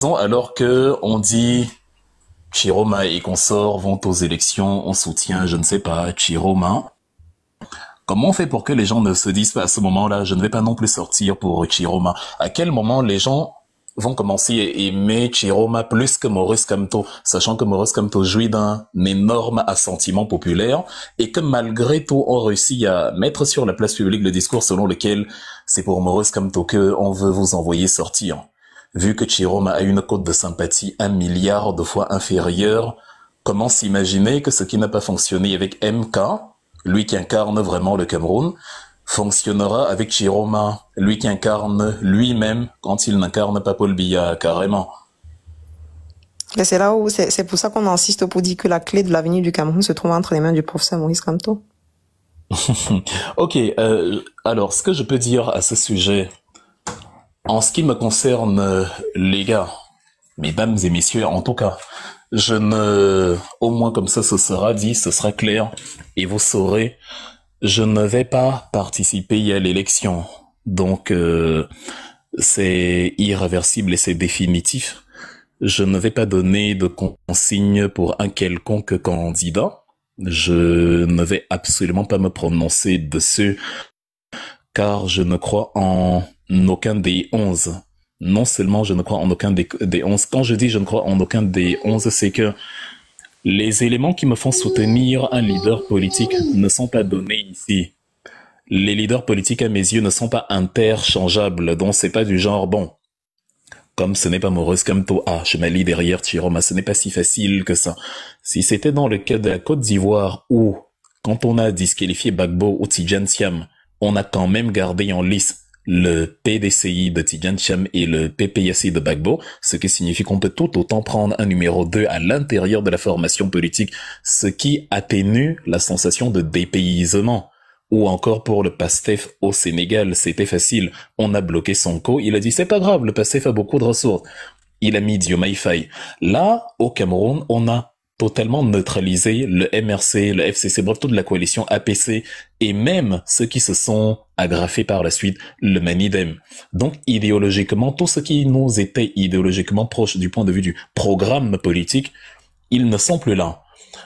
Alors que on dit Chiroma et consorts vont aux élections, on soutient, je ne sais pas, Chiroma. Comment on fait pour que les gens ne se disent pas à ce moment-là, je ne vais pas non plus sortir pour Chiroma? À quel moment les gens vont commencer à aimer Chiroma plus que Maurice Kamto, sachant que Maurice Kamto jouit d'un énorme assentiment populaire et que malgré tout, on réussit à mettre sur la place publique le discours selon lequel c'est pour Maurice Kamto que on veut vous envoyer sortir. Vu que Chiroma a une cote de sympathie 1 milliard de fois inférieure, comment s'imaginer que ce qui n'a pas fonctionné avec MK, lui qui incarne vraiment le Cameroun, fonctionnera avec Chiroma, lui qui incarne lui-même quand il n'incarne pas Paul Biya carrément. Mais c'est là où c'est pour ça qu'on insiste pour dire que la clé de l'avenir du Cameroun se trouve entre les mains du professeur Maurice Kamto. Ok, alors ce que je peux dire à ce sujet, en ce qui me concerne, les gars, mesdames et messieurs, en tout cas, au moins comme ça, ce sera dit, ce sera clair, et vous saurez, je ne vais pas participer à l'élection. Donc, c'est irréversible et c'est définitif. Je ne vais pas donner de consigne pour un quelconque candidat. Je ne vais absolument pas me prononcer dessus, car je ne crois en aucun des 11. Non seulement je ne crois en aucun des 11. Quand je dis je ne crois en aucun des 11, c'est que les éléments qui me font soutenir un leader politique ne sont pas donnés ici. Les leaders politiques, à mes yeux, ne sont pas interchangeables. Donc, c'est pas du genre, bon, comme ce n'est pas Maurice Kamto, je m'allie derrière Chiroma, ce n'est pas si facile que ça. Si c'était dans le cas de la Côte d'Ivoire où, quand on a disqualifié Gbagbo ou Tidjane Thiam, on a quand même gardé en lice le PDCI de Tidjane Thiam et le PPSI de Gbagbo, ce qui signifie qu'on peut tout autant prendre un numéro 2 à l'intérieur de la formation politique, ce qui atténue la sensation de dépaysement. Ou encore pour le PASTEF au Sénégal, c'était facile. On a bloqué Sonko, il a dit c'est pas grave, le PASTEF a beaucoup de ressources. Il a mis Diomaye Faye. Là, au Cameroun, on a totalement neutralisé le MRC, le FCC, bref, toute la coalition APC, et même ceux qui se sont agrafés par la suite, le Manidem. Donc, idéologiquement, tout ce qui nous était idéologiquement proche du point de vue du programme politique, ils ne sont plus là.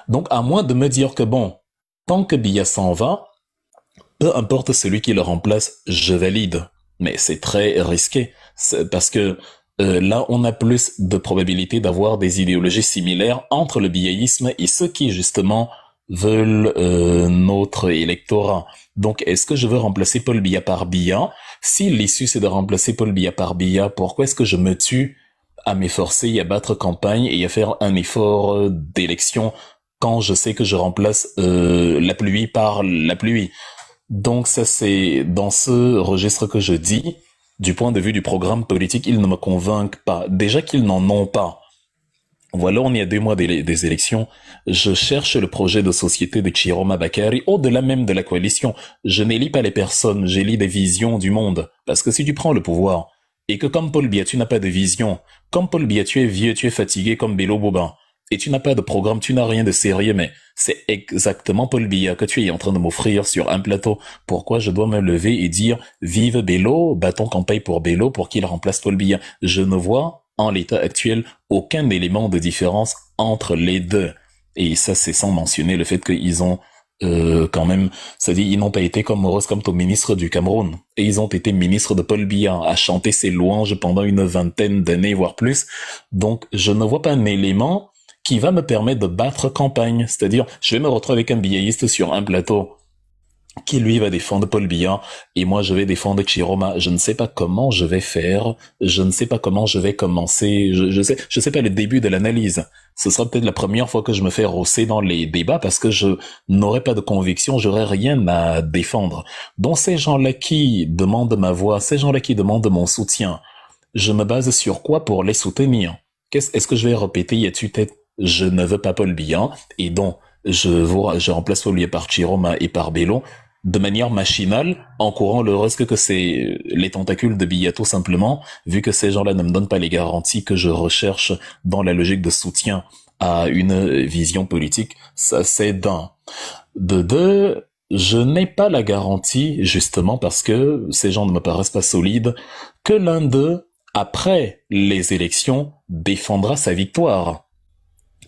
Donc, à moins de me dire que bon, tant que Biya s'en va, peu importe celui qui le remplace, je valide. Mais c'est très risqué, parce que là, on a plus de probabilité d'avoir des idéologies similaires entre le biaïsme et ceux qui, justement, veulent notre électorat. Donc, est-ce que je veux remplacer Paul Biya par Biya? Si l'issue, c'est de remplacer Paul Biya par Biya, pourquoi est-ce que je me tue à m'efforcer, à battre campagne et à faire un effort d'élection quand je sais que je remplace la pluie par la pluie? Donc ça, c'est dans ce registre que je dis, du point de vue du programme politique, ils ne me convainquent pas. Déjà qu'ils n'en ont pas. Voilà, on est à 2 mois des élections. Je cherche le projet de société de Chiroma Bakary, au-delà même de la coalition. Je n'élis pas les personnes, j'élis des visions du monde. Parce que si tu prends le pouvoir, et que comme Paul Biya, tu n'as pas de vision, comme Paul Biya, tu es vieux, tu es fatigué comme Bello Bobin, et tu n'as pas de programme, tu n'as rien de sérieux, mais c'est exactement Paul Biya que tu es en train de m'offrir sur un plateau. Pourquoi je dois me lever et dire « Vive Bello, battons campagne pour Bello pour qu'il remplace Paul Biya ». Je ne vois, en l'état actuel, aucun élément de différence entre les deux. Et ça, c'est sans mentionner le fait qu'ils ont quand même, c'est-à-dire ils n'ont pas été comme Maurice Kamto, ministre du Cameroun, et ils ont été ministres de Paul Biya, à chanter ses louanges pendant une 20aine d'années, voire plus. Donc, je ne vois pas un élément qui va me permettre de battre campagne. C'est-à-dire, je vais me retrouver avec un biaïste sur un plateau qui, lui, va défendre Paul Biya, et moi, je vais défendre Chiroma. Je ne sais pas comment je vais faire, je ne sais pas comment je vais commencer, je sais pas le début de l'analyse. Ce sera peut-être la première fois que je me fais rosser dans les débats parce que je n'aurai pas de conviction, j'aurai rien à défendre. Donc, ces gens-là qui demandent ma voix, ces gens-là qui demandent mon soutien, je me base sur quoi pour les soutenir? Est-ce que je vais répéter, y a-tu tête? Je ne veux pas Paul Biya, et donc je remplace Paul Biya par Chiroma et par Bello, de manière machinale, en courant le risque que c'est les tentacules de Biya tout simplement, vu que ces gens-là ne me donnent pas les garanties que je recherche dans la logique de soutien à une vision politique. Ça, c'est d'un. De deux, je n'ai pas la garantie, justement parce que ces gens ne me paraissent pas solides, que l'un d'eux après les élections, défendra sa victoire.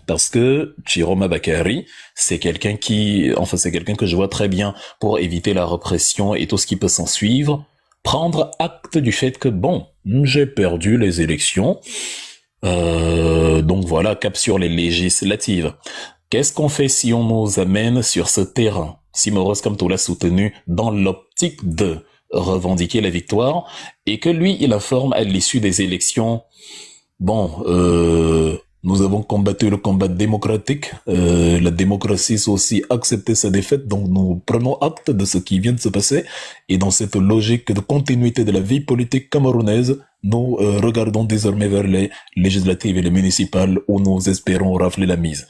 Parce que Chiroma Bakary, c'est quelqu'un c'est quelqu'un que je vois très bien pour éviter la répression et tout ce qui peut s'en suivre, prendre acte du fait que bon, j'ai perdu les élections, donc voilà, cap sur les législatives. Qu'est-ce qu'on fait si on nous amène sur ce terrain? Si Maurice Kamto l'a soutenu dans l'optique de revendiquer la victoire et que lui, il informe à l'issue des élections, bon, nous avons combattu le combat démocratique, la démocratie a aussi accepté sa défaite, donc nous prenons acte de ce qui vient de se passer et dans cette logique de continuité de la vie politique camerounaise, nous regardons désormais vers les législatives et les municipales où nous espérons rafler la mise.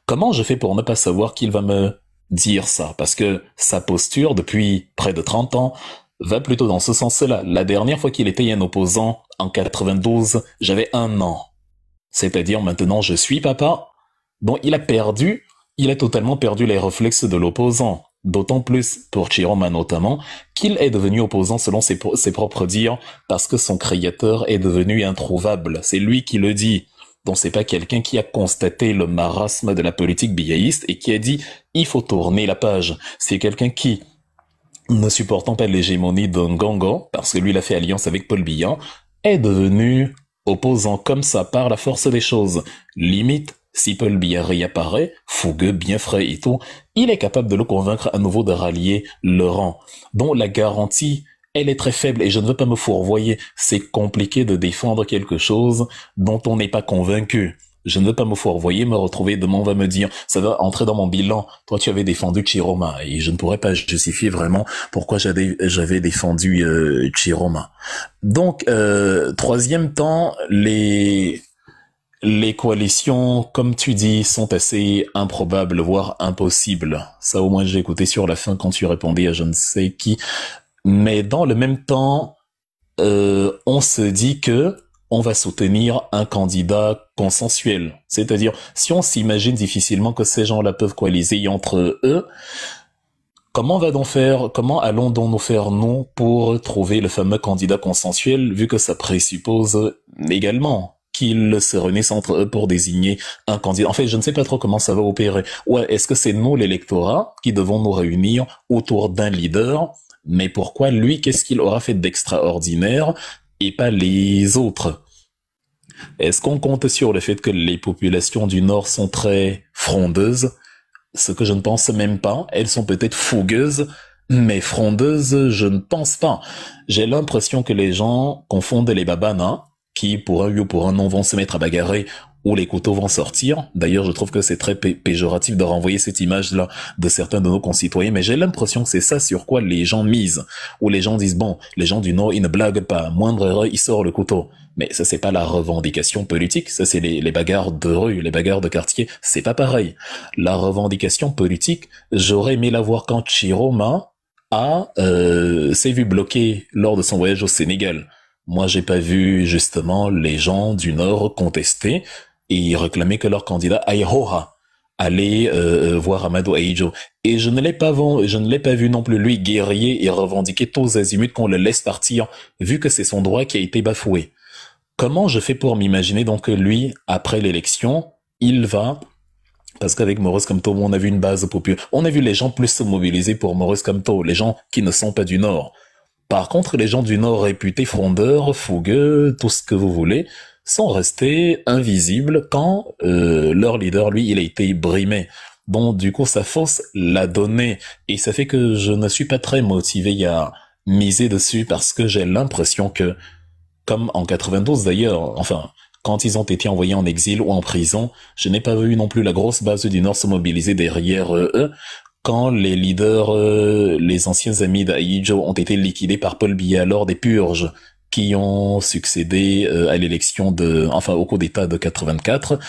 Comment je fais pour ne pas savoir qu'il va me dire ça? Parce que sa posture, depuis près de 30 ans, va plutôt dans ce sens-là. La dernière fois qu'il était un opposant, en 92, j'avais 1 an. C'est-à-dire maintenant je suis papa. Donc il a totalement perdu les réflexes de l'opposant. D'autant plus pour Chiroma notamment, qu'il est devenu opposant selon ses propres dires, parce que son créateur est devenu introuvable. C'est lui qui le dit. Donc c'est pas quelqu'un qui a constaté le marasme de la politique biaïste et qui a dit il faut tourner la page. C'est quelqu'un qui, ne supportant pas l'hégémonie d'un Gangan, parce que lui il a fait alliance avec Paul Biya, est devenu opposant comme ça par la force des choses. Limite, si Paul Biya réapparaît, fougueux, bien frais et tout, il est capable de le convaincre à nouveau de rallier le rang. Donc la garantie, elle est très faible et je ne veux pas me fourvoyer. C'est compliqué de défendre quelque chose dont on n'est pas convaincu. Je ne veux pas me fourvoyer, me retrouver demain, on va me dire, ça va entrer dans mon bilan. Toi, tu avais défendu Chiroma et je ne pourrais pas justifier vraiment pourquoi j'avais défendu Chiroma. Donc, troisième temps, les coalitions, comme tu dis, sont assez improbables, voire impossibles. Ça, au moins, j'ai écouté sur la fin quand tu répondais à je ne sais qui. Mais dans le même temps, on se dit que on va soutenir un candidat consensuel. C'est-à-dire, si on s'imagine difficilement que ces gens-là peuvent coaliser entre eux, comment allons donc nous faire, nous, pour trouver le fameux candidat consensuel, vu que ça présuppose également qu'ils se réunissent entre eux pour désigner un candidat. En fait, je ne sais pas trop comment ça va opérer. Ouais, est-ce que c'est nous, l'électorat, qui devons nous réunir autour d'un leader? Mais pourquoi lui, qu'est-ce qu'il aura fait d'extraordinaire et pas les autres? Est-ce qu'on compte sur le fait que les populations du Nord sont très frondeuses? Ce que je ne pense même pas. Elles sont peut-être fougueuses, mais frondeuses, je ne pense pas. J'ai l'impression que les gens confondent les babanas, qui pour un oui ou pour un non vont se mettre à bagarrer, où les couteaux vont sortir. D'ailleurs, je trouve que c'est très péjoratif de renvoyer cette image-là de certains de nos concitoyens, mais j'ai l'impression que c'est ça sur quoi les gens misent. Où les gens disent, bon, les gens du Nord, ils ne blaguent pas. Moindre erreur, ils sortent le couteau. Mais ça, c'est pas la revendication politique. Ça, c'est les bagarres de rue, les bagarres de quartier. C'est pas pareil. La revendication politique, j'aurais aimé la voir quand Chiroma s'est vu bloqué lors de son voyage au Sénégal. Moi, j'ai pas vu, justement, les gens du Nord contester et réclamer que leur candidat Aïhoha allait voir Amadou Ahidjo. Et je ne l'ai pas vu non plus, lui, guerrier et revendiquer tous azimuts qu'on le laisse partir, vu que c'est son droit qui a été bafoué. Comment je fais pour m'imaginer donc que lui, après l'élection, il va... Parce qu'avec Maurice Kamto, on a vu une base populaire. On a vu les gens plus se mobiliser pour Maurice Kamto, les gens qui ne sont pas du Nord. Par contre, les gens du Nord réputés frondeurs, fougueux, tout ce que vous voulez, sont restés invisibles quand leur leader, lui, il a été brimé. Donc, du coup, ça fausse la donnée. Et ça fait que je ne suis pas très motivé à miser dessus parce que j'ai l'impression que, comme en 92 d'ailleurs, enfin, quand ils ont été envoyés en exil ou en prison, je n'ai pas vu non plus la grosse base du Nord se mobiliser derrière eux. Quand les leaders, les anciens amis d'Ahidjo ont été liquidés par Paul Biya lors des purges qui ont succédé à l'élection au coup d'État de 84,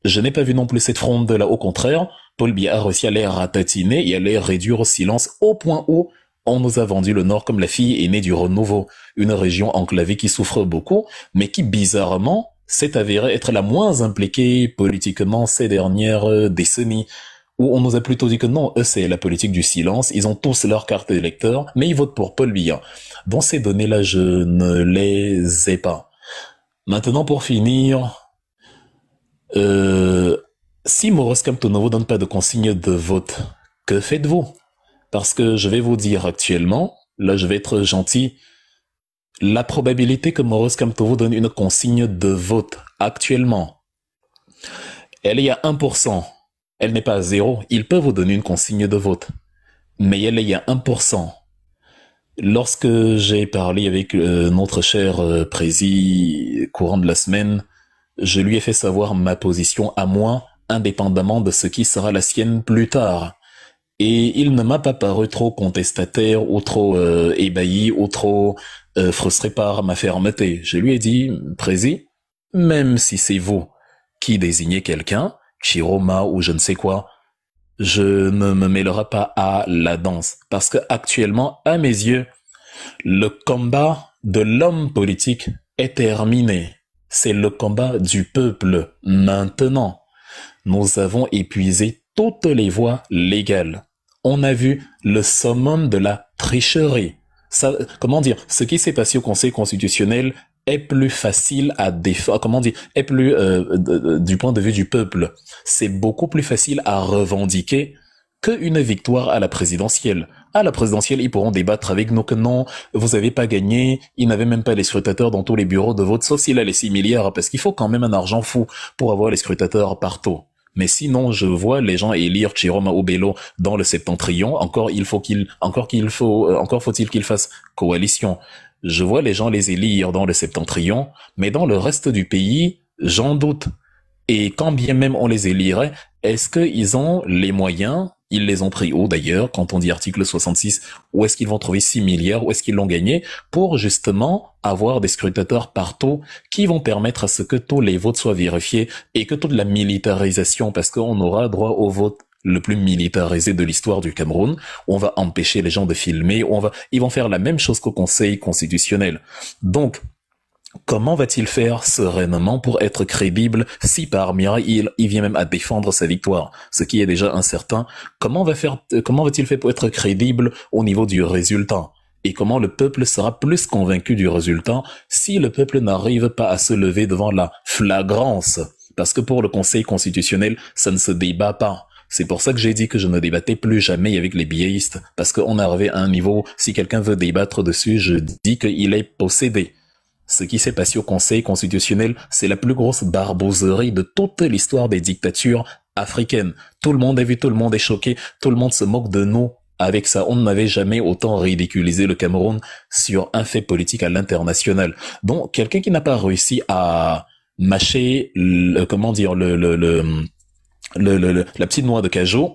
je n'ai pas vu non plus cette fronde-là. Au contraire, Paul Biya a réussi à les ratatiner et à les réduire au silence au point où on nous a vendu le Nord comme la fille aînée du renouveau, une région enclavée qui souffre beaucoup, mais qui bizarrement s'est avérée être la moins impliquée politiquement ces dernières décennies. Où on nous a plutôt dit que non, eux c'est la politique du silence, ils ont tous leur carte d'électeur, mais ils votent pour Paul Biya. Bon, ces données-là, je ne les ai pas. Maintenant, pour finir, si Maurice Kamto ne vous donne pas de consigne de vote, que faites-vous? Parce que je vais vous dire actuellement, là je vais être gentil, la probabilité que Maurice Kamto vous donne une consigne de vote actuellement, elle est à 1%. Elle n'est pas à 0. Il peut vous donner une consigne de vote, mais elle est à 1%. Lorsque j'ai parlé avec notre cher président courant de la semaine, je lui ai fait savoir ma position à moi, indépendamment de ce qui sera la sienne plus tard. Et il ne m'a pas paru trop contestataire ou trop ébahi ou trop frustré par ma fermeté. Je lui ai dit, président, même si c'est vous qui désignez quelqu'un, Chiroma ou je ne sais quoi, je ne me mêlerai pas à la danse. Parce que actuellement, à mes yeux, le combat de l'homme politique est terminé. C'est le combat du peuple. Maintenant, nous avons épuisé toutes les voies légales. On a vu le summum de la tricherie. Ça, comment dire, ce qui s'est passé au Conseil constitutionnel est plus facile à défendre, comment dire, est plus du point de vue du peuple. C'est beaucoup plus facile à revendiquer qu'une victoire à la présidentielle. À la présidentielle, ils pourront débattre avec nous que non, vous avez pas gagné, ils n'avaient même pas les scrutateurs dans tous les bureaux de vote, sauf s'il a les 6 milliards, parce qu'il faut quand même un argent fou pour avoir les scrutateurs partout. Mais sinon, je vois les gens élire Chiroma Ubelo dans le septentrion. Encore faut-il qu'il fasse coalition. Je vois les gens les élire dans le septentrion, mais dans le reste du pays, j'en doute. Et quand bien même on les élirait, est-ce qu'ils ont les moyens? Ils les ont pris où d'ailleurs, quand on dit article 66, où est-ce qu'ils vont trouver 6 milliards, où est-ce qu'ils l'ont gagné, pour justement avoir des scrutateurs partout qui vont permettre à ce que tous les votes soient vérifiés et que toute la militarisation, parce qu'on aura droit au vote le plus militarisé de l'histoire du Cameroun, on va empêcher les gens de filmer, ils vont faire la même chose qu'au Conseil constitutionnel. Donc, comment va-t-il faire sereinement pour être crédible si par miracle il vient même à défendre sa victoire, ce qui est déjà incertain? Comment va-t-il faire pour être crédible au niveau du résultat? Et comment le peuple sera plus convaincu du résultat si le peuple n'arrive pas à se lever devant la flagrance? Parce que pour le Conseil constitutionnel, ça ne se débat pas. C'est pour ça que j'ai dit que je ne débattais plus jamais avec les biéistes, parce qu'on est arrivé à un niveau, si quelqu'un veut débattre dessus, je dis qu'il est possédé. Ce qui s'est passé au Conseil constitutionnel, c'est la plus grosse barboserie de toute l'histoire des dictatures africaines. Tout le monde a vu, tout le monde est choqué, tout le monde se moque de nous. Avec ça, on n'avait jamais autant ridiculisé le Cameroun sur un fait politique à l'international. Donc, quelqu'un qui n'a pas réussi à mâcher, la petite noix de cajou,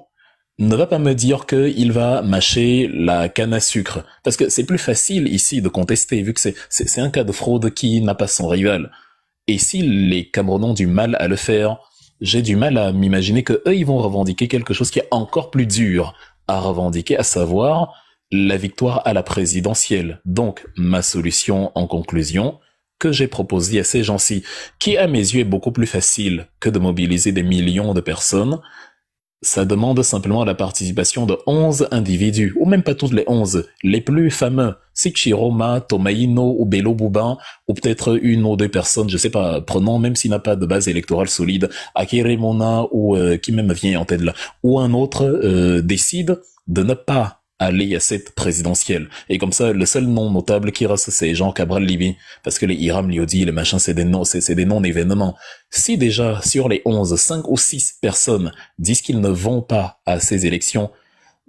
ne va pas me dire qu'il va mâcher la canne à sucre. Parce que c'est plus facile ici de contester, vu que c'est un cas de fraude qui n'a pas son rival. Et si les Camerounais ont du mal à le faire, j'ai du mal à m'imaginer que eux, ils vont revendiquer quelque chose qui est encore plus dur à revendiquer, à savoir la victoire à la présidentielle. Donc, ma solution en conclusion, que j'ai proposée à ces gens-ci, qui à mes yeux est beaucoup plus facile que de mobiliser des millions de personnes, ça demande simplement la participation de 11 individus, ou même pas tous les 11, les plus fameux. Si Chiroma, Tomaino ou Bello Bouban, ou peut-être une ou deux personnes, je sais pas, prenons même s'il n'a pas de base électorale solide, Akere Mona ou qui même vient en tête là, ou un autre décide de ne pas aller à cette présidentielle. Et comme ça, le seul nom notable qui reste, c'est Jean Cabral Libye. Parce que les Hiram Liodi, les machins, c'est des non-événements. Si déjà, sur les 11, 5 ou 6 personnes disent qu'ils ne vont pas à ces élections,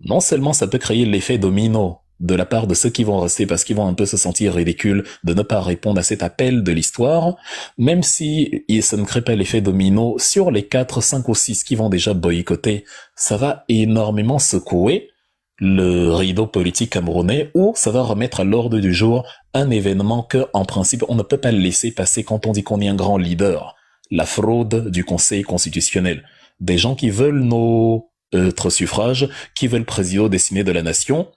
non seulement ça peut créer l'effet domino de la part de ceux qui vont rester parce qu'ils vont un peu se sentir ridicules de ne pas répondre à cet appel de l'histoire, même si ça ne crée pas l'effet domino sur les 4, 5 ou 6 qui vont déjà boycotter, ça va énormément secouer le rideau politique camerounais, ou ça va remettre à l'ordre du jour un événement que, en principe, on ne peut pas laisser passer quand on dit qu'on est un grand leader. La fraude du Conseil constitutionnel. Des gens qui veulent notre suffrage, qui veulent présider au destiné de la nation,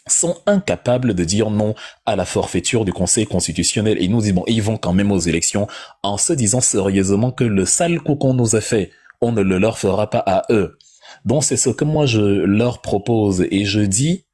sont incapables de dire non à la forfaiture du Conseil constitutionnel. Et nous disons, bon, ils vont quand même aux élections, en se disant sérieusement que le sale coup qu'on nous a fait, on ne le leur fera pas à eux. Donc c'est ce que moi je leur propose, et je dis,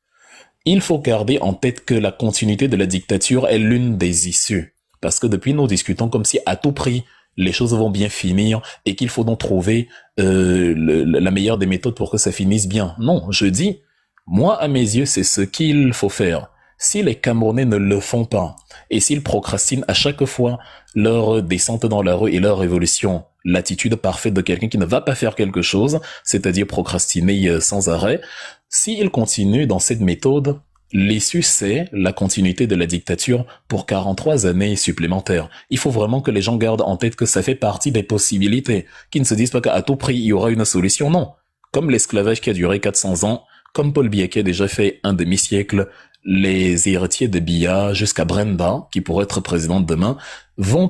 il faut garder en tête que la continuité de la dictature est l'une des issues. Parce que depuis, nous discutons comme si à tout prix, les choses vont bien finir et qu'il faut donc trouver la meilleure des méthodes pour que ça finisse bien. Non, je dis, moi, à mes yeux, c'est ce qu'il faut faire. Si les Camerounais ne le font pas et s'ils procrastinent à chaque fois leur descente dans la rue et leur évolution, l'attitude parfaite de quelqu'un qui ne va pas faire quelque chose, c'est-à-dire procrastiner sans arrêt, s'ils continuent dans cette méthode, l'issue, c'est la continuité de la dictature pour 43 années supplémentaires. Il faut vraiment que les gens gardent en tête que ça fait partie des possibilités, qu'ils ne se disent pas qu'à tout prix, il y aura une solution. Non. Comme l'esclavage qui a duré 400 ans, comme Paul Biya qui a déjà fait un demi-siècle, les héritiers de Biya jusqu'à Brenda, qui pourrait être présidente demain, vont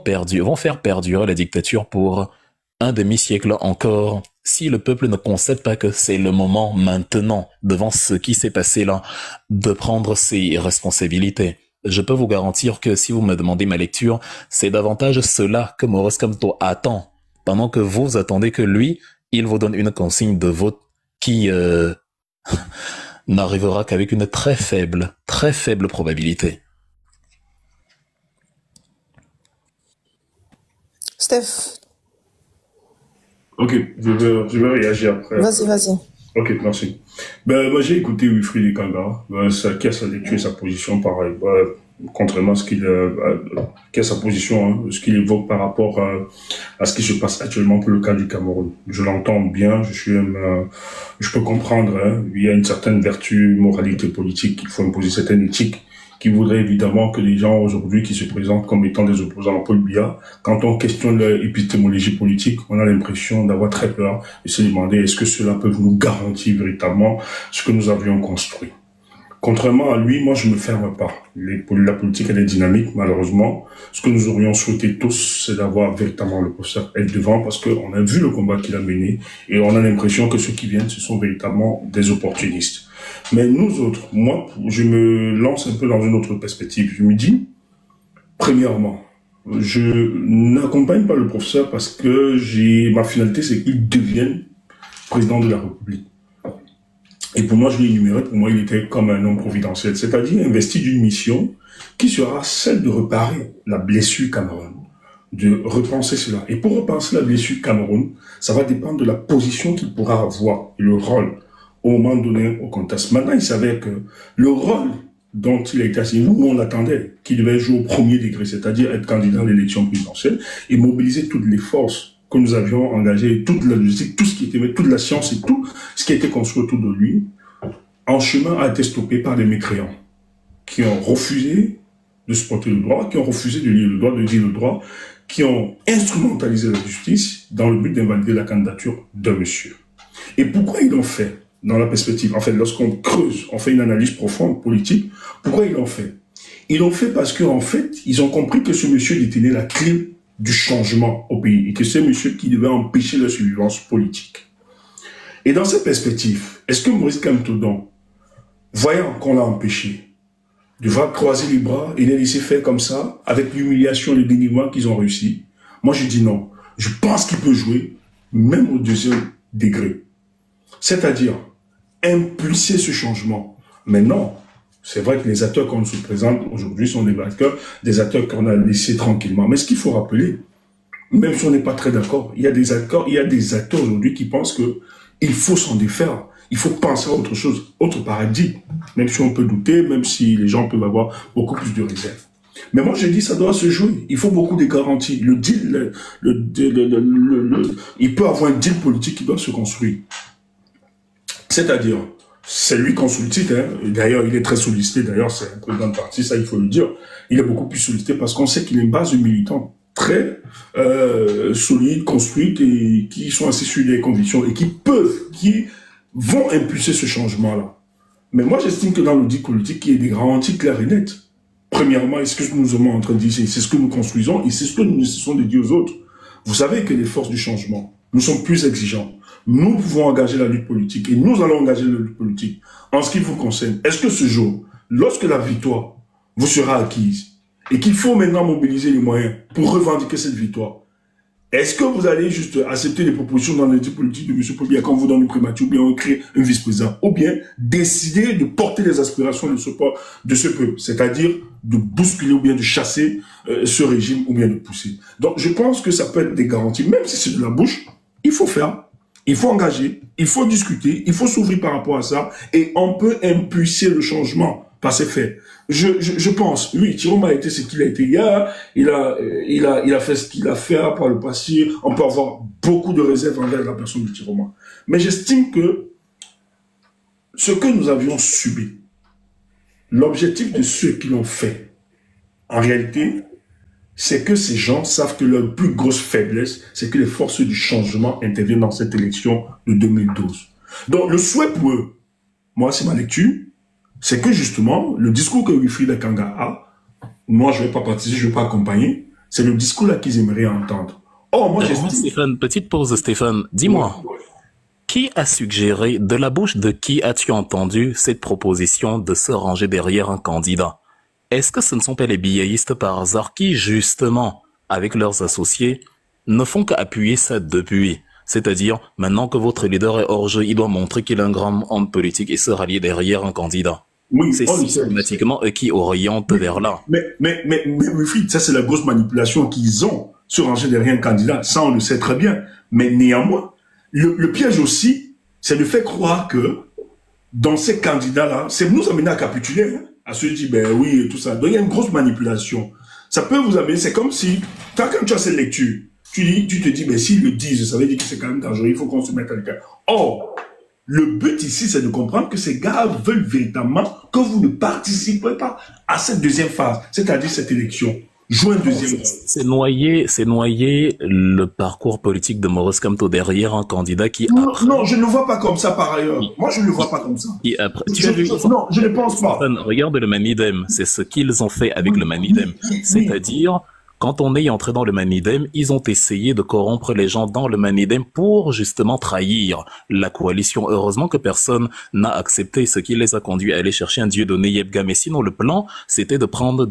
faire perdurer la dictature pour un demi-siècle encore, si le peuple ne constate pas que c'est le moment maintenant, devant ce qui s'est passé là, de prendre ses responsabilités. Je peux vous garantir que si vous me demandez ma lecture, c'est davantage cela que Maurice Kamto attend, pendant que vous attendez que lui, il vous donne une consigne de vote qui n'arrivera qu'avec une très faible probabilité. Steph. Ok, je vais réagir après. Vas-y. Ok, merci. Moi, j'ai écouté Wilfried Ekanga, qui a sa lecture et sa position pareil. Contrairement à ce qui a sa position, hein, ce qu'il évoque par rapport à ce qui se passe actuellement pour le cas du Cameroun. Je l'entends bien, je peux comprendre, hein, il y a une certaine vertu, moralité politique, il faut imposer certaine éthique, qui voudrait évidemment que les gens aujourd'hui qui se présentent comme étant des opposants à Paul Biya, quand on questionne leur épistémologie politique, on a l'impression d'avoir très peur et se demander est-ce que cela peut nous garantir véritablement ce que nous avions construit. Contrairement à lui, moi je me ferme pas. La politique elle est dynamique, malheureusement. Ce que nous aurions souhaité tous, c'est d'avoir véritablement le professeur être devant, parce qu'on a vu le combat qu'il a mené et on a l'impression que ceux qui viennent, ce sont véritablement des opportunistes. Mais nous autres, moi, je me lance un peu dans une autre perspective. Je me dis, premièrement, je n'accompagne pas le professeur parce que ma finalité, c'est qu'il devienne président de la République. Et pour moi, je l'ai énuméré, pour moi, il était comme un homme providentiel, c'est-à-dire investi d'une mission qui sera celle de réparer la blessure Cameroun, de repenser cela. Et pour repenser la blessure Cameroun, ça va dépendre de la position qu'il pourra avoir et le rôle au moment donné au contexte. Maintenant, il savait que le rôle dont il a été assigné, nous, on l'attendait, qu'il devait jouer au premier degré, c'est-à-dire être candidat à l'élection présidentielle et mobiliser toutes les forces que nous avions engagées, toute la logistique, tout ce qui était, toute la science et tout ce qui a été construit autour de lui, en chemin a été stoppé par des mécréants qui ont refusé de se porter le droit, qui ont refusé de lire le droit, de dire le droit, qui ont instrumentalisé la justice dans le but d'invalider la candidature d'un monsieur. Et pourquoi ils l'ont fait? Dans la perspective, en fait, lorsqu'on creuse, on fait une analyse profonde, politique, pourquoi ils l'ont fait? Ils l'ont fait parce qu'en fait, ils ont compris que ce monsieur détenait la clé du changement au pays et que c'est monsieur qui devait empêcher la survivance politique. Et dans cette perspective, est-ce que Maurice Kamto, voyant qu'on l'a empêché, devra croiser les bras et les laisser faire comme ça, avec l'humiliation et le dénigrement qu'ils ont réussi? Moi, je dis non. Je pense qu'il peut jouer, même au deuxième degré. C'est-à-dire, impulser ce changement. Mais non, c'est vrai que les acteurs qu'on se présente aujourd'hui sont des acteurs qu'on a laissés tranquillement. Mais ce qu'il faut rappeler, même si on n'est pas très d'accord, il y a des acteurs aujourd'hui qui pensent que il faut s'en défaire. Il faut penser à autre chose, autre paradigme. Même si on peut douter, même si les gens peuvent avoir beaucoup plus de réserves. Mais moi, je dis, ça doit se jouer. Il faut beaucoup de garanties. Le deal, il peut avoir un deal politique qui doit se construire. C'est-à-dire, c'est lui qu'on sollicite, hein. D'ailleurs, il est très sollicité, d'ailleurs, c'est un président de parti, ça il faut le dire. Il est beaucoup plus sollicité parce qu'on sait qu'il a une base de militants très solide, construite et qui sont assez sur des convictions et qui vont impulser ce changement-là. Mais moi, j'estime que dans le dit politique, il y a des garanties claires et nettes. Premièrement, est-ce que nous sommes en train de dire, c'est ce que nous construisons et c'est ce que nous nécessitons de dire aux autres. Vous savez que les forces du changement, nous sommes plus exigeants. Nous pouvons engager la lutte politique et nous allons engager la lutte politique. En ce qui vous concerne, est-ce que ce jour, lorsque la victoire vous sera acquise et qu'il faut maintenant mobiliser les moyens pour revendiquer cette victoire, est-ce que vous allez juste accepter les propositions dans le politique de M. Paul Biya quand on vous donne une primature ou bien on crée un vice-président ou bien décider de porter les aspirations de ce peuple, c'est-à-dire de bousculer ou bien de chasser ce régime ou bien de pousser. Donc, je pense que ça peut être des garanties. Même si c'est de la bouche, il faut faire. Il faut engager, il faut discuter, il faut s'ouvrir par rapport à ça et on peut impulser le changement par ses faits. Je pense, lui, Tiroma a été ce qu'il a été hier, il a fait ce qu'il a fait par le passé, on peut avoir beaucoup de réserves envers la personne de Tiroma. Mais j'estime que ce que nous avions subi, l'objectif de ceux qui l'ont fait, en réalité, c'est que ces gens savent que leur plus grosse faiblesse, c'est que les forces du changement interviennent dans cette élection de 2012. Donc, le souhait pour eux, moi, c'est ma lecture, c'est que justement, le discours que Wilfried Kanga a, moi, je ne vais pas participer, je ne vais pas accompagner, c'est le discours-là qu'ils aimeraient entendre. Oh, moi, j'estime... Stéphane, petite pause, Stéphane. Dis-moi, qui a suggéré, de la bouche de qui as-tu entendu cette proposition de se ranger derrière un candidat? Est-ce que ce ne sont pas les billettistes par hasard qui, justement, avec leurs associés, ne font qu'appuyer ça depuis? C'est-à-dire, maintenant que votre leader est hors jeu, il doit montrer qu'il est un grand homme politique et se rallier derrière un candidat. Oui, c'est systématiquement eux qui orientent vers là. Mais, Wilfried, ça c'est la grosse manipulation qu'ils ont, se ranger derrière un candidat. Ça, on le sait très bien. Mais néanmoins, le piège aussi, c'est de faire croire que, dans ces candidats-là, c'est nous amener à capituler, hein, à se dire, ben oui, et tout ça. Donc, il y a une grosse manipulation. Ça peut vous amener, c'est comme si, quand tu as cette lecture, tu te dis, ben s'ils le disent, ça veut dire que c'est quand même dangereux, il faut qu'on se mette à l'écart. Or, le but ici, c'est de comprendre que ces gars veulent véritablement que vous ne participez pas à cette deuxième phase, c'est-à-dire cette élection. Jouer un deuxième. C'est noyer le parcours politique de Maurice Kamto derrière un candidat qui... Non, après... non, je ne le vois pas comme ça par ailleurs. Moi, je ne le vois pas comme ça. Non, je ne pense pas. Regarde le Manidem, c'est ce qu'ils ont fait avec le Manidem. C'est-à-dire... Quand on est entré dans le Manidem, ils ont essayé de corrompre les gens dans le Manidem pour justement trahir la coalition. Heureusement que personne n'a accepté, ce qui les a conduits à aller chercher un dieu donné Yebga. Mais sinon, le plan, c'était de prendre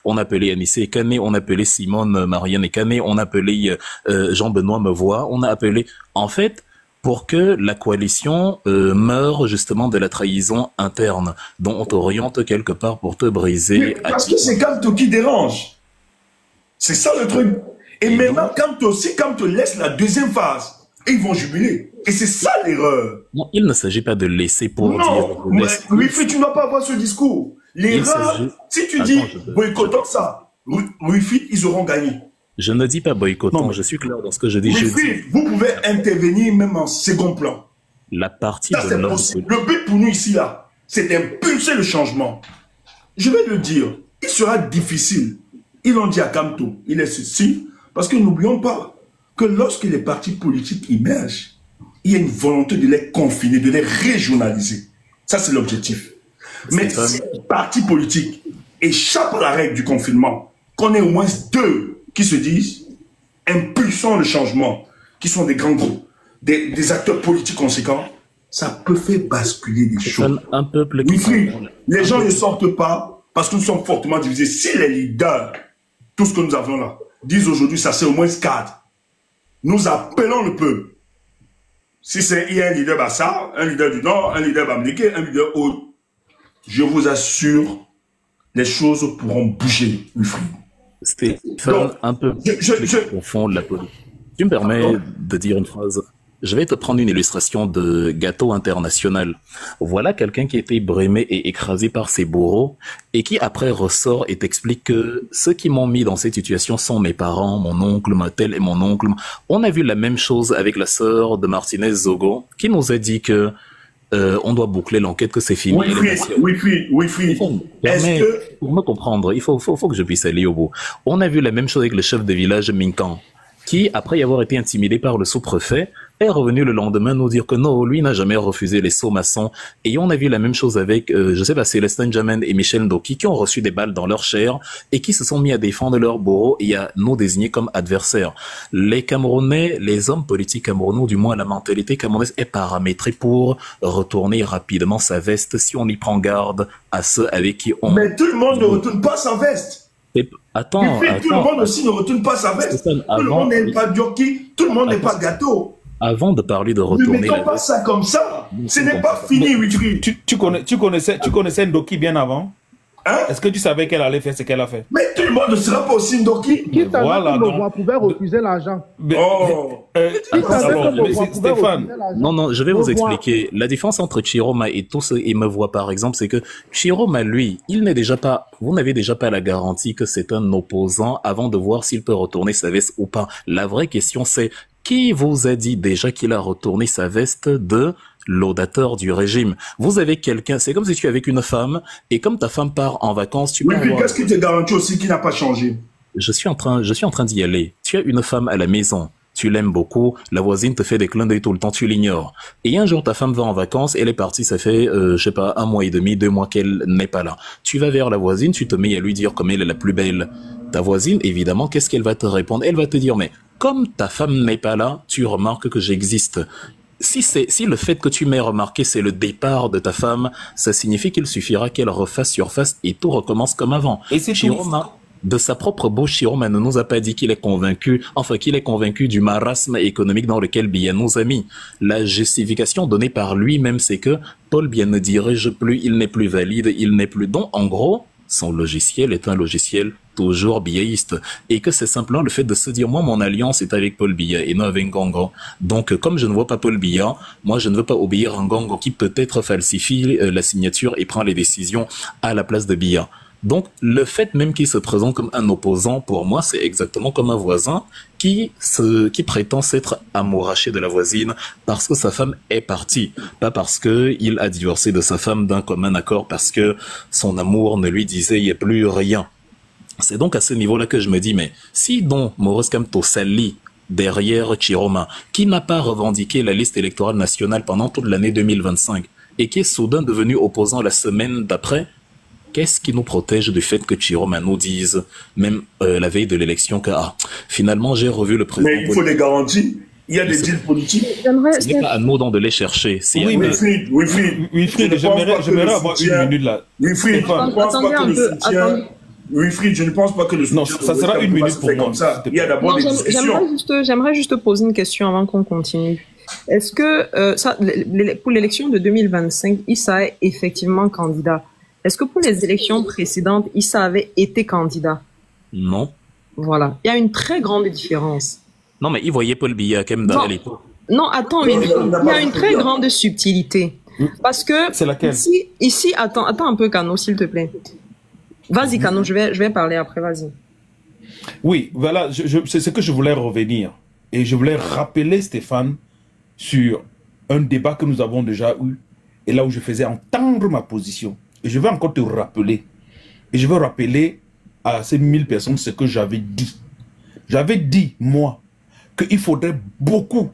on appelait Anissé Kané, on appelait Simone Marianne Kané, on appelait Jean-Benoît Mevois, on a appelé... En fait, pour que la coalition meure justement de la trahison interne, dont on t'oriente quelque part pour te briser... Mais parce que c'est Kamto qui dérange. C'est ça le truc. Et maintenant, quand tu laisses la deuxième phase, ils vont jubiler. Et c'est ça l'erreur. Non, il ne s'agit pas de laisser pour dire... Non, oui, tu ne vas pas avoir ce discours. L'erreur, si tu dis boycottons ça, oui, ils auront gagné. Je ne dis pas boycottons, je suis clair dans ce que je dis. Vous pouvez intervenir même en second plan. La partie ça, c'est possible. Le but pour nous ici, là, c'est d'impulser le changement. Je vais le dire, il sera difficile. Ils l'ont dit à Kamto, il est ceci, parce que n'oublions pas que lorsque les partis politiques émergent, il y a une volonté de les confiner, de les régionaliser. Ça, c'est l'objectif. Mais si les partis politiques échappent à la règle du confinement, qu'on ait au moins deux qui se disent, impulsons le changement, qui sont des grands groupes, des acteurs politiques conséquents, ça peut faire basculer des choses. Un peuple qui... Oui, les gens ne sortent pas parce que nous sommes fortement divisés. Si les leaders, tout ce que nous avons là, disent aujourd'hui, ça c'est au moins 4. Nous appelons le peuple. Si il y a un leader Bassar, un leader du Nord, un leader Bamléké, un leader autre, je vous assure, les choses pourront bouger, Wilfried. Stéphane, un peu au fond de la politique. Tu me permets de dire une phrase? Je vais te prendre une illustration de gâteau international. Voilà quelqu'un qui a été brimé et écrasé par ses bourreaux et qui après ressort et t'explique que ceux qui m'ont mis dans cette situation sont mes parents, mon oncle, ma telle et mon oncle. On a vu la même chose avec la sœur de Martinez Zogo qui nous a dit que on doit boucler l'enquête, que c'est fini. Oui. Pour me comprendre, il faut que je puisse aller au bout. On a vu la même chose avec le chef de village Minkan qui, après y avoir été intimidé par le sous-préfet, est revenu le lendemain nous dire que non, lui n'a jamais refusé les sauts maçons. Et on a vu la même chose avec, je sais pas, Célestin Jamen et Michel Ndoki qui ont reçu des balles dans leur chair et qui se sont mis à défendre leur bourreau et à nous désigner comme adversaires. Les Camerounais, les hommes politiques camerounais, du moins la mentalité camerounaise est paramétrée pour retourner rapidement sa veste si on y prend garde à ceux avec qui on... Mais tout le monde ne retourne pas sa veste. Attends, tout le monde aussi ne retourne pas sa veste. Tout le monde n'est pas jockey, tout le monde n'est pas gâteau. Avant de parler de retourner... Ne mettons pas ça comme ça. Ce n'est pas fini, Wilfried. Tu connaissais Ndoki bien avant? Hein? Est-ce que tu savais qu'elle allait faire ce qu'elle a fait? Mais tout le monde ne sera pas aussi Ndoki. Qui savait voilà, que donc- Movoa pouvait refuser l'argent? Oh. Qui savait alors, que mais Movoa c'est pouvait Stéphane. refuser l'argent? Non, non, je vais vous Movoa- expliquer. La différence entre Chiroma et tous ceux et me voit par exemple, c'est que Chiroma, lui, il n'est déjà pas, vous n'avez déjà pas la garantie que c'est un opposant avant de voir s'il peut retourner sa veste ou pas. La vraie question, c'est qui vous a dit déjà qu'il a retourné sa veste de laudateur du régime? Vous avez quelqu'un, c'est comme si tu es avec une femme et comme ta femme part en vacances, tu peux Oui, puis avoir... qu'est-ce qui te garantit aussi qu'il n'a pas changé? Je suis en train d'y aller. Tu as une femme à la maison. Tu l'aimes beaucoup, la voisine te fait des clins d'œil tout le temps, tu l'ignores. Et un jour, ta femme va en vacances, elle est partie, ça fait, je sais pas, 1 mois et demi, 2 mois qu'elle n'est pas là. Tu vas vers la voisine, tu te mets à lui dire comme elle est la plus belle. Ta voisine, évidemment, qu'est-ce qu'elle va te répondre? Elle va te dire, mais comme ta femme n'est pas là, tu remarques que j'existe. Si le fait que tu m'aies remarqué, c'est le départ de ta femme, ça signifie qu'il suffira qu'elle refasse surface et tout recommence comme avant. Et c'est tout. Chiroma, de sa propre bouche, Chiroma ne nous a pas dit qu'il est convaincu, du marasme économique dans lequel Biya nous a mis. La justification donnée par lui-même, c'est que Paul Biya ne dirige plus, il n'est plus valide, il n'est plus. Donc, en gros, son logiciel est un logiciel toujours biaïste. Et que c'est simplement le fait de se dire, moi, mon alliance est avec Paul Biya et non avec Ngongo. Donc, comme je ne vois pas Paul Biya, moi, je ne veux pas obéir à Ngongo qui peut-être falsifie la signature et prend les décisions à la place de Biya. Donc, le fait même qu'il se présente comme un opposant, pour moi, c'est exactement comme un voisin qui prétend s'être amouraché de la voisine parce que sa femme est partie, pas parce que il a divorcé de sa femme d'un commun accord, parce que son amour ne lui disait il n'y a plus rien. C'est donc à ce niveau-là que je me dis, mais si donc Maurice Kamto s'allie derrière Chiroma, qui n'a pas revendiqué la liste électorale nationale pendant toute l'année 2025 et qui est soudain devenu opposant la semaine d'après, qu'est-ce qui nous protège du fait que Chiroma nous dise, même la veille de l'élection, que finalement j'ai revu le président. Mais il faut des garanties. Il y a des deals politiques. Ce n'est pas à nous donc de les chercher. Oui, mais Wilfried, j'aimerais avoir une minute là. Wilfried, je ne pense pas que le soutien... Wilfried, je ne pense pas que le soutien... Non, ça sera une minute pour moi. Il y a d'abord des discussions. J'aimerais juste poser une question avant qu'on continue. Est-ce que pour l'élection de 2025, Issa est effectivement candidat? Est-ce que pour les élections précédentes, Issa avait été candidat? Non. Voilà. Il y a une très grande différence. Non, mais il voyait Paul Biya quand même à l'époque. Non, attends, il y a une très grande subtilité. Parce que c'est laquelle? Ici, attends un peu, Kano, s'il te plaît. Vas-y, Kano, je vais parler après, vas-y. Oui, voilà, c'est ce que je voulais revenir. Et je voulais rappeler, Stéphane, sur un débat que nous avons déjà eu, et là où je faisais entendre ma position. Et je vais encore te rappeler. Et je veux rappeler à ces 1000 personnes ce que j'avais dit. J'avais dit, moi, qu'il faudrait beaucoup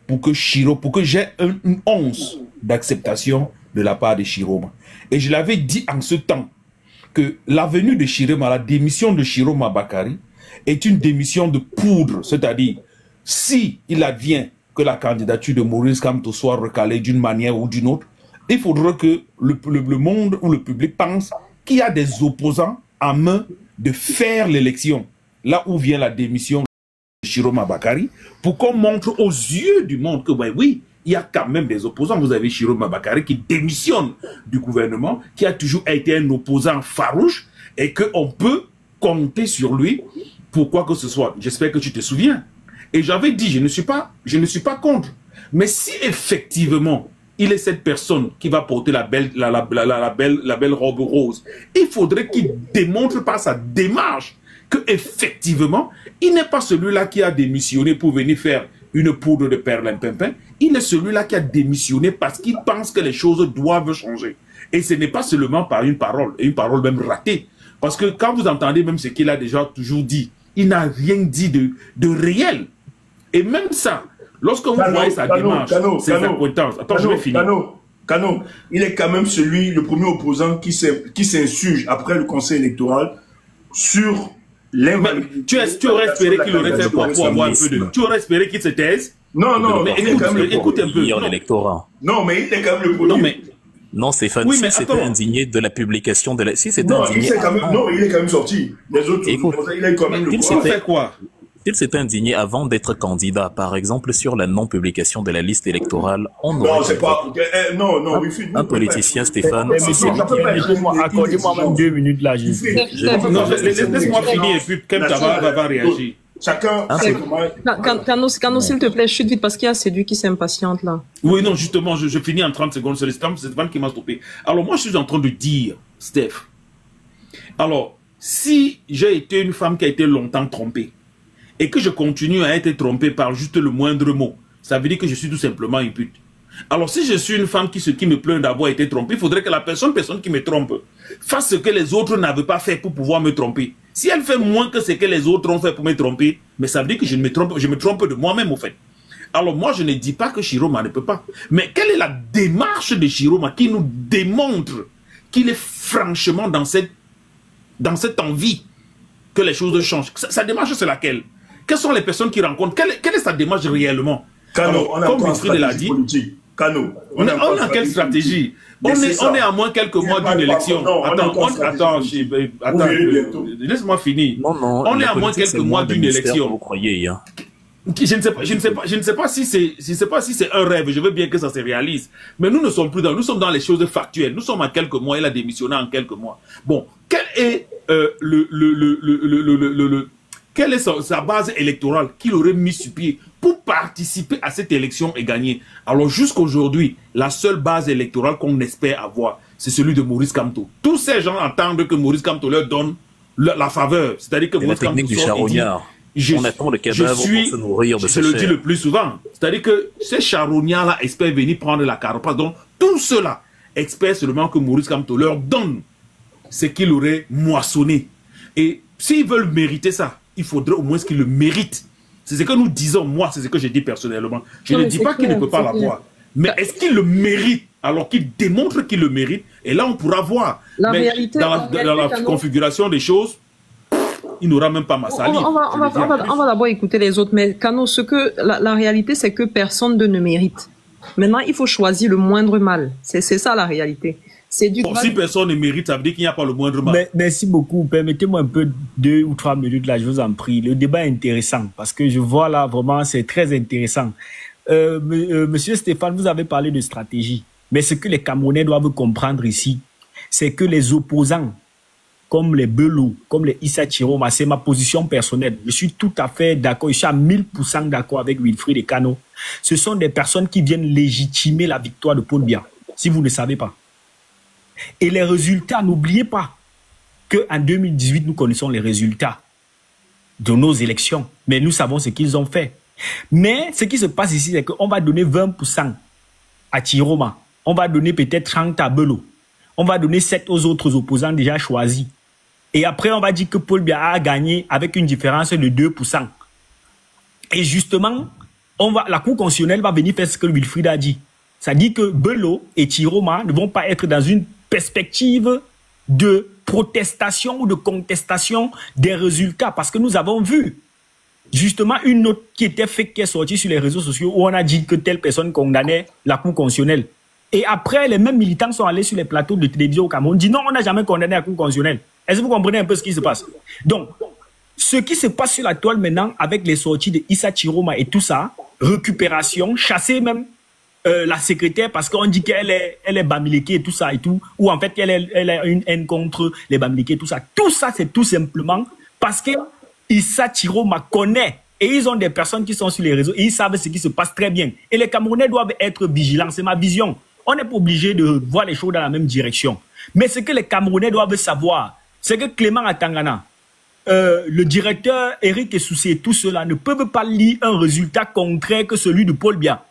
pour que j'ai une once d'acceptation de la part de Chiroma. Et je l'avais dit en ce temps que la venue de Chiroma, la démission de Chiroma Bakary, est une démission de poudre. C'est-à-dire, si il advient que la candidature de Maurice Kamto soit recalée d'une manière ou d'une autre, il faudra que le monde ou le public pense qu'il y a des opposants à main de faire l'élection. Là où vient la démission de Chiroma Bakary, pour qu'on montre aux yeux du monde que, oui, il y a quand même des opposants. Vous avez Chiroma Bakary qui démissionne du gouvernement, qui a toujours été un opposant farouche et qu'on peut compter sur lui pour quoi que ce soit. J'espère que tu te souviens. Et j'avais dit, je ne suis pas contre. Mais si effectivement, il est cette personne qui va porter la belle robe rose, il faudrait qu'il démontre par sa démarche que effectivement, il n'est pas celui-là qui a démissionné pour venir faire une poudre de perlimpinpin. Il est celui-là qui a démissionné parce qu'il pense que les choses doivent changer. Et ce n'est pas seulement par une parole, et une parole même ratée. Parce que quand vous entendez même ce qu'il a déjà toujours dit, il n'a rien dit de réel. Et même ça, lorsque vous voyez sa démarche, ses acquaintances... Attends, je vais finir. Kano, il est quand même le premier opposant qui s'insurge après le conseil électoral sur l'invalidité. Tu aurais espéré qu'il aurait fait quoi pour avoir un peu de... Tu aurais espéré qu'il se taise? Non, mais écoute un peu. Non, mais il est quand même le premier. Non, Stéphane, si c'était indigné de la publication de la... Si c'était indigné... Non, il est quand même sorti. Les autres, il est quand même le premier. Il fait quoi? s'il s'était indigné avant d'être candidat, par exemple sur la non-publication de la liste électorale, on aurait... Non, c'est pas... non, un politicien, Stéphane... Accordez-moi même 2 minutes là. Laisse-moi finir et puis Kemta va réagir. Chacun... Kano, s'il te plaît, chute vite parce qu'il y a Séduit qui s'impatiente là. Oui, non, justement, je finis en 30 secondes. C'est Stéphane qui m'a stoppé. Alors, moi, je suis en train de dire, Steph, alors, si j'ai été une femme qui a été longtemps trompée, et que je continue à être trompée par juste le moindre mot, ça veut dire que je suis tout simplement une pute. Alors, si je suis une femme qui me plaint d'avoir été trompée, il faudrait que la personne qui me trompe fasse ce que les autres n'avaient pas fait pour pouvoir me tromper. Si elle fait moins que ce que les autres ont fait pour me tromper, mais ça veut dire que je me trompe de moi-même, au fait. Alors, moi, je ne dis pas que Chiroma ne peut pas. Mais quelle est la démarche de Chiroma qui nous démontre qu'il est franchement dans cette envie que les choses changent? Sa démarche, c'est laquelle? Quelles sont les personnes qu'il rencontre? Quelle est sa démarche réellement? Cano, on a comme Wilfried l'a dit, on a quelle stratégie? On est à moins quelques mois d'une élection. Attends, laisse-moi finir. On est à moins quelques mois d'une élection. Vous croyez, hein? Je ne sais pas si c'est un rêve. Je veux bien que ça se réalise. Mais nous ne sommes plus nous sommes dans les choses factuelles. Nous sommes à quelques mois. Il a démissionné en quelques mois. Bon, quelle est quelle est sa base électorale qu'il aurait mis sur pied pour participer à cette élection et gagner? Alors jusqu'aujourd'hui, la seule base électorale qu'on espère avoir, c'est celui de Maurice Kamto. Tous ces gens attendent que Maurice Kamto leur donne la faveur. C'est-à-dire que Maurice Kamto du charognard. On attend le cadavre pour se nourrir de ce Je le dis le plus souvent. C'est-à-dire que ces charognards-là espèrent venir prendre la carapace. Donc, tout cela espèrent seulement que Maurice Kamto leur donne ce qu'il aurait moissonné. Et s'ils veulent mériter ça, il faudrait au moins qu'ils le méritent. C'est ce que nous disons, moi, c'est ce que je dis personnellement. Je ne dis pas qu'il ne peut pas l'avoir. Mais est-ce qu'il le mérite alors qu'il démontre qu'il le mérite? Et là, on pourra voir. Mais dans la configuration des choses, il n'aura même pas ma salive. On va d'abord écouter les autres. Mais Kano, la réalité, c'est que personne ne mérite. Maintenant, il faut choisir le moindre mal. C'est ça la réalité. Bon, si personne ne mérite, ça veut dire qu'il n'y a pas le moindre mal. Merci beaucoup. Permettez-moi un peu 2 ou 3 minutes là, je vous en prie. Le débat est intéressant parce que je vois là vraiment, c'est très intéressant. Monsieur Stéphane, vous avez parlé de stratégie. Mais ce que les Camerounais doivent comprendre ici, c'est que les opposants, comme les Bello, comme les Issa Chiroma, c'est ma position personnelle. Je suis tout à fait d'accord, je suis à 1000% d'accord avec Wilfried et Kano. Ce sont des personnes qui viennent légitimer la victoire de Paul Biya, si vous ne savez pas. Et les résultats, n'oubliez pas qu'en 2018, nous connaissons les résultats de nos élections. Mais nous savons ce qu'ils ont fait. Mais ce qui se passe ici, c'est qu'on va donner 20% à Chiroma. On va donner peut-être 30 à Bello. On va donner 7 aux autres opposants déjà choisis. Et après, on va dire que Paul Biya a gagné avec une différence de 2%. Et justement, la Cour constitutionnelle va venir faire ce que Wilfried a dit. Ça dit que Bello et Chiroma ne vont pas être dans une perspective de protestation ou de contestation des résultats. Parce que nous avons vu justement une note qui était faite, qui est sortie sur les réseaux sociaux où on a dit que telle personne condamnait la Cour constitutionnelle. Et après, les mêmes militants sont allés sur les plateaux de télévision au Cameroun, dit non, on n'a jamais condamné la Cour constitutionnelle. Est-ce que vous comprenez un peu ce qui se passe? Donc, ce qui se passe sur la toile maintenant avec les sorties de Issa Chiroma et tout ça, récupération, chasser même la secrétaire parce qu'on dit qu'elle est Bamileke et tout ça et tout, ou en fait qu'elle a une haine contre les Bamileke et tout ça. Tout ça, c'est tout simplement parce que Issa Chiroma connaît et ils ont des personnes qui sont sur les réseaux et ils savent ce qui se passe très bien. Et les Camerounais doivent être vigilants, c'est ma vision. On n'est pas obligé de voir les choses dans la même direction. Mais ce que les Camerounais doivent savoir, c'est que Clément Atangana, le directeur Eric Essoussé et tout cela ne peuvent pas lire un résultat concret que celui de Paul Biya,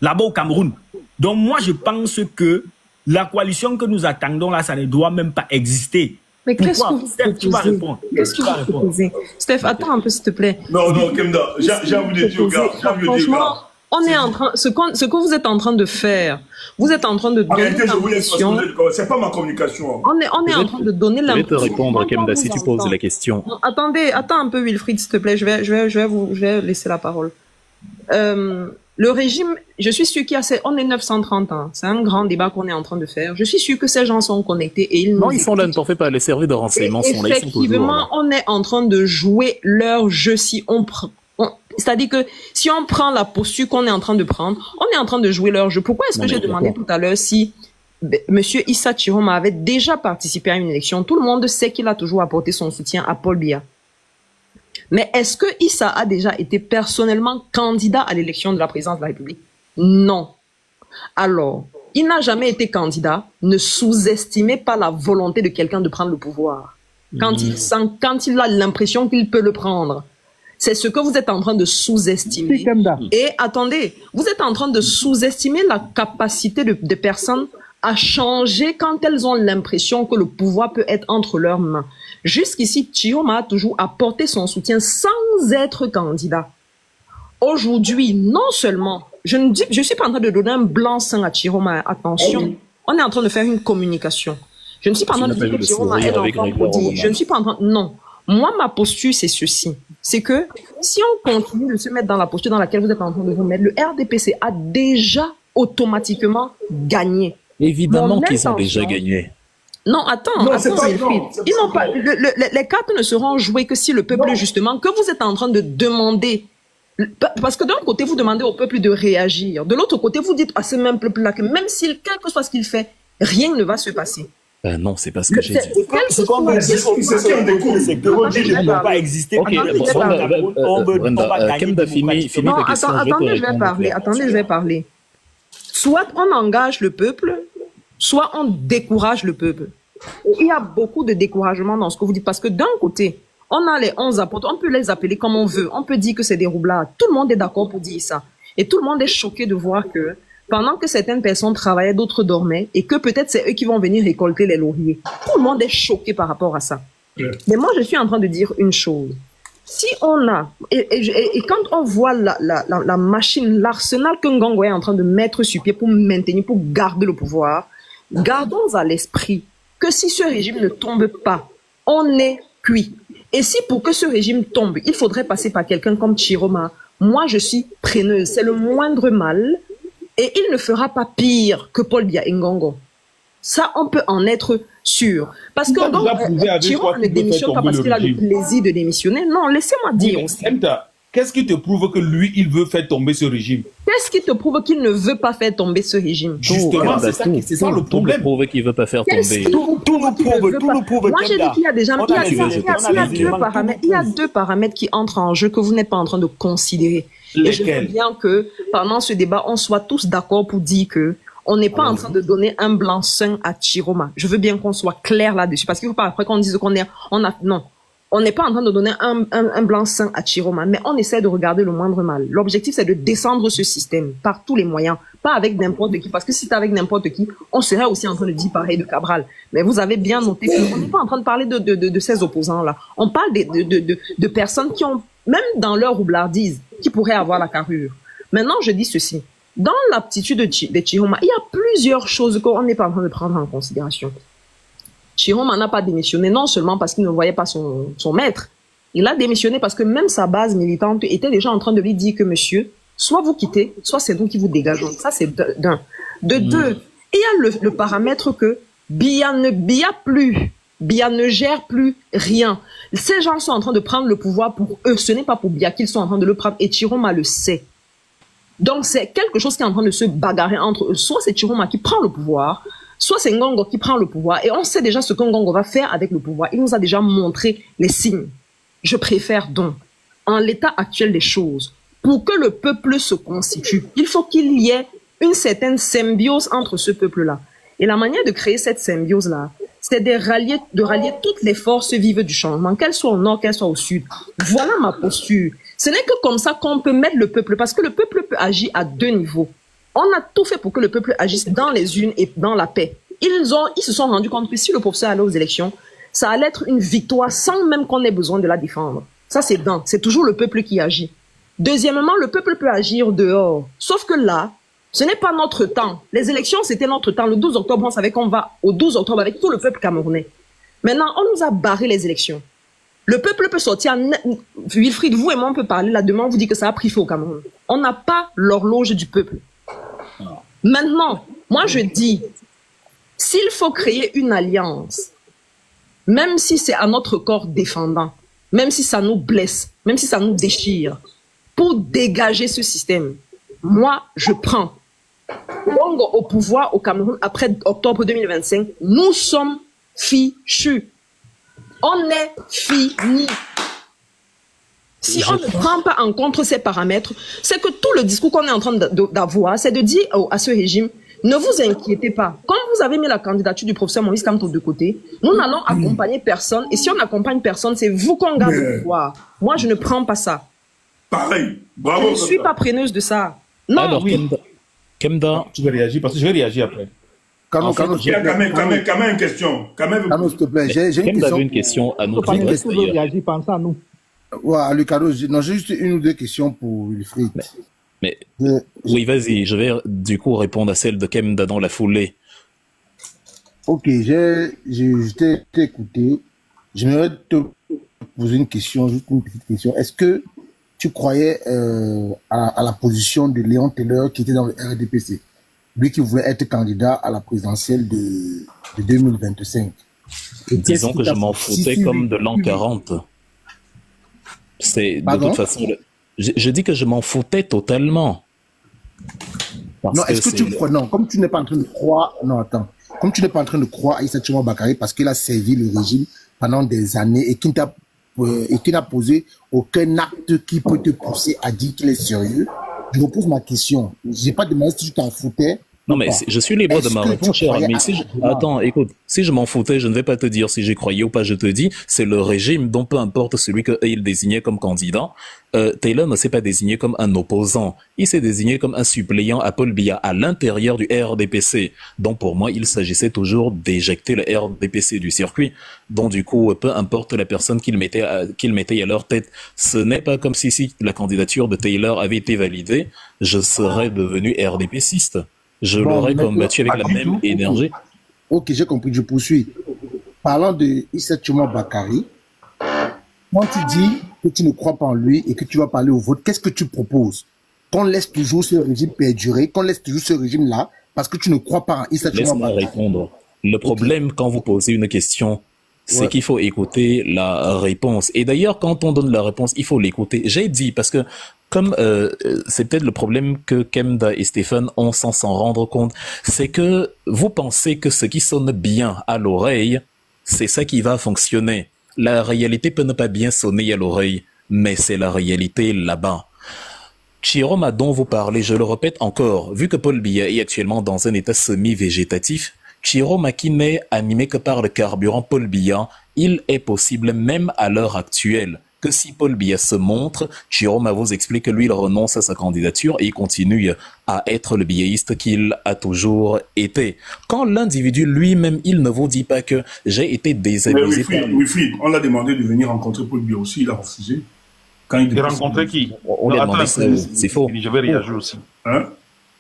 là-bas au Cameroun. Donc moi, je pense que la coalition que nous attendons là, ça ne doit même pas exister. Mais qu'est-ce que vous Steph, tu vas répondre. Qu'est-ce que vous proposez? Steph, attends un peu, s'il te plaît. Non, Kemda, j'ai envie de dire, gars, franchement, on est en train, ce que vous êtes en train de faire, vous êtes en train de donner l'impression. C'est pas ma communication. On est en train de donner l'impression. Je vais te répondre, Kemda, si tu poses la question. Attends un peu, Wilfried, s'il te plaît, je vais laisser la parole. le régime, je suis sûr qu'il y a, on est 930 ans. C'est un grand débat qu'on est en train de faire. Je suis sûr que ces gens sont connectés et ils nous Non, ils sont là, ne t'en fais pas. Les services de renseignement sont là, ils sont toujours effectivement, là. on est en train de jouer leur jeu si on prend. C'est-à-dire que si on prend la posture qu'on est en train de prendre, on est en train de jouer leur jeu. Pourquoi est-ce que Non, j'ai mais demandé tout à l'heure si Monsieur Issa Chiroma avait déjà participé à une élection? Tout le monde sait qu'il a toujours apporté son soutien à Paul Biya. Mais est-ce que Issa a déjà été personnellement candidat à l'élection de la présidence de la République? Non. Alors, il n'a jamais été candidat. Ne sous-estimez pas la volonté de quelqu'un de prendre le pouvoir. Quand il a l'impression qu'il peut le prendre. C'est ce que vous êtes en train de sous-estimer. Et attendez, vous êtes en train de sous-estimer la capacité de personnes à changer quand elles ont l'impression que le pouvoir peut être entre leurs mains. Jusqu'ici, Chiroma a toujours apporté son soutien sans être candidat. Aujourd'hui, non seulement, je suis pas en train de donner un blanc-seing à Chiroma, attention, on est en train de faire une communication. Je ne suis pas en train de dire que Chiroma est l'enfant maudit. Je ne suis pas en train, non. Moi, ma posture, c'est ceci. C'est que si on continue de se mettre dans la posture dans laquelle vous êtes en train de vous mettre, le RDPC a déjà automatiquement gagné. Évidemment qu'ils ont déjà gagné. Non, attends, Wilfried. Ils n'ont pas, les cartes ne seront jouées que si le peuple, justement, que vous êtes en train de demander. Parce que d'un côté, vous demandez au peuple de réagir. De l'autre côté, vous dites à ce même peuple-là que même s'il, quel que soit ce qu'il fait, rien ne va se passer. Non, c'est pas ce que j'ai dit. Ce qu'on veut dire, c'est que le régime ne peut pas exister. Ok, Kemba, finis ta question. Attendez, je vais parler. Soit on engage le peuple, soit on décourage le peuple. Et il y a beaucoup de découragement dans ce que vous dites, parce que d'un côté, on a les 11 apôtres, on peut les appeler comme on veut, on peut dire que c'est des roublards. Tout le monde est d'accord pour dire ça. Et tout le monde est choqué de voir que pendant que certaines personnes travaillaient, d'autres dormaient, et que peut-être c'est eux qui vont venir récolter les lauriers. Tout le monde est choqué par rapport à ça. Mais moi, je suis en train de dire une chose. Si on a, et quand on voit la machine, l'arsenal que Ngongo est en train de mettre sur pied pour maintenir, pour garder le pouvoir, gardons à l'esprit que si ce régime ne tombe pas, on est cuit. Et si pour que ce régime tombe, il faudrait passer par quelqu'un comme Chiroma, moi je suis preneuse, c'est le moindre mal, et il ne fera pas pire que Paul Biya Ngongo. Ça, on peut en être sûr. Parce que Chiroma ne démissionne pas parce qu'il a le plaisir de démissionner. Non, laissez-moi dire aussi. Qu'est-ce qui te prouve que lui, il veut faire tomber ce régime? Qu'est-ce qui te prouve qu'il ne veut pas faire tomber ce régime? Justement, c'est ça le problème. Tout prouve qu'il ne veut pas faire tomber. Tout nous prouve. Moi, j'ai dit qu'il y a des gens, il y a deux paramètres qui entrent en jeu que vous n'êtes pas en train de considérer. Et je veux bien que pendant ce débat, on soit tous d'accord pour dire que on n'est pas en train de donner un blanc-seing à Chiroma. Je veux bien qu'on soit clair là-dessus, parce qu'il ne faut pas après qu'on dise non. On n'est pas en train de donner un blanc-seing à Chiroma, mais on essaie de regarder le moindre mal. L'objectif, c'est de descendre ce système par tous les moyens, pas avec n'importe qui, parce que si c'était avec n'importe qui, on serait aussi en train de dire pareil de Cabral. Mais vous avez bien noté qu'on n'est pas en train de parler de ces opposants-là. On parle de personnes qui ont, même dans leur roublardise, qui pourraient avoir la carrure. Maintenant, je dis ceci. Dans l'aptitude de Chiroma, il y a plusieurs choses qu'on n'est pas en train de prendre en considération. Chiroma n'a pas démissionné, non seulement parce qu'il ne voyait pas son maître, il a démissionné parce que même sa base militante était déjà en train de lui dire que monsieur, soit vous quittez, soit c'est nous qui vous dégageons. Ça, c'est d'un. De deux, il y a le paramètre que Biya ne gère plus rien. Ces gens sont en train de prendre le pouvoir pour eux. Ce n'est pas pour Biya qu'ils sont en train de le prendre. Et Chiroma le sait. Donc, c'est quelque chose qui est en train de se bagarrer entre eux. Soit c'est Chiroma qui prend le pouvoir, soit c'est Ngongo qui prend le pouvoir. Et on sait déjà ce que Ngongo va faire avec le pouvoir. Il nous a déjà montré les signes. Je préfère donc, en l'état actuel des choses, pour que le peuple se constitue, il faut qu'il y ait une certaine symbiose entre ce peuple-là. Et la manière de créer cette symbiose-là, c'est de rallier toutes les forces vives du changement, qu'elles soient au nord, qu'elles soient au sud. Voilà ma posture. Ce n'est que comme ça qu'on peut mettre le peuple, parce que le peuple peut agir à deux niveaux. On a tout fait pour que le peuple agisse dans les unes et dans la paix. Ils se sont rendus compte que si le professeur allait aux élections, ça allait être une victoire sans même qu'on ait besoin de la défendre. Ça, c'est toujours le peuple qui agit. Deuxièmement, le peuple peut agir dehors. Sauf que là, ce n'est pas notre temps. Les élections, c'était notre temps. Le 12 octobre, on savait qu'on va au 12 octobre avec tout le peuple camerounais. Maintenant, on nous a barré les élections. Le peuple peut sortir. Wilfried, vous et moi, on peut parler là demain. On vous dit que ça a pris feu au Cameroun. On n'a pas l'horloge du peuple. Maintenant, moi je dis, s'il faut créer une alliance, même si c'est à notre corps défendant, même si ça nous blesse, même si ça nous déchire, pour dégager ce système, moi je prends. Bongo au pouvoir au Cameroun après octobre 2025, nous sommes fichus. On est fini. Si on ne prend pas en compte ces paramètres, c'est que tout le discours qu'on est en train d'avoir, c'est de dire à ce régime, ne vous inquiétez pas. Comme vous avez mis la candidature du professeur Maurice Kamto de côté, nous n'allons accompagner personne. Et si on n'accompagne personne, c'est vous qu'on garde le pouvoir. Moi, je ne prends pas ça. Pareil. Bravo. Je ne suis pas preneuse de ça. Non. Alors, Kemda, Tu veux réagir parce que je vais réagir après. Quand même une question. Cano, s'il te plaît, j'ai une Kemda question. avait une question à nous. Est-ce que vous réagissez, pensez à nous. Ouais, Lucado, j'ai juste une ou deux questions pour Wilfried. Mais oui, vas-y, je vais du coup répondre à celle de Kemda dans la foulée. Ok, je t'ai écouté. J'aimerais te poser une question, juste une petite question. Est-ce que tu croyais à la position de Léon Taylor qui était dans le RDPC, lui qui voulait être candidat à la présidentielle de 2025? Disons que je m'en foutais comme de l'an 40. C'est de toute façon. Je dis que je m'en foutais totalement. Non, est-ce que tu crois? Non, comme tu n'es pas en train de croire. Non, attends. Comme tu n'es pas en train de croire à Issa Tchouama Bakary parce qu'il a servi le régime pendant des années et qu'il n'a posé aucun acte qui peut te pousser à dire qu'il est sérieux, je repose ma question. Je n'ai pas demandé si tu t'en foutais. Non, mais je suis libre de ma réponse, cher ami. Attends, écoute, si je m'en foutais, je ne vais pas te dire si j'y croyais ou pas, je te dis, c'est le régime dont peu importe celui qu'il désignait comme candidat. Taylor ne s'est pas désigné comme un opposant. Il s'est désigné comme un suppléant à Paul Biya à l'intérieur du RDPC. Donc pour moi, il s'agissait toujours d'éjecter le RDPC du circuit. Donc du coup, peu importe la personne qu'il mettait à leur tête, ce n'est pas comme si la candidature de Taylor avait été validée, je serais devenu RDPciste. Je l'aurais combattu avec la même énergie. Ok, j'ai compris, je poursuis. Parlant de Issa Tchouama Bakary, quand tu dis que tu ne crois pas en lui et que tu vas parler au vote, qu'est-ce que tu proposes? Qu'on laisse toujours ce régime perdurer, qu'on laisse toujours ce régime-là, parce que tu ne crois pas en Issa Tchouama Bakary. Laisse-moi répondre. Le problème, quand vous posez une question, c'est qu'il faut écouter la réponse. Et d'ailleurs, quand on donne la réponse, il faut l'écouter. J'ai dit, parce que comme c'est peut-être le problème que Kemda et Stéphane ont sans s'en rendre compte, c'est que vous pensez que ce qui sonne bien à l'oreille, c'est ça qui va fonctionner. La réalité peut ne pas bien sonner à l'oreille, mais c'est la réalité là-bas. Chiroma dont vous parlez, je le répète encore, vu que Paul Biya est actuellement dans un état semi-végétatif, Chiroma qui n'est animé que par le carburant Paul Biya, il est possible même à l'heure actuelle que si Paul Biya se montre, Chiroma vous explique que lui, il renonce à sa candidature et il continue à être le biaïste qu'il a toujours été. Quand l'individu lui-même, il ne vous dit pas que j'ai été désabusé. Wilfried, on l'a demandé de venir rencontrer Paul Biya aussi, il a refusé. Quand il a rencontré qui? On lui a demandé ça. C'est faux. Je vais réagir aussi. Hein?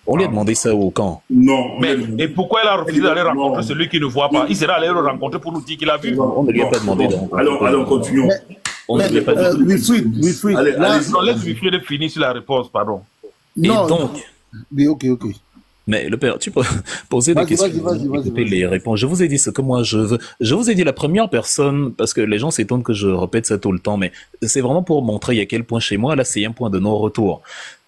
On lui a demandé ça au camp. Non. Mais et pourquoi il a refusé d'aller rencontrer celui qui ne voit pas? Il sera allé le rencontrer pour nous dire qu'il a vu. On ne lui a pas demandé de rencontrer. Alors, continuons. Wilfried, allez, non, laisse Wilfried finir sur la réponse, pardon. Non. Et donc... Mais ok. Mais le père, tu peux poser des questions, écouter les réponses. Je vous ai dit ce que moi je veux. Je vous ai dit la première personne, parce que les gens s'étonnent que je répète ça tout le temps, mais c'est vraiment pour montrer à quel point chez moi, là, c'est un point de non-retour.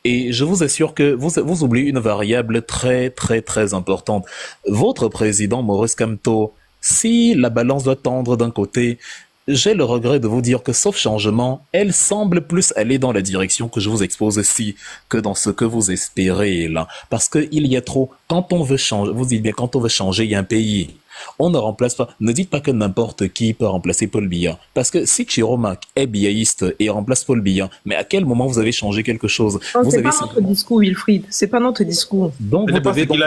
Et je vous assure que vous oubliez une variable très, très, très importante. Votre président, Maurice Kamto, si la balance doit tendre d'un côté, j'ai le regret de vous dire que, sauf changement, elle semble plus aller dans la direction que je vous expose ici que dans ce que vous espérez là. Parce que il y a trop. Quand on veut changer, vous dites bien, quand on veut changer, il y a un pays. On ne remplace pas. Ne dites pas que n'importe qui peut remplacer Paul Biya. Parce que si Chiroma est biaïste et remplace Paul Biya, mais à quel moment vous avez changé quelque chose? Non, c'est pas notre discours, Wilfried. C'est pas notre discours. Donc vous devez donc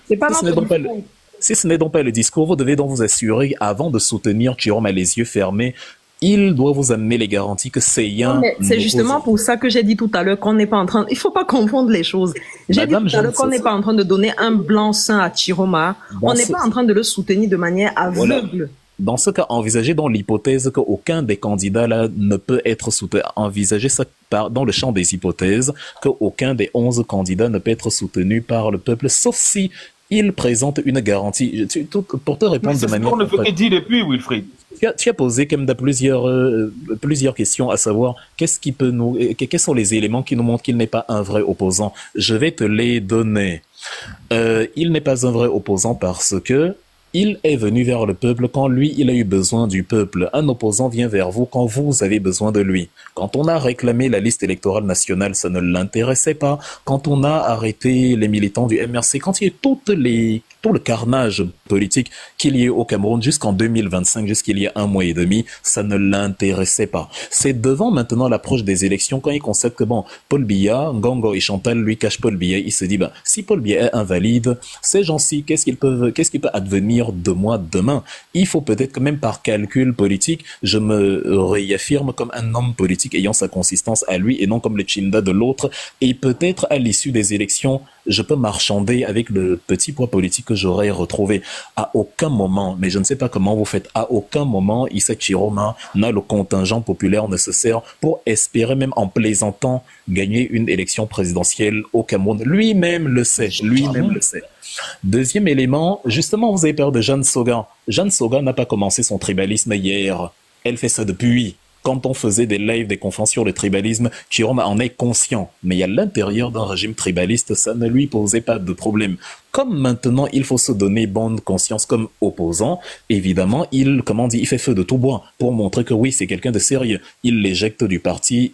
c'est pas notre discours. Si ce n'est donc pas le discours, vous devez donc vous assurer, avant de soutenir Chiroma les yeux fermés, il doit vous amener les garanties que c'est un... C'est justement pour ça que j'ai dit tout à l'heure qu'on n'est pas en train... Il ne faut pas confondre les choses. J'ai dit tout à l'heure qu'on n'est pas en train de donner un blanc-seing à Chiroma. On n'est pas en train de le soutenir de manière aveugle. dans ce cas, envisagez dans l'hypothèse qu'aucun des candidats là ne peut être soutenu. Envisagez ça dans le champ des hypothèses qu'aucun des 11 candidats ne peut être soutenu par le peuple, sauf si il présente une garantie. Pour te répondre de manière... On ne peut que dire depuis, Wilfried. Tu as posé comme plusieurs questions, à savoir quels sont les éléments qui nous montrent qu'il n'est pas un vrai opposant. Je vais te les donner. Il n'est pas un vrai opposant parce que il est venu vers le peuple quand lui, il a eu besoin du peuple. Un opposant vient vers vous quand vous avez besoin de lui. Quand on a réclamé la liste électorale nationale, ça ne l'intéressait pas. Quand on a arrêté les militants du MRC, quand il y a tout le carnage politique qu'il y a eu au Cameroun jusqu'en 2025, jusqu'il y a un mois et demi, ça ne l'intéressait pas. C'est devant maintenant l'approche des élections quand il constate que bon, Paul Biya, Ngongo et Chantal lui cachent Paul Biya, il se dit ben, si Paul Biya est invalide, ces gens-ci, qu'est-ce qui peut advenir de moi demain? Il faut peut-être que même par calcul politique, je me réaffirme comme un homme politique ayant sa consistance à lui et non comme le Chinda de l'autre. Et peut-être à l'issue des élections, je peux marchander avec le petit poids politique que j'aurais retrouvé. À aucun moment, mais je ne sais pas comment vous faites, à aucun moment, Issa Chiroma n'a le contingent populaire nécessaire pour espérer, même en plaisantant, gagner une élection présidentielle au Cameroun. Lui-même le sait, lui-même le sait. Deuxième élément, justement, vous avez peur de Jeanne Soga. Jeanne Soga n'a pas commencé son tribalisme hier. Elle fait ça depuis. Quand on faisait des lives, des conférences sur le tribalisme, Chiroma en est conscient. Mais à l'intérieur d'un régime tribaliste, ça ne lui posait pas de problème. Comme maintenant, il faut se donner bonne conscience comme opposant, évidemment, il fait feu de tout bois pour montrer que oui, c'est quelqu'un de sérieux. Il l'éjecte du parti,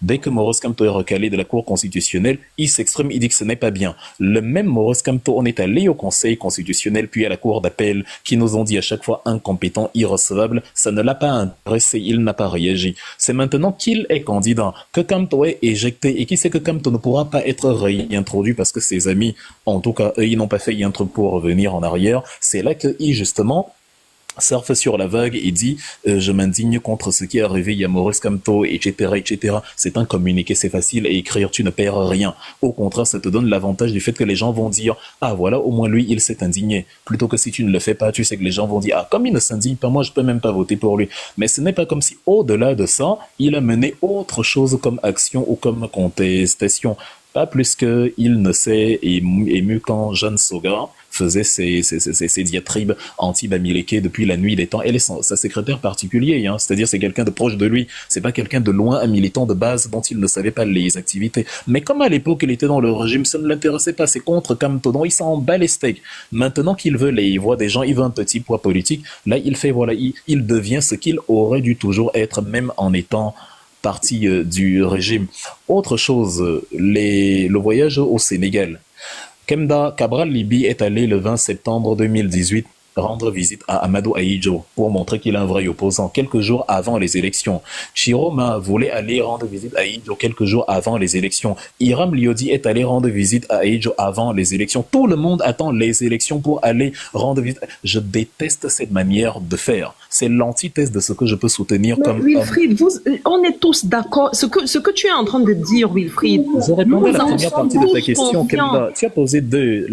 dès que Maurice Kamto est recalé de la Cour constitutionnelle, il s'exprime, il dit que ce n'est pas bien. Le même Maurice Kamto, on est allé au Conseil constitutionnel, puis à la Cour d'appel, qui nous ont dit à chaque fois incompétent, irrecevable, ça ne l'a pas intéressé, il n'a pas réagi. C'est maintenant qu'il est candidat, que Kamto est éjecté, et qui sait que Kamto ne pourra pas être réintroduit parce que ses amis, en tout cas, eux, ils n'ont pas fait un truc pour revenir en arrière. C'est là qu'il, justement, surfe sur la vague et dit je m'indigne contre ce qui est arrivé, il y a Maurice Kamto, etc., etc. C'est un communiqué, c'est facile à écrire, tu ne perds rien. Au contraire, ça te donne l'avantage du fait que les gens vont dire ah voilà, au moins lui, il s'est indigné. Plutôt que si tu ne le fais pas, tu sais que les gens vont dire ah comme il ne s'indigne pas, moi je peux même pas voter pour lui. Mais ce n'est pas comme si au-delà de ça, il a mené autre chose comme action ou comme contestation. Pas plus qu'il ne s'est ému quand Jeanne Soga faisait ses diatribes anti-Bamileke depuis la nuit des temps. Elle est sa secrétaire particulier, hein. C'est-à-dire c'est quelqu'un de proche de lui. C'est pas quelqu'un de loin, un militant de base dont il ne savait pas les activités. Mais comme à l'époque il était dans le régime, ça ne l'intéressait pas. C'est contre Kamto, donc il s'en bat les steaks. Maintenant qu'il veut les voix des gens, il veut un petit poids politique. Là, il fait voilà, il devient ce qu'il aurait dû toujours être, même en étant partie du régime. Autre chose, le voyage au Sénégal. Kemda Cabral Libi est allé le 20 septembre 2018 rendre visite à Amadou Ahidjo pour montrer qu'il est un vrai opposant quelques jours avant les élections. Chiroma voulait aller rendre visite à Ahidjo quelques jours avant les élections. Hiram Liodi est allé rendre visite à Ahidjo avant les élections. Tout le monde attend les élections pour aller rendre visite. Je déteste cette manière de faire. C'est l'antithèse de ce que je peux soutenir. Mais comme Wilfried, on est tous d'accord. Ce que tu es en train de dire, Wilfried. Je répondais à la première partie de ta question, Kemda. Tu as posé deux.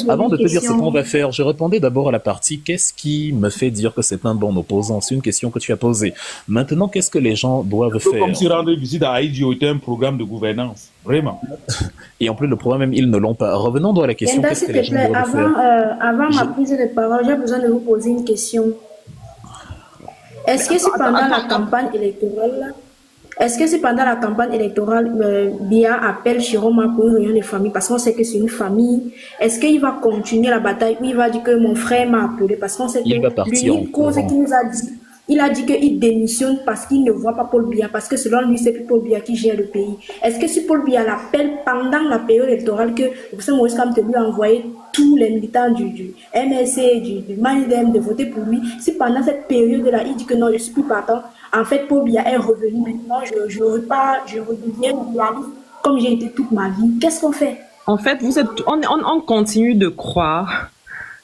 Avant de te dire ce qu'on va faire, je répondais d'abord à la partie qu'est-ce qui me fait dire que c'est un bon opposant. C'est une question que tu as posée. Maintenant, qu'est-ce que les gens doivent faire? Comme si rendre visite à Ahidjo était un programme de gouvernance. Vraiment. Et en plus, le problème, même, ils ne l'ont pas. Revenons donc à la question, qu'est-ce que les gens doivent faire? Avant ma prise de parole, j'ai besoin de vous poser une question. Est-ce que c'est pendant la campagne électorale, Biya appelle Chiroma pour une réunion de famille parce qu'on sait que c'est une famille? Est-ce qu'il va continuer la bataille ou il va dire que mon frère m'a appelé parce qu'on sait que l'unique cause qu'il nous a dit, il a dit qu'il démissionne parce qu'il ne voit pas Paul Biya, parce que selon lui, c'est plus Paul Biya qui gère le pays. Est-ce que si Paul Biya l'appelle pendant la période électorale que le président Maurice Kamto lui a envoyé tous les militants du MSC, du Manidem de voter pour lui, si pendant cette période-là, il dit que non, je suis plus partant, en fait, Paul Biya est revenu maintenant, je redeviens royaliste comme j'ai été toute ma vie, qu'est-ce qu'on fait? En fait, on continue de croire,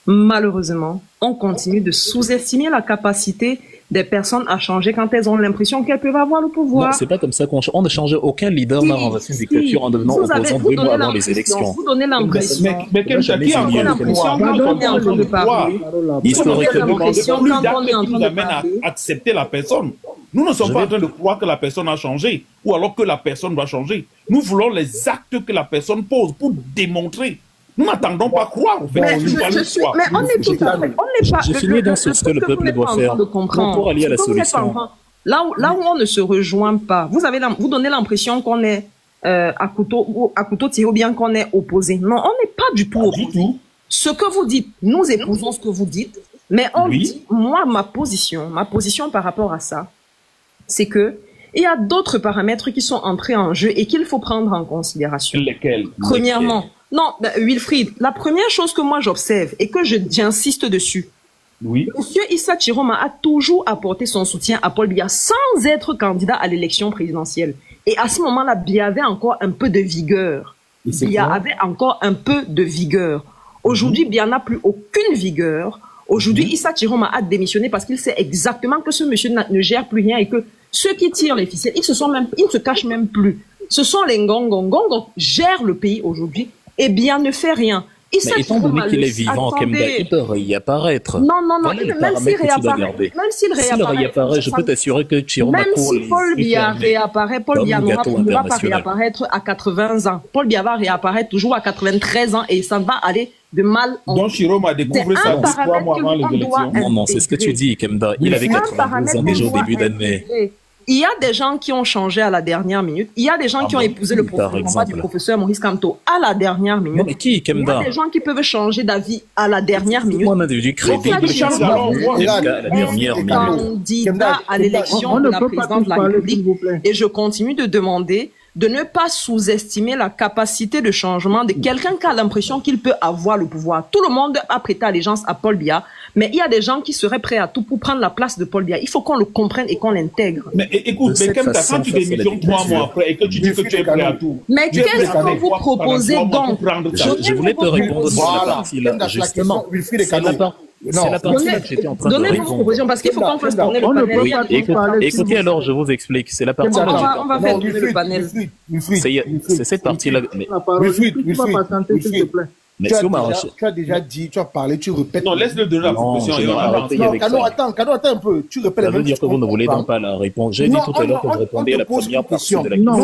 malheureusement, on continue de sous-estimer la capacité des personnes à changer quand elles ont l'impression qu'elles peuvent avoir le pouvoir. Non, c'est pas comme ça qu'on change. On ne change aucun leader n'a renversé une dictature en devenant opposant 2 mois avant les élections. Vous donnez l'impression. Mais qui a encore l'impression quand on est en train de parler? Historiquement, plus d'actes qui nous amènent à accepter la personne. Nous ne sommes pas en train de croire que la personne a changé ou alors que la personne va changer. Nous voulons les actes que la personne pose pour démontrer. Nous n'attendons pas croire. En fait. Mais on est tout à fait. On n'est pas. J'ai fini dans ce que le peuple doit faire pour aller à la solution. Là où on ne se rejoint pas, vous donnez l'impression qu'on est à couteau tiré ou bien qu'on est opposé. Non, on n'est pas du tout opposé. Ce que vous dites, nous épousons ce que vous dites, mais on dit, moi, ma position par rapport à ça, c'est que il y a d'autres paramètres qui sont entrés en jeu et qu'il faut prendre en considération. Lesquels? Premièrement, non, Wilfried, la première chose que moi j'observe et que j'insiste dessus, Monsieur Issa Chiroma a toujours apporté son soutien à Paul Biya sans être candidat à l'élection présidentielle. Et à ce moment-là, Biya avait encore un peu de vigueur. Aujourd'hui, Biya n'a plus aucune vigueur. Aujourd'hui, Issa Chiroma a démissionné parce qu'il sait exactement que ce monsieur ne gère plus rien et que ceux qui tirent les ficelles, ils ne se cachent même plus. Ce sont les Ngongongong qui gèrent le pays aujourd'hui et Biya ne fait rien. Mais étant donné qu'il est vivant, Kemda, il peut réapparaître. Non, même s'il réapparaît, je peux t'assurer que Chiroma même si Paul Biya réapparaît, Paul Biya ne va pas réapparaître à 80 ans. Paul Biya va réapparaître toujours à 93 ans et ça va aller de mal en pis. Donc Chiroma a découvert ça 3 mois avant les élections. Non, c'est ce que tu dis, Kemda. Il avait 92 ans déjà au début d'année. Il y a des gens qui ont changé à la dernière minute. Il y a des gens qui ont épousé le combat du professeur Maurice Kamto à la dernière minute. Mais qui, Kemda? Il y a des gens qui peuvent changer d'avis à la dernière minute. Moi, on a du crédit à la dernière minute. Candidat à l'élection de la présidente de la République. Et je continue de demander de ne pas sous-estimer la capacité de changement de quelqu'un qui a l'impression qu'il peut avoir le pouvoir. Tout le monde a prêté allégeance à Paul Biya, mais il y a des gens qui seraient prêts à tout pour prendre la place de Paul Biya. Il faut qu'on le comprenne et qu'on l'intègre. Mais écoute, quand tu démissionnes 3 mois après et que tu dis que tu es prêt à tout... Mais qu'est-ce que vous proposez donc? Je voulais te répondre sur la partie-là, justement. C'est la partie que j'étais en train de répondre. Donnez vos propositions parce qu'il faut qu'on fasse tourner le panel. Écoutez alors, je vous explique. C'est la partie on va faire tourner le panel. C'est cette partie-là. Mais tu as déjà dit, tu as parlé, tu répètes. Non, laisse-le donner la proposition. Cano, attends un peu. Tu répètes la même chose. Ça veut dire que vous ne voulez donc pas la réponse. J'ai dit tout à l'heure que je répondais à la première partie de la question.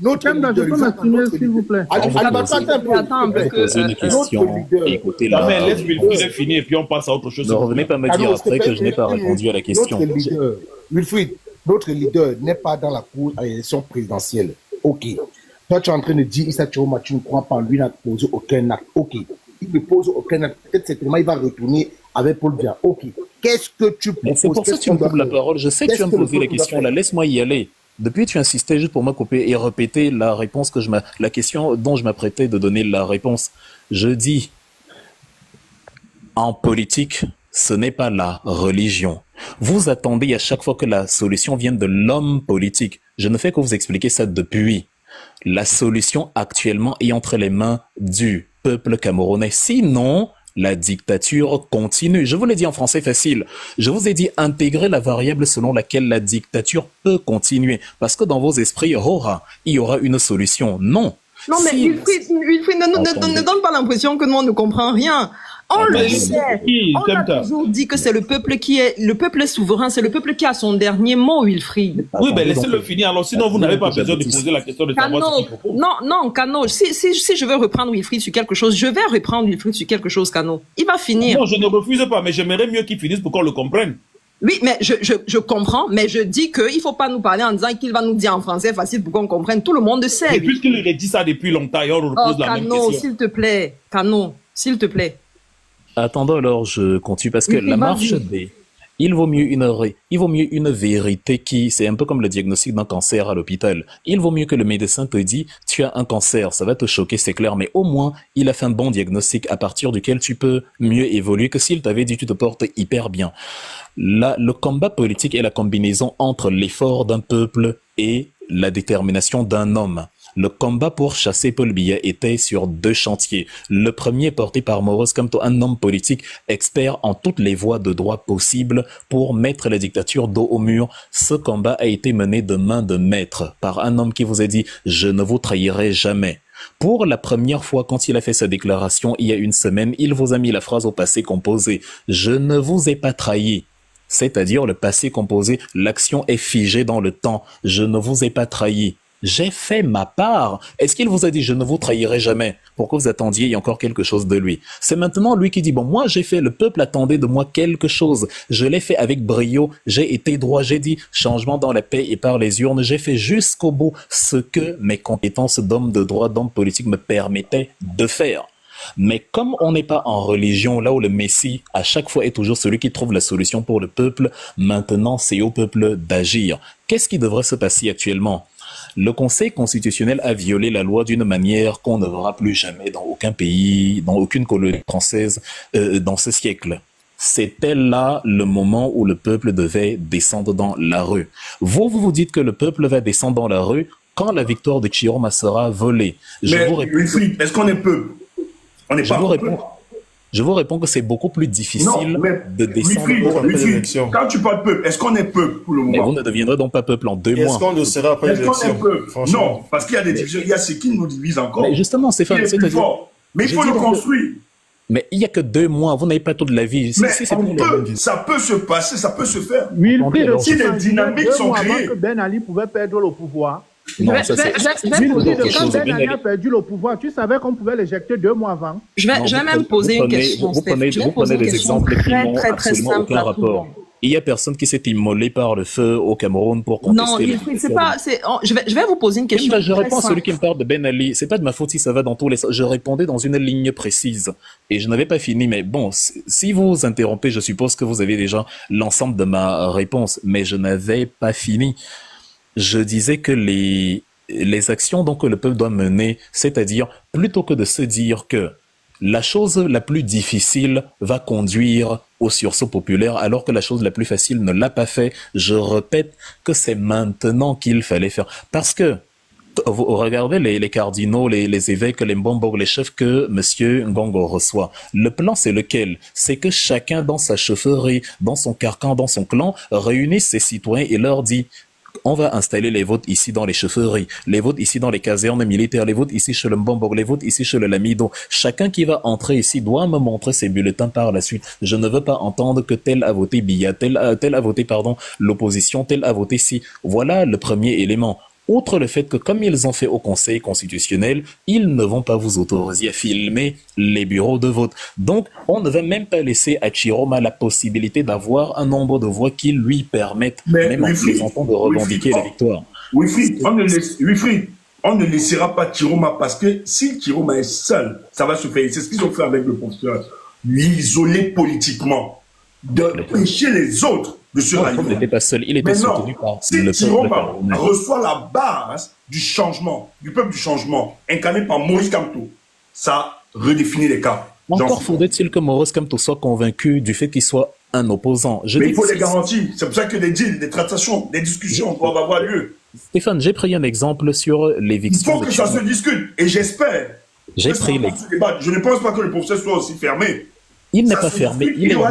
Notre leader, s'il vous plaît. Attends un peu. Poser une question. Écoutez-la. Mais laisse Wilfried finir et puis on passe à autre chose. Ne revenez pas me dire après que je n'ai pas répondu à la question. Wilfried, notre leader n'est pas dans la cour à l'élection présidentielle. Ok. Toi, tu es en train de dire, Issa Chiroma, tu ne crois pas, lui n'a posé aucun acte. Ok. Il ne pose aucun acte. Peut-être certainement, il va retourner avec Paul Biya. Ok. Qu'est-ce que tu proposes? C'est pour ça que tu me coupes la parole. Je sais que tu vas me poser la question là. Laisse-moi y aller. Depuis, tu insistais juste pour me couper et répéter la réponse la question dont je m'apprêtais de donner la réponse. Je dis, en politique, ce n'est pas la religion. Vous attendez à chaque fois que la solution vienne de l'homme politique. Je ne fais que vous expliquer ça depuis. La solution actuellement est entre les mains du peuple camerounais. Sinon, la dictature continue. Je vous l'ai dit en français facile. Je vous ai dit intégrer la variable selon laquelle la dictature peut continuer. Parce que dans vos esprits, il y aura une solution. Non. Non, mais Wilfried, ne donne pas l'impression que nous, on ne comprend rien. On le sait. On a toujours dit que c'est le peuple le peuple est souverain, c'est le peuple qui a son dernier mot, Wilfried. Oui, mais laissez-le finir. Alors, sinon, vous n'avez pas besoin de poser la question de savoir ce qu'il propose. Non, Kano, si je veux reprendre Wilfried sur quelque chose, je vais reprendre Wilfried sur quelque chose, Kano. Il va finir. Non, je ne refuse pas, mais j'aimerais mieux qu'il finisse pour qu'on le comprenne. Oui, mais je comprends, mais je dis qu'il ne faut pas nous parler en disant qu'il va nous dire en français facile pour qu'on comprenne. Tout le monde sait. Et puisqu'il aurait dit ça depuis longtemps, et on repose la même question. Kano, s'il te plaît. Kano, s'il te plaît. Attendons alors, je continue parce que la marche des... Il vaut mieux une vérité qui... C'est un peu comme le diagnostic d'un cancer à l'hôpital. Il vaut mieux que le médecin te dise « tu as un cancer », ça va te choquer, c'est clair, mais au moins, il a fait un bon diagnostic à partir duquel tu peux mieux évoluer que s'il t'avait dit « tu te portes hyper bien ». Là, le combat politique est la combinaison entre l'effort d'un peuple et la détermination d'un homme. Le combat pour chasser Paul Biya était sur 2 chantiers. Le premier porté par Maurice Kamto, un homme politique expert en toutes les voies de droit possibles pour mettre la dictature dos au mur. Ce combat a été mené de main de maître par un homme qui vous a dit « Je ne vous trahirai jamais ». Pour la première fois, quand il a fait sa déclaration il y a une semaine, il vous a mis la phrase au passé composé « Je ne vous ai pas trahi ». C'est-à-dire le passé composé, l'action est figée dans le temps. Je ne vous ai pas trahi. J'ai fait ma part. Est-ce qu'il vous a dit « Je ne vous trahirai jamais » pour que vous attendiez il y a encore quelque chose de lui? C'est maintenant lui qui dit « Bon, moi j'ai fait, le peuple attendait de moi quelque chose. Je l'ai fait avec brio, j'ai été droit, j'ai dit changement dans la paix et par les urnes. J'ai fait jusqu'au bout ce que mes compétences d'homme de droit, d'homme politique me permettaient de faire. » Mais comme on n'est pas en religion, là où le Messie, à chaque fois, est toujours celui qui trouve la solution pour le peuple, maintenant, c'est au peuple d'agir. Qu'est-ce qui devrait se passer actuellement? Le Conseil constitutionnel a violé la loi d'une manière qu'on ne verra plus jamais dans aucun pays, dans aucune colonie française dans ce siècle. C'était là le moment où le peuple devait descendre dans la rue. Vous dites que le peuple va descendre dans la rue quand la victoire de Chiroma sera volée. Wilfried, est-ce qu'on est peuple? On n'est pas peuple. Je vous réponds que c'est beaucoup plus difficile de descendre pour les élections. Quand tu parles peuple, est-ce qu'on est peuple pour le moment? Mais vous ne deviendrez donc pas peuple en 2 mois. Est-ce qu'on le sera après les élections? Non, parce qu'il y a des divisions, il y a ce qui nous divise encore. Mais justement, Stéphane, c'est plus fort. Mais il faut le construire. Mais il n'y a que 2 mois, vous n'avez pas toute la vie. Mais ça peut se passer, ça peut se faire. Si les dynamiques sont créées. Que Ben Ali pouvait perdre le pouvoir. Non, ça c'est... Quand Ben Ali a perdu le pouvoir, tu savais qu'on pouvait l'éjecter 2 mois avant. Je vais même poser une question. Vous prenez des exemples qui n'ont absolument aucun rapport. Il y a personne qui s'est immolé par le feu au Cameroun pour contester. Non, c'est pas. Je vais vous poser une question. Je réponds à celui qui me parle de Ben Ali. C'est pas de ma faute si ça va dans tous les sens. Je répondais dans une ligne précise et je n'avais pas fini. Mais bon, si vous interrompez, je suppose que vous avez déjà l'ensemble de ma réponse. Mais je n'avais pas fini. Je disais que les actions donc, que le peuple doit mener, c'est-à-dire plutôt que de se dire que la chose la plus difficile va conduire au sursaut populaire alors que la chose la plus facile ne l'a pas fait, je répète que c'est maintenant qu'il fallait faire. Parce que vous regardez les cardinaux, les évêques, les mbombo, les chefs que M. Ngongo reçoit. Le plan, c'est lequel? C'est que chacun dans sa chefferie, dans son carcan, dans son clan, réunisse ses citoyens et leur dit on va installer les votes ici dans les chefferies, les votes ici dans les casernes militaires, les votes ici chez le Mbombo, les votes ici chez le Lamido. Chacun qui va entrer ici doit me montrer ses bulletins par la suite. Je ne veux pas entendre que tel a voté Biya, tel a voté l'opposition, tel a voté si. Voilà le premier élément. Outre le fait que comme ils ont fait au Conseil constitutionnel, ils ne vont pas vous autoriser à filmer les bureaux de vote. Donc, on ne va même pas laisser à Chiroma la possibilité d'avoir un nombre de voix qui lui permettent, même en plaisantant, de revendiquer la victoire. Wilfried, on ne laissera pas Chiroma parce que si Chiroma est seul, ça va se faire. C'est ce qu'ils ont fait avec le professeur. L'isoler politiquement, d'empêcher les autres de se rallier. Il n'était pas seul, il était soutenu par le peuple. Si Chiroma reçoit la base du changement, du peuple du changement, incarné par Maurice Kamto, ça redéfinit les cas. Encore faudrait-il que Maurice Kamto soit convaincu du fait qu'il soit un opposant. Mais il faut les garanties. C'est pour ça que des deals, des tractations, des discussions doivent avoir lieu. Stéphane, j'ai pris un exemple sur l'éviction. Il faut que ça se discute. Et j'espère. J'ai pris les... Je ne pense pas que le procès soit aussi fermé. Il n'est pas fermé. Il y aura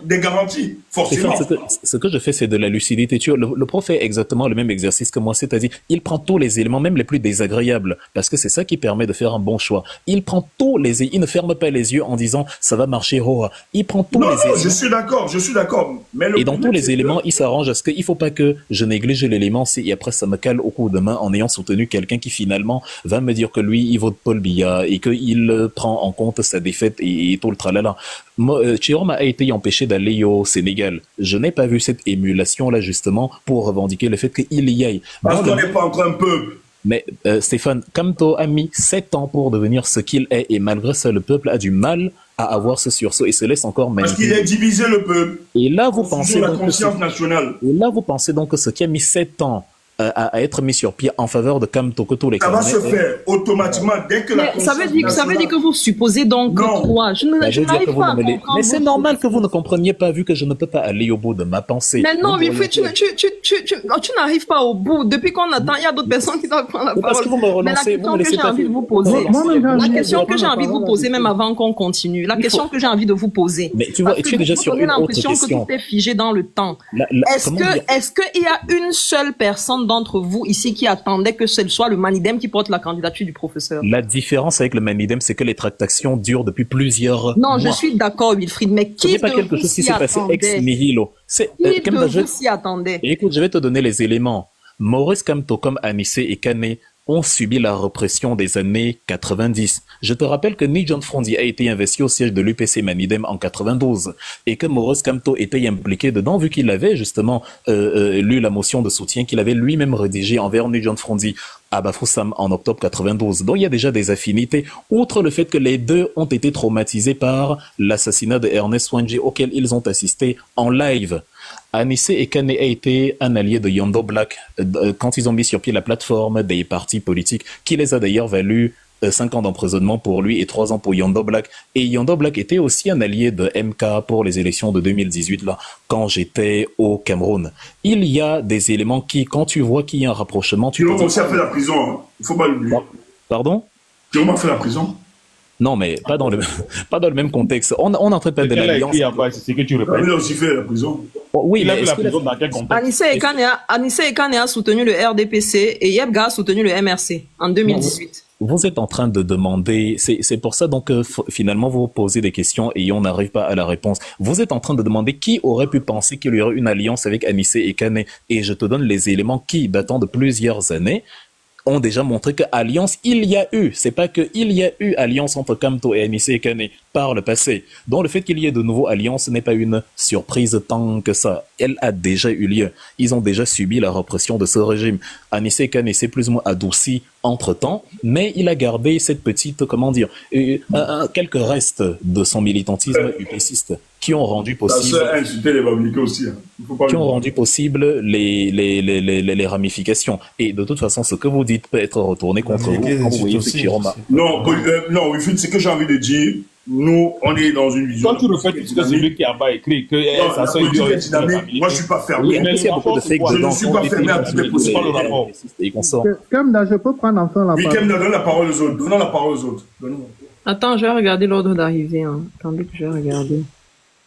des garanties, forcément. Ce que je fais, c'est de la lucidité. Le prof fait exactement le même exercice que moi, c'est-à-dire, il prend tous les éléments, même les plus désagréables, parce que c'est ça qui permet de faire un bon choix. Il prend tous les éléments, il ne ferme pas les yeux en disant, ça va marcher, il prend tous les éléments. Je suis d'accord. Et dans tous les éléments, il s'arrange à ce qu'il ne faut pas que je néglige l'élément, et après ça me cale au coup de main en ayant soutenu quelqu'un qui finalement va me dire que lui, il vote Paul Biya et qu'il prend en compte sa défaite et tout le tralala. Chiroma a été empêché d'aller au Sénégal. Je n'ai pas vu cette émulation-là, justement, pour revendiquer le fait qu'il y aille. Parce qu'on n'est pas encore un peuple. Mais Stéphane, Kamto a mis 7 ans pour devenir ce qu'il est, et malgré ça, le peuple a du mal à avoir ce sursaut et se laisse encore manipuler. Parce qu'il a divisé le peuple. Et là, vous pensez la conscience nationale. Et là, vous pensez donc que ce qui a mis 7 ans à être mis sur pied en faveur de Kamto que tous les Ça va se faire automatiquement dès que la ça veut dire que vous supposez donc que toi, je n'arrive pas à comprendre. Mais c'est normal que vous ne compreniez pas vu que je ne peux pas aller au bout de ma pensée. Mais non, Wilfried, tu n'arrives pas au bout. Depuis qu'on attend, il y a d'autres personnes qui doivent prendre la parole. Parce que vous me relancez, vous me laissez pas. La question que j'ai envie de vous poser, même avant qu'on continue, la question que j'ai envie de vous poser. Mais tu vois, tu es déjà sur une autre question. Que tout est figé dans le temps. Est-ce qu'il y a une seule personne d'entre vous ici qui attendait que ce soit le Manidem qui porte la candidature du professeur? La différence avec le Manidem, c'est que les tractations durent depuis plusieurs mois. Je suis d'accord, Wilfried, mais qui pas quelque chose qui s'est passé ex nihilo. Qui de vous s'y attendait? Écoute, je vais te donner les éléments. Maurice Kamto comme Anissé et Kane ont subi la répression des années 90. Je te rappelle que Ni John Frondi a été investi au siège de l'UPC Manidem en 92 et que Maurice Kamto était impliqué dedans vu qu'il avait justement lu la motion de soutien qu'il avait lui-même rédigée envers Ni John Frondi à Bafoussam en octobre 92. Donc il y a déjà des affinités, outre le fait que les deux ont été traumatisés par l'assassinat de Ernest Wanji auquel ils ont assisté en live. Anissé et Kane a été un allié de Yondo Black quand ils ont mis sur pied la plateforme des partis politiques, qui les a d'ailleurs valu 5 ans d'emprisonnement pour lui et 3 ans pour Yondo Black. Et Yondo Black était aussi un allié de MK pour les élections de 2018, là, quand j'étais au Cameroun. Il y a des éléments qui, quand tu vois qu'il y a un rapprochement, tu peux... Jérôme aussi a fait la prison, hein. Il ne faut pas l'oublier. Pardon? Jérôme a fait la prison. Non, mais pas dans le même contexte. On est en train de parler de l'alliance. C'est que tu répètes. Il a aussi fait la prison. Oui, il a fait la prison dans quel contexte? Anissé Ekane a soutenu le RDPC et Yebga a soutenu le MRC en 2018. Vous êtes en train de demander, c'est pour ça donc finalement vous posez des questions et on n'arrive pas à la réponse. Vous êtes en train de demander qui aurait pu penser qu'il y aurait une alliance avec Anissé et Kane, et je te donne les éléments qui, datant de plusieurs années, ont déjà montré qu'alliance il y a eu. C'est pas que il y a eu alliance entre Kamto et Anissé et Kane par le passé. Donc le fait qu'il y ait de nouveau alliance n'est pas une surprise tant que ça. Elle a déjà eu lieu. Ils ont déjà subi la répression de ce régime. Anissé et Kane s'est plus ou moins adouci entre-temps, mais il a gardé cette petite, comment dire, quelques restes de son militantisme UPCiste qui ont rendu possible les ramifications. Et de toute façon, ce que vous dites peut être retourné contre vous quand vous voyez ce Chiroma. Non, c'est que j'ai envie de dire. Nous, on est dans une vision. Quand tu refais tout ce que c'est lui qui a pas écrit, que ça soit une dynamique. Moi, je suis pas fermé. Je ne suis pas fermé à toutes les possibilités. Kemda, je peux prendre enfin la parole. Oui, Kemda, donne la parole aux autres. Donnons la parole aux autres. Attends, je vais regarder l'ordre d'arrivée. Hein. Attendez que je vais regarder.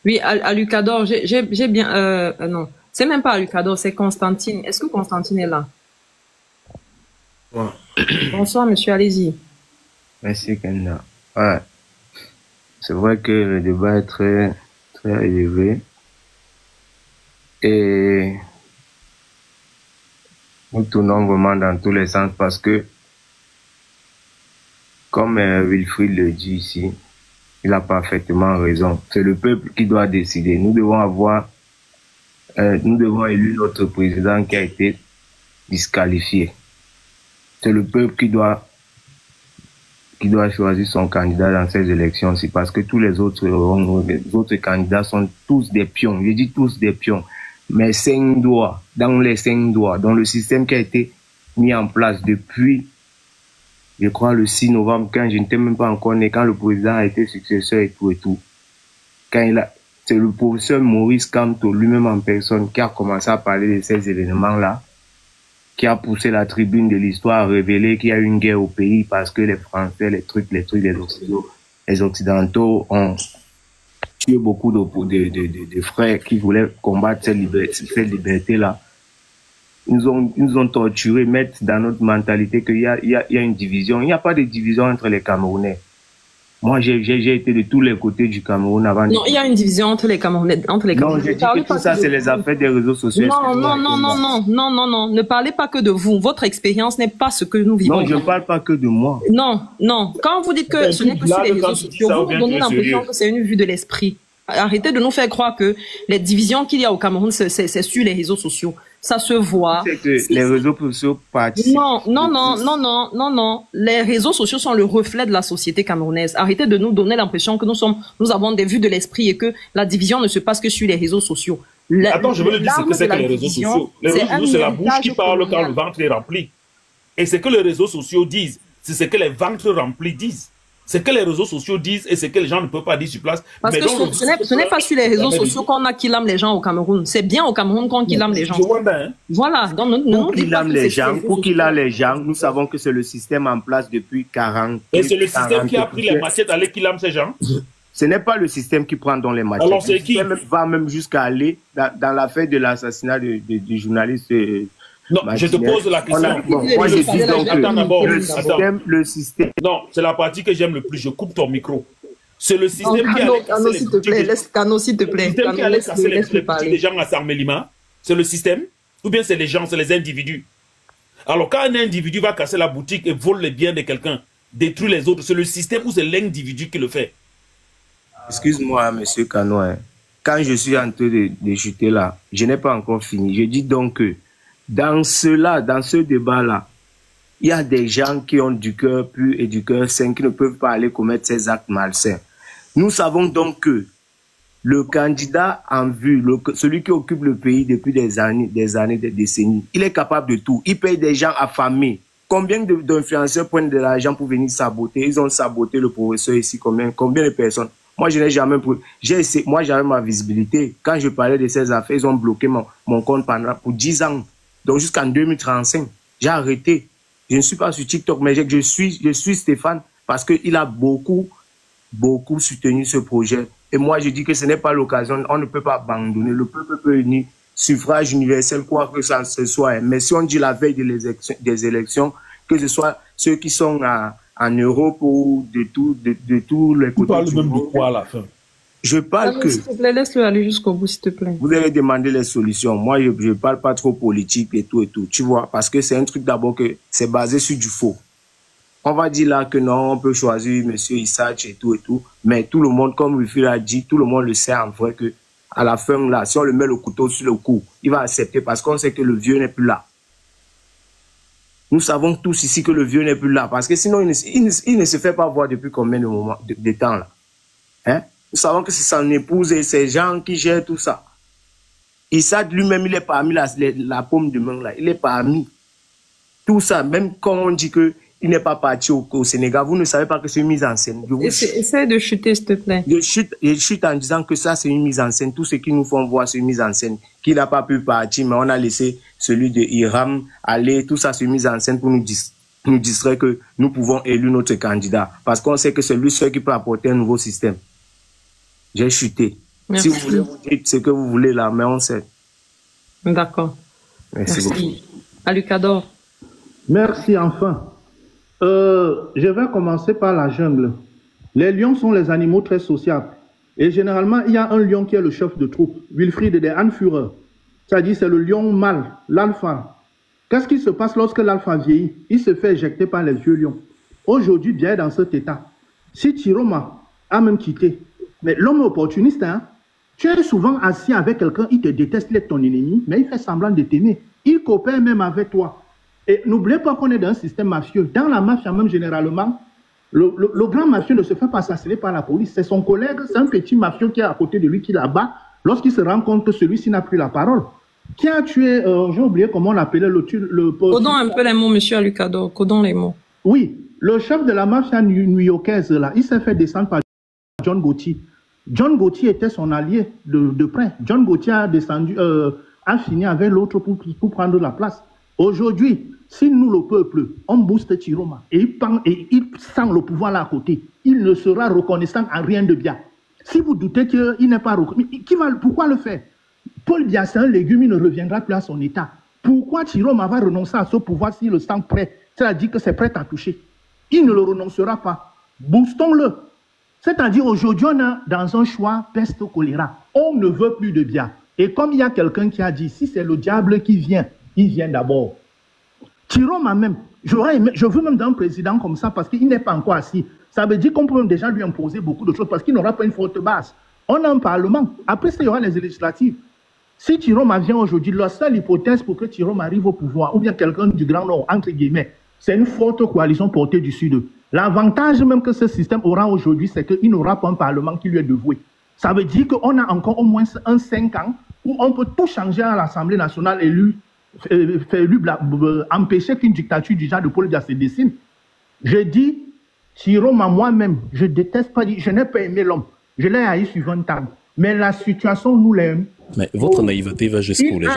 Oui, à Lucador, j'ai bien... non, c'est même pas à Lucador, c'est Constantine. Est-ce que Constantine est là? Ouais. Bonsoir, monsieur, allez-y. Merci, Kemda. Ouais. C'est vrai que le débat est très, très élevé. Et nous tournons vraiment dans tous les sens parce que, comme Wilfried le dit ici, il a parfaitement raison. C'est le peuple qui doit décider. Nous devons élire notre président qui a été disqualifié. C'est le peuple qui doit choisir son candidat dans ces élections-ci, parce que tous les autres candidats sont tous des pions. Je dis tous des pions. Mais 5 doigts, dans les 5 doigts, dans le système qui a été mis en place depuis, je crois, le 6 novembre, quand je n'étais même pas encore né, quand le président a été successeur et tout. C'est le professeur Maurice Kamto, lui-même en personne, qui a commencé à parler de ces événements-là, qui a poussé la tribune de l'histoire à révéler qu'il y a eu une guerre au pays parce que les Français, les Occidentaux ont tué beaucoup de frères qui voulaient combattre cette liberté-là. Ils nous ont torturés, mettre dans notre mentalité qu'il y a une division. Il n'y a pas de division entre les Camerounais. Moi, j'ai été de tous les côtés du Cameroun avant. Non, il y a une division entre les Camerounais. Non, je dis que tout ça, c'est les affaires des réseaux sociaux. Non. Ne parlez pas que de vous. Votre expérience n'est pas ce que nous vivons. Non, je ne parle pas que de moi. Non. Quand vous dites que ce n'est que sur les réseaux sociaux, vous donnez l'impression que c'est une vue de l'esprit. Arrêtez de nous faire croire que les divisions qu'il y a au Cameroun, c'est sur les réseaux sociaux. Ça se voit. C'est que les réseaux sociaux participent. Non. Les réseaux sociaux sont le reflet de la société camerounaise. Arrêtez de nous donner l'impression que nous avons des vues de l'esprit et que la division ne se passe que sur les réseaux sociaux. Attends, je veux le dire ce que c'est que les réseaux sociaux. Les réseaux sociaux, c'est la bouche qui parle quand le ventre est rempli. Et ce que les réseaux sociaux disent, c'est ce que les ventres remplis disent. Ce que les réseaux sociaux disent et ce que les gens ne peuvent pas dire sur place. Parce que ce n'est pas sur les réseaux sociaux qu'on a qu'il aime les gens au Cameroun. C'est bien au Cameroun qu'on qu'il aime les gens. Voilà. Pour qu'il aime les gens, nous savons que c'est le système en place depuis 40 ans. Et c'est le système qui a pris les machettes à aller qu'il aime ces gens. Ce n'est pas le système qui prend dans les machettes. Alors c'est qui? Le système va même jusqu'à aller dans l'affaire de l'assassinat du journaliste. Non, je te pose la question. Moi, je dis donc le système. Non, c'est la partie que j'aime le plus. Je coupe ton micro. C'est le système qui allait casser les boutiques. Laisse Cano, s'il te plaît. Le système qui allait casser les boutiques des gens à Sarmelima. C'est le système? Ou bien c'est les gens, c'est les individus? Alors, quand un individu va casser la boutique et vole les biens de quelqu'un, détruire les autres, c'est le système ou c'est l'individu qui le fait? Excuse-moi, monsieur Cano. Quand je suis en train de chuter là, je n'ai pas encore fini. Je dis donc que dans ce débat-là, il y a des gens qui ont du cœur pur et du cœur sain qui ne peuvent pas aller commettre ces actes malsains. Nous savons donc que le candidat en vue, celui qui occupe le pays depuis des années, des décennies, il est capable de tout. Il paye des gens affamés. Combien d'influenceurs prennent de l'argent pour venir saboter? Ils ont saboté le professeur ici. Combien de personnes? Moi, je n'ai jamais... Moi, j'avais ma visibilité. Quand je parlais de ces affaires, ils ont bloqué mon compte pour 10 ans. Donc, jusqu'en 2035, j'ai arrêté. Je ne suis pas sur TikTok, mais je suis Stéphane parce qu'il a beaucoup soutenu ce projet. Et moi, je dis que ce n'est pas l'occasion. On ne peut pas abandonner. Le peuple peut unir. Suffrage universel, quoi que ça se soit. Mais si on dit la veille des élections, que ce soit ceux qui sont en Europe ou de tous les côtés. Tu parles même de quoi à la fin? Je parle que... S'il te plaît, laisse-le aller jusqu'au bout, s'il te plaît. Vous allez demander les solutions. Moi, je ne parle pas trop politique et tout. Tu vois, parce que c'est un truc d'abord que c'est basé sur du faux. On va dire là que non, on peut choisir M. Issach et tout. Mais tout le monde, comme Wilfried a dit, tout le monde le sait en vrai que à la fin, là, si on le met le couteau sur le cou, il va accepter parce qu'on sait que le vieux n'est plus là. Nous savons tous ici que le vieux n'est plus là parce que sinon, il ne se fait pas voir depuis combien de temps là. Hein? Nous savons que c'est son épouse et ses gens qui gèrent tout ça. Issach lui-même, il est parmi la paume de main là. Il est parmi tout ça. Même quand on dit qu'il n'est pas parti au Sénégal, vous ne savez pas que c'est une mise en scène. Essaye de chuter, s'il te plaît. Je chute en disant que ça, c'est une mise en scène. Tout ce qu'ils nous font voir, c'est une mise en scène. Qu'il n'a pas pu partir, mais on a laissé celui de Hiram aller. Tout ça, c'est une mise en scène pour nous distraire que nous pouvons élire notre candidat. Parce qu'on sait que c'est lui seul qui peut apporter un nouveau système. J'ai chuté. Merci. Si vous voulez, vous dites ce que vous voulez là, mais on sait. D'accord. Merci beaucoup. Alucador. Merci, enfin. Je vais commencer par la jungle. Les lions sont les animaux très sociables. Et généralement, il y a un lion qui est le chef de troupe, Wilfried de Anführer. C'est-à-dire, c'est le lion mâle, l'alpha. Qu'est-ce qui se passe lorsque l'alpha vieillit? Il se fait éjecter par les vieux lions. Aujourd'hui, bien dans cet état. Si Chiroma a même quitté, mais l'homme opportuniste, hein, tu es souvent assis avec quelqu'un, il te déteste, il est ton ennemi, mais il fait semblant de t'aimer. Il coopère même avec toi. Et n'oubliez pas qu'on est dans un système mafieux. Dans la mafia même, généralement, le grand mafieux ne se fait pas assassiner par la police. C'est son collègue, c'est un petit mafieux qui est à côté de lui, qui l'abat, lorsqu'il se rend compte que celui-ci n'a plus la parole. Qui a tué, j'ai oublié comment on l'appelait, Codons un peu les mots, monsieur Alucador, codons les mots. Oui, le chef de la mafia new-yorkaise, là, il s'est fait descendre par John Gauthier. John Gauthier était son allié de près. John Gauthier a fini avec l'autre pour prendre la place. Aujourd'hui, si nous, le peuple, on booste Chiroma et il sent le pouvoir là à côté, il ne sera reconnaissant en rien de bien. Si vous doutez qu'il n'est pas reconnaissant, pourquoi le faire? Paul Biya, c'est un légume, il ne reviendra plus à son état. Pourquoi Chiroma va renoncer à ce pouvoir s'il le sent prêt? C'est-à-dire que c'est prêt à toucher. Il ne le renoncera pas. Boostons-le. C'est-à-dire aujourd'hui, on est dans un choix peste-choléra. On ne veut plus de Biya. Et comme il y a quelqu'un qui a dit, si c'est le diable qui vient, il vient d'abord. Chiroma même, je veux même d'un président comme ça parce qu'il n'est pas encore assis. Ça veut dire qu'on peut déjà lui imposer beaucoup de choses parce qu'il n'aura pas une forte base. On a un parlement. Après ça, il y aura les législatives. Si Chiroma vient aujourd'hui, la seule hypothèse pour que Chiroma arrive au pouvoir, ou bien quelqu'un du Grand Nord, entre guillemets, c'est une forte coalition portée du Sud. L'avantage même que ce système aura aujourd'hui, c'est qu'il n'aura pas un parlement qui lui est dévoué. Ça veut dire qu'on a encore au moins un 5 ans où on peut tout changer à l'Assemblée nationale empêcher qu'une dictature du genre de Paul Biya se dessine. Je dis, Chiroma, moi-même, je déteste pas, je n'ai pas aimé l'homme. Je l'ai haï sur 20 ans. Mais la situation nous l'aime. Mais votre naïveté va jusqu'où, les gens?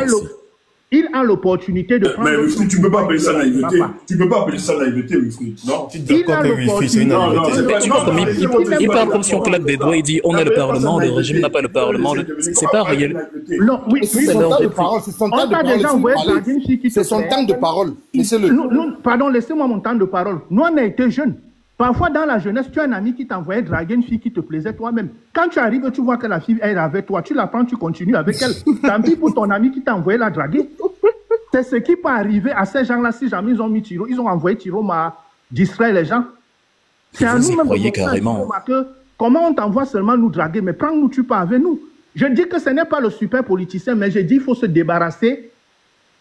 Il a l'opportunité de prendre... Mais tu ne peux pas appeler ça naïveté. Tu ne peux pas appeler ça naïveté, Wilfried. Non. Il a l'opportunité... Il parle comme si on claque des doigts, il dit on a le Parlement, le régime n'a pas le Parlement. C'est pas réel. Non, oui, c'est son temps de parole. C'est son temps de parole. Laissez-le. Pardon, laissez-moi mon temps de parole. Nous, on a été jeunes. Parfois, dans la jeunesse, tu as un ami qui t'envoyait draguer une fille qui te plaisait toi-même. Quand tu arrives, tu vois que la fille est avec toi. Tu la prends, tu continues avec elle. Tant pis pour ton ami qui t'a envoyé la draguer. C'est ce qui peut arriver à ces gens-là si jamais ils ont mis Tiro. Ils ont envoyé Tiro à distraire les gens. C'est à nous-mêmes de carrément. Comment on t'envoie seulement nous draguer, mais prends-nous, tu pas avec nous. Je dis que ce n'est pas le super politicien, mais je dis qu'il faut se débarrasser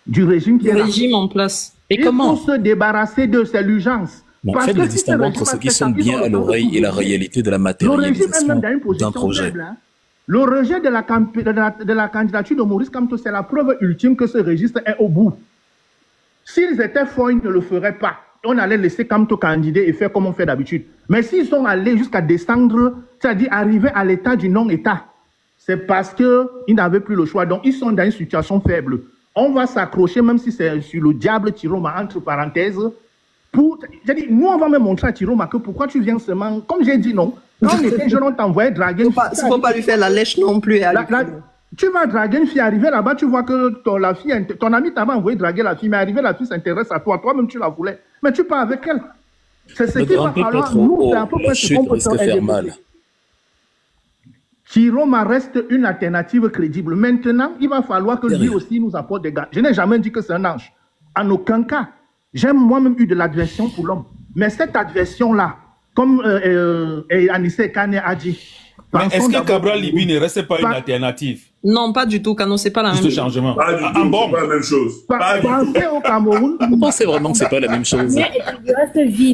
du régime qui est là. Le régime en place. Et comment? Il faut se débarrasser de ces l'urgences. Faites le distinguo entre ce qui sonne bien à l'oreille et la réalité de la matérialisation d'un projet. Le rejet de la candidature de Maurice Kamto, c'est la preuve ultime que ce registre est au bout. S'ils étaient forts, ils ne le feraient pas. On allait laisser Kamto candider et faire comme on fait d'habitude. Mais s'ils sont allés jusqu'à descendre, c'est-à-dire arriver à l'état du non-état, c'est parce qu'ils n'avaient plus le choix. Donc, ils sont dans une situation faible. On va s'accrocher, même si c'est sur le diable Tiroma, entre parenthèses. Nous, on va me montrer à Tiroma que pourquoi tu viens seulement. Comme j'ai dit, non. Quand on était jeune, on t'envoyait draguer une fille. Il ne faut pas lui faire la lèche non plus. Tu vas draguer une fille, arriver là-bas, tu vois que ton ami t'avait envoyé draguer la fille, mais arriver la fille s'intéresse à toi. Toi-même, tu la voulais. Mais tu pars avec elle. C'est ce qui va falloir nous. C'est à peu près ce qu'on peut faire mal. Tiroma reste une alternative crédible. Maintenant, il va falloir que lui aussi nous apporte des gars. Je n'ai jamais dit que c'est un ange. En aucun cas. J'ai moi-même eu de l'adversion pour l'homme. Mais cette adversion-là, comme Anissé Kane a dit... Mais est-ce que Cabral Libye ne reste pas une alternative? Non, pas du tout, Kano, c'est pas la même chose. Changement. Pas du tout, c'est pas la même chose. Pensez au Cameroun. Vous pensez vraiment que c'est pas la même chose?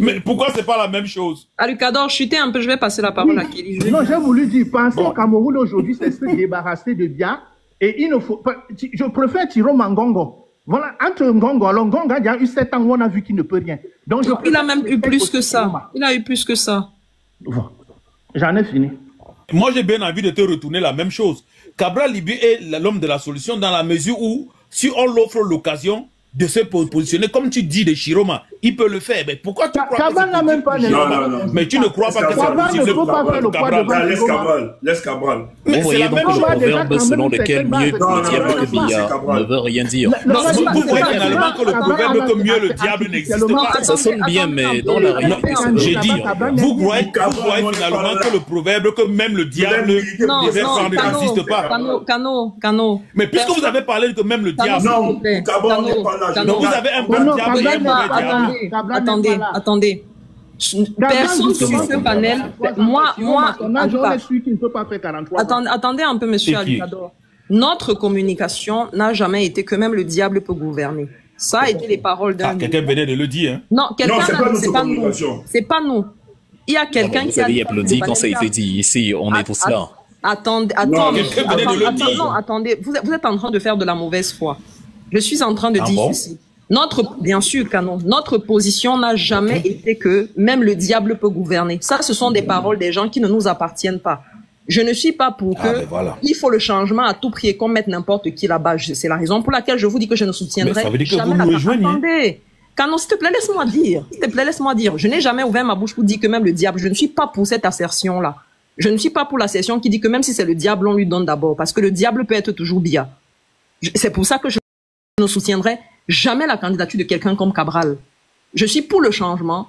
Mais pourquoi c'est pas la même chose? Alucador, chutez un peu, je vais passer la parole à Kelly. Non, j'ai voulu dire, pensez au Cameroun aujourd'hui, c'est se débarrasser de Biya. Et il ne faut pas... Je préfère Tiroma Ngongo. Voilà, entre Ngongo, alors Ngongo, il y a eu 7 ans où on a vu qu'il ne peut rien. Donc, il a même eu plus que ça. Il a eu plus que ça. Bon, j'en ai fini. Moi, j'ai bien envie de te retourner la même chose. Cabral Libye est l'homme de la solution dans la mesure où, si on l'offre l'occasion de se positionner, comme tu dis de Chiroma, il peut le faire. Mais pourquoi tu crois Cabral n'a même pas Mais tu ne crois pas que c'est possible. Cabral, laisse Cabral. Vous voyez donc le proverbe selon lequel mieux le diable que Biya ne veut rien dire. Non, vous voyez finalement que le proverbe que mieux le diable n'existe pas. Ça sonne bien, mais dans la réalité, j'ai dit, vous croyez finalement que le proverbe que même le diable n'existe pas. Cano. Mais puisque vous avez parlé que même le diable... Non, Cabral n'est pas là. Donc vous avez un bon diable et un mauvais diable. Attendez. Personne sur ce panel, moi, attendez un peu, monsieur Alucador. Notre communication n'a jamais été que même le diable peut gouverner. Ça a été les paroles d'un... Quelqu'un venait de le dire. Hein? Non, c'est pas nous. C'est pas nous. Il y a quelqu'un qui a... Vous avez applaudi quand ça a été dit ici, on est tous là. Attendez, vous êtes en train de faire de la mauvaise foi. Je suis en train de dire ceci. Bien sûr, Canon, notre position n'a jamais été que même le diable peut gouverner. Ça, ce sont des paroles des gens qui ne nous appartiennent pas. Je ne suis pas pour que il faut le changement à tout prix et qu'on mette n'importe qui là-bas. C'est la raison pour laquelle je vous dis que je ne soutiendrai jamais la... Attendez, Canon, s'il te plaît, laisse-moi dire. S'il te plaît, laisse-moi dire. Je n'ai jamais ouvert ma bouche pour dire que même le diable, je ne suis pas pour cette assertion-là. Je ne suis pas pour l'assertion qui dit que même si c'est le diable, on lui donne d'abord. Parce que le diable peut être toujours Biya. C'est pour ça que je ne soutiendrai jamais la candidature de quelqu'un comme Cabral. Je suis pour le changement,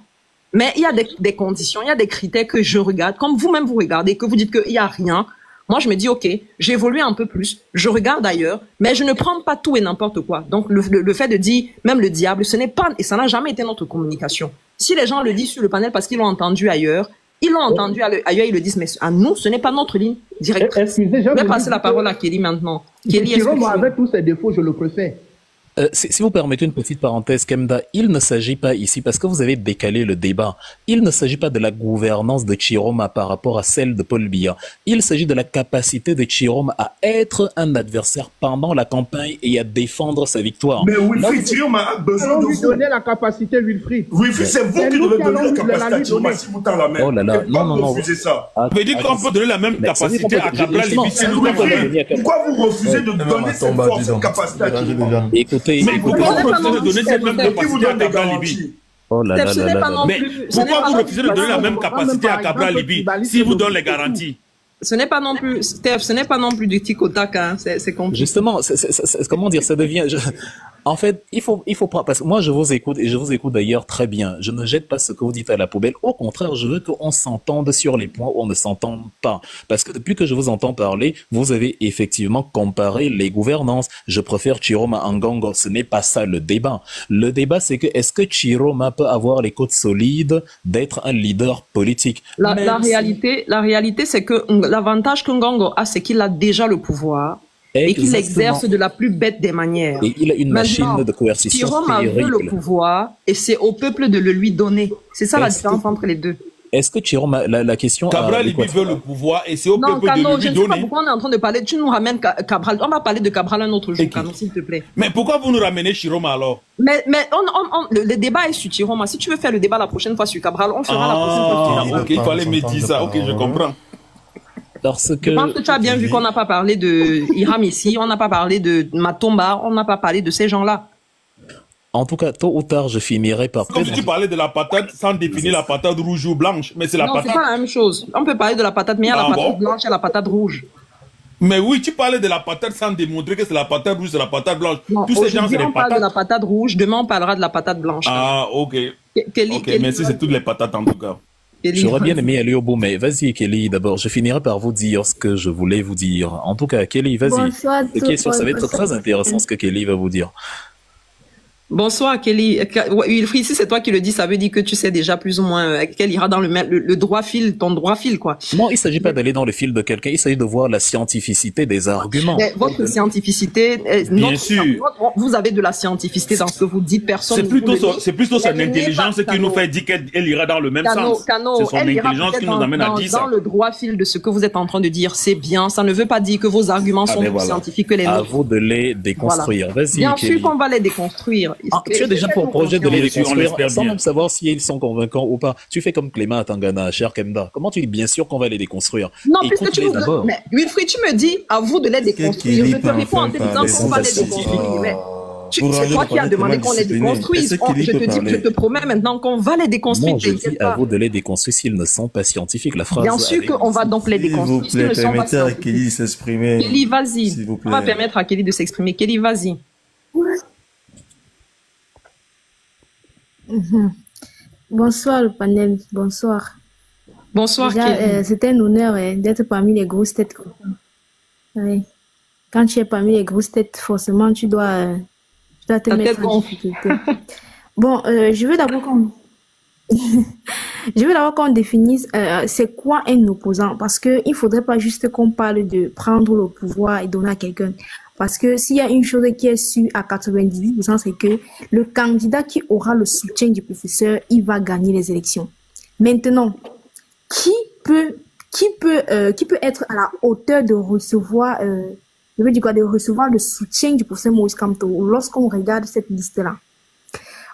mais il y a des conditions, il y a des critères que je regarde, comme vous-même vous regardez, que vous dites qu'il n'y a rien. Moi, je me dis, OK, j'évolue un peu plus, je regarde ailleurs, mais je ne prends pas tout et n'importe quoi. Donc, le fait de dire, même le diable, ce n'est pas, et ça n'a jamais été notre communication. Si les gens le disent sur le panel parce qu'ils l'ont entendu ailleurs, ils l'ont entendu ailleurs, ils le disent, mais à nous, ce n'est pas notre ligne directrice. Je vais passer la parole à Kelly maintenant. Kelly, avec tous ses défauts, je le préfère. Si vous permettez une petite parenthèse, Kemda, il ne s'agit pas ici, parce que vous avez décalé le débat, il ne s'agit pas de la gouvernance de Chiroma par rapport à celle de Paul Biya. Il s'agit de la capacité de Chiroma à être un adversaire pendant la campagne et à défendre sa victoire. Mais Wilfried, Chiroma a besoin de lui vous. donner la capacité, Wilfried. Wilfried, c'est vous qui devez donner la capacité à Chiroma si vous tendez la main. Oh là là, non, Vous refusez ça. Vous pouvez dire qu'on peut donner la même capacité à Cabral Libi si nous Pourquoi vous refusez de donner cette force, cette capacité à Chiroma? Écoutez, mais pourquoi vous refusez de donner cette même capacité à Cabral Libi? Oh là là là là. Mais pourquoi vous refusez de donner la même capacité à Cabral Libi si vous donne les garanties? Ce n'est pas non plus, Steph, ce n'est pas non plus du tic au tac, hein. C'est compliqué. Justement, comment dire, ça devient. En fait, il faut pas, parce que moi je vous écoute et je vous écoute d'ailleurs très bien. Je ne jette pas ce que vous dites à la poubelle. Au contraire, je veux qu'on s'entende sur les points où on ne s'entend pas. Parce que depuis que je vous entends parler, vous avez effectivement comparé les gouvernances. Je préfère Chiroma Ngongo. Ce n'est pas ça le débat. Le débat, c'est que est-ce que Chiroma peut avoir les côtes solides d'être un leader politique? La réalité, c'est que l'avantage que Ngongo a, c'est qu'il a déjà le pouvoir. Et qu'il exerce de la plus bête des manières. Et il a une machine de coercition Chiroma veut le pouvoir et c'est au peuple de le lui donner. C'est ça la différence entre les deux. Est-ce que Chiroma, la question... Cabral Libi veut le pouvoir et c'est au peuple de lui donner. Non, je ne sais pas pourquoi on est en train de parler. Tu nous ramènes Cabral. On va parler de Cabral un autre jour, Kano, s'il te plaît. Mais pourquoi vous nous ramenez Chiroma alors? Mais le débat est sur Chiroma. Si tu veux faire le débat la prochaine fois sur Cabral, on fera la prochaine fois sur Cabral. Ok, il fallait me dire ça. Ok, je comprends. Parce que... Je pense que tu as bien vu qu'on n'a pas parlé de Hiram ici, on n'a pas parlé de Matomba, on n'a pas parlé de ces gens-là. En tout cas, tôt ou tard, je finirai par... Comme si tu parlais de la patate sans définir la patate rouge ou blanche, mais c'est la patate... Non, c'est pas la même chose. On peut parler de la patate, mais il y a la patate blanche et la patate rouge. Mais oui, tu parlais de la patate sans démontrer que c'est la patate rouge, c'est la patate blanche. Non, tous ces gens, c'est les patates. On parle de la patate rouge, demain on parlera de la patate blanche. Ah, ok. Ok, merci, c'est toutes les patates en tout cas. J'aurais bien aimé aller au bout, mais vas-y, Kelly, d'abord. Je finirai par vous dire ce que je voulais vous dire. En tout cas, Kelly, vas-y. Bonsoir. Ça va être très intéressant ce que Kelly va vous dire. Bonsoir, Kelly. Wilfried, si c'est toi qui le dis, ça veut dire que tu sais déjà plus ou moins qu'elle ira dans le droit fil, ton droit fil, quoi. Non, il s'agit pas d'aller dans le fil de quelqu'un, il s'agit de voir la scientificité des arguments. Mais votre scientificité, bien sûr. Vous avez de la scientificité dans ce que vous dites, personne. C'est plutôt son intelligence qui nous fait dire qu'elle ira dans le même sens. C'est son intelligence qui nous amène à dire ça. Dans le droit fil de ce que vous êtes en train de dire, c'est bien. Ça ne veut pas dire que vos arguments sont plus scientifiques que les nôtres. À vous de les déconstruire. Voilà. Vas-y, bien Kelly. sûr qu'on va les déconstruire. Tu as déjà pour projet de les déconstruire sans même savoir si ils sont convaincants ou pas. Tu fais comme Clément à Tangana, cher Kemda. Comment tu dis bien sûr qu'on va les déconstruire? Non, puisque tu d'abord. Mais Wilfried, tu me dis à vous de les déconstruire. Je te réponds en te disant qu'on va les déconstruire. C'est toi qui as demandé qu'on les déconstruise. Je te promets maintenant qu'on va les déconstruire. Non, je dis à vous de les déconstruire s'ils ne sont pas scientifiques. La phrase. Bien sûr qu'on va donc les déconstruire. S'il vous plaît, permettez à Kelly de s'exprimer. Kelly, vas-y. On va permettre à Kelly de s'exprimer. Kelly, vas-y. Bonsoir le panel, bonsoir. Bonsoir. C'était un honneur d'être parmi les grosses têtes. Oui. Quand tu es parmi les grosses têtes, forcément tu dois te mettre en difficulté. Bon, je veux d'abord qu'on définisse c'est quoi un opposant, parce que il faudrait pas juste qu'on parle de prendre le pouvoir et donner à quelqu'un. Parce que s'il y a une chose qui est sûre à 98%, c'est que le candidat qui aura le soutien du professeur, il va gagner les élections. Maintenant, qui peut être à la hauteur de recevoir, de recevoir le soutien du professeur Maurice Kamto lorsqu'on regarde cette liste-là?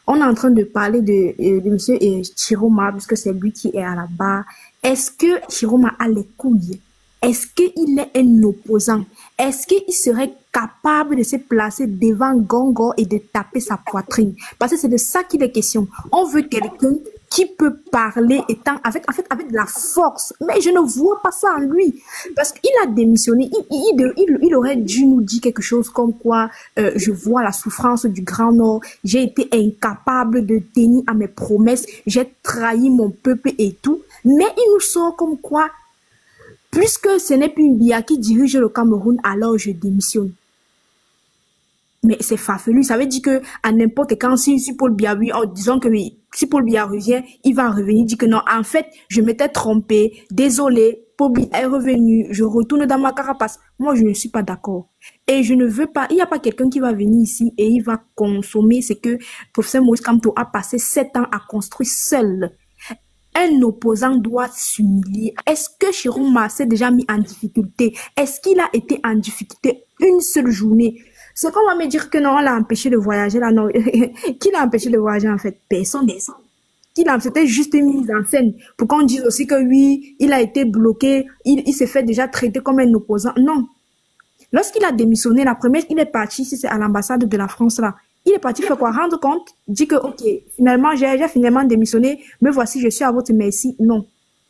On est en train de parler de monsieur Chiroma, puisque c'est lui qui est à la barre. Est-ce que Chiroma a les couilles? Est-ce qu'il est un opposant? Est-ce qu'il serait capable de se placer devant Ngongo et de taper sa poitrine? Parce que c'est de ça qu'il est question. On veut quelqu'un qui peut parler avec de la force. Mais je ne vois pas ça en lui. Parce qu'il a démissionné. Il aurait dû nous dire quelque chose comme quoi je vois la souffrance du Grand Nord. J'ai été incapable de tenir à mes promesses. J'ai trahi mon peuple et tout. Mais il nous sort comme quoi, puisque ce n'est plus Biya qui dirige le Cameroun, alors je démissionne. Mais c'est farfelu. Ça veut dire que à n'importe quand, si Paul Biya, disons que si Paul Biya revient, il va revenir dire que non, en fait, je m'étais trompé, désolé, Pobi est revenu, je retourne dans ma carapace. Moi, je ne suis pas d'accord. Et je ne veux pas, il n'y a pas quelqu'un qui va venir ici et il va consommer ce que professeur Maurice Kamto a passé 7 ans à construire seul. Un opposant doit s'humilier. Est-ce que Chiroma s'est déjà mis en difficulté? Est-ce qu'il a été en difficulté une seule journée? C'est qu'on va me dire que non, on l'a empêché de voyager là, non. Qui l'a empêché de voyager en fait? Personne. C'était juste une mise en scène pour qu'on dise aussi que oui, il a été bloqué, il s'est fait déjà traiter comme un opposant. Non. Lorsqu'il a démissionné, la première, il est parti, si c'est à l'ambassade de la France là, il est parti faire quoi? Rendre compte, dit que ok, finalement, j'ai finalement démissionné, me voici, je suis à votre merci. Non.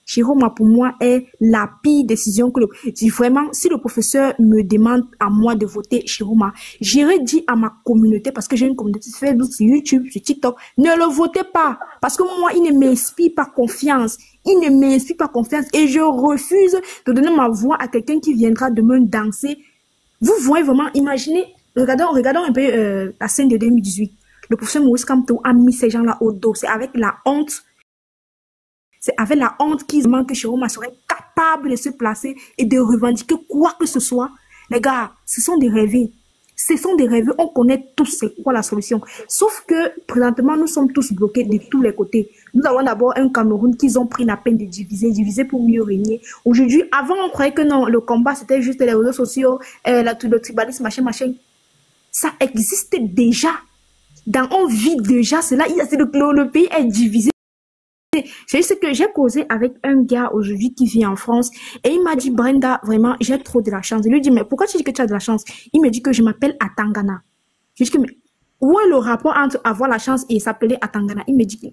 Chiroma, pour moi, est la pire décision que si le professeur me demande à moi de voter Chiroma, j'irai dire à ma communauté, parce que j'ai une communauté sur Facebook, sur YouTube, sur TikTok, ne le votez pas. Parce que moi, il ne m'inspire pas confiance. Il ne m'inspire pas confiance et je refuse de donner ma voix à quelqu'un qui viendra demain danser. Vous voyez vraiment, imaginez, regardons un peu la scène de 2018. Le professeur Maurice Kamto a mis ces gens-là au dos. C'est avec la honte. C'est avec la honte qu'ils manquent que Chiroma serait capable de se placer et de revendiquer quoi que ce soit. Les gars, ce sont des rêves. Ce sont des rêves. On connaît tous c'est quoi la solution. Sauf que, présentement, nous sommes tous bloqués de tous les côtés. Nous avons d'abord un Cameroun qu'ils ont pris la peine de diviser pour mieux régner. Aujourd'hui, avant, on croyait que non, le combat, c'était juste les réseaux sociaux, le tribalisme, machin. Ça existe déjà. On vit déjà cela. Le pays est divisé. C'est juste que j'ai causé avec un gars aujourd'hui qui vit en France et il m'a dit, Brenda, vraiment, j'ai trop de la chance. Je lui dis, mais pourquoi tu dis que tu as de la chance? Il me dit que je m'appelle Atangana. Je dis que, mais où est le rapport entre avoir la chance et s'appeler Atangana? Il me dit que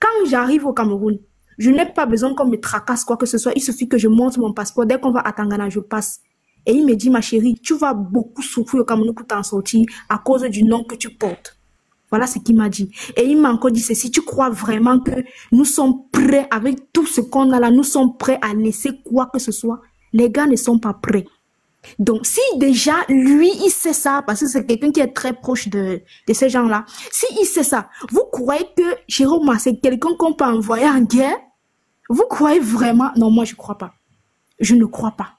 quand j'arrive au Cameroun, je n'ai pas besoin qu'on me tracasse quoi que ce soit. Il suffit que je montre mon passeport. Dès qu'on va à Tangana, je passe. Et il me dit, ma chérie, tu vas beaucoup souffrir au Cameroun pour t'en sortir à cause du nom que tu portes. Voilà ce qu'il m'a dit. Et il m'a encore dit ceci, tu crois vraiment que nous sommes prêts avec tout ce qu'on a là, nous sommes prêts à laisser quoi que ce soit? Les gars ne sont pas prêts. Donc, si déjà, lui, il sait ça, parce que c'est quelqu'un qui est très proche de ces gens-là, si il sait ça, vous croyez que Chiroma, c'est quelqu'un qu'on peut envoyer en guerre? Vous croyez vraiment? Non, moi, je crois pas. Je ne crois pas.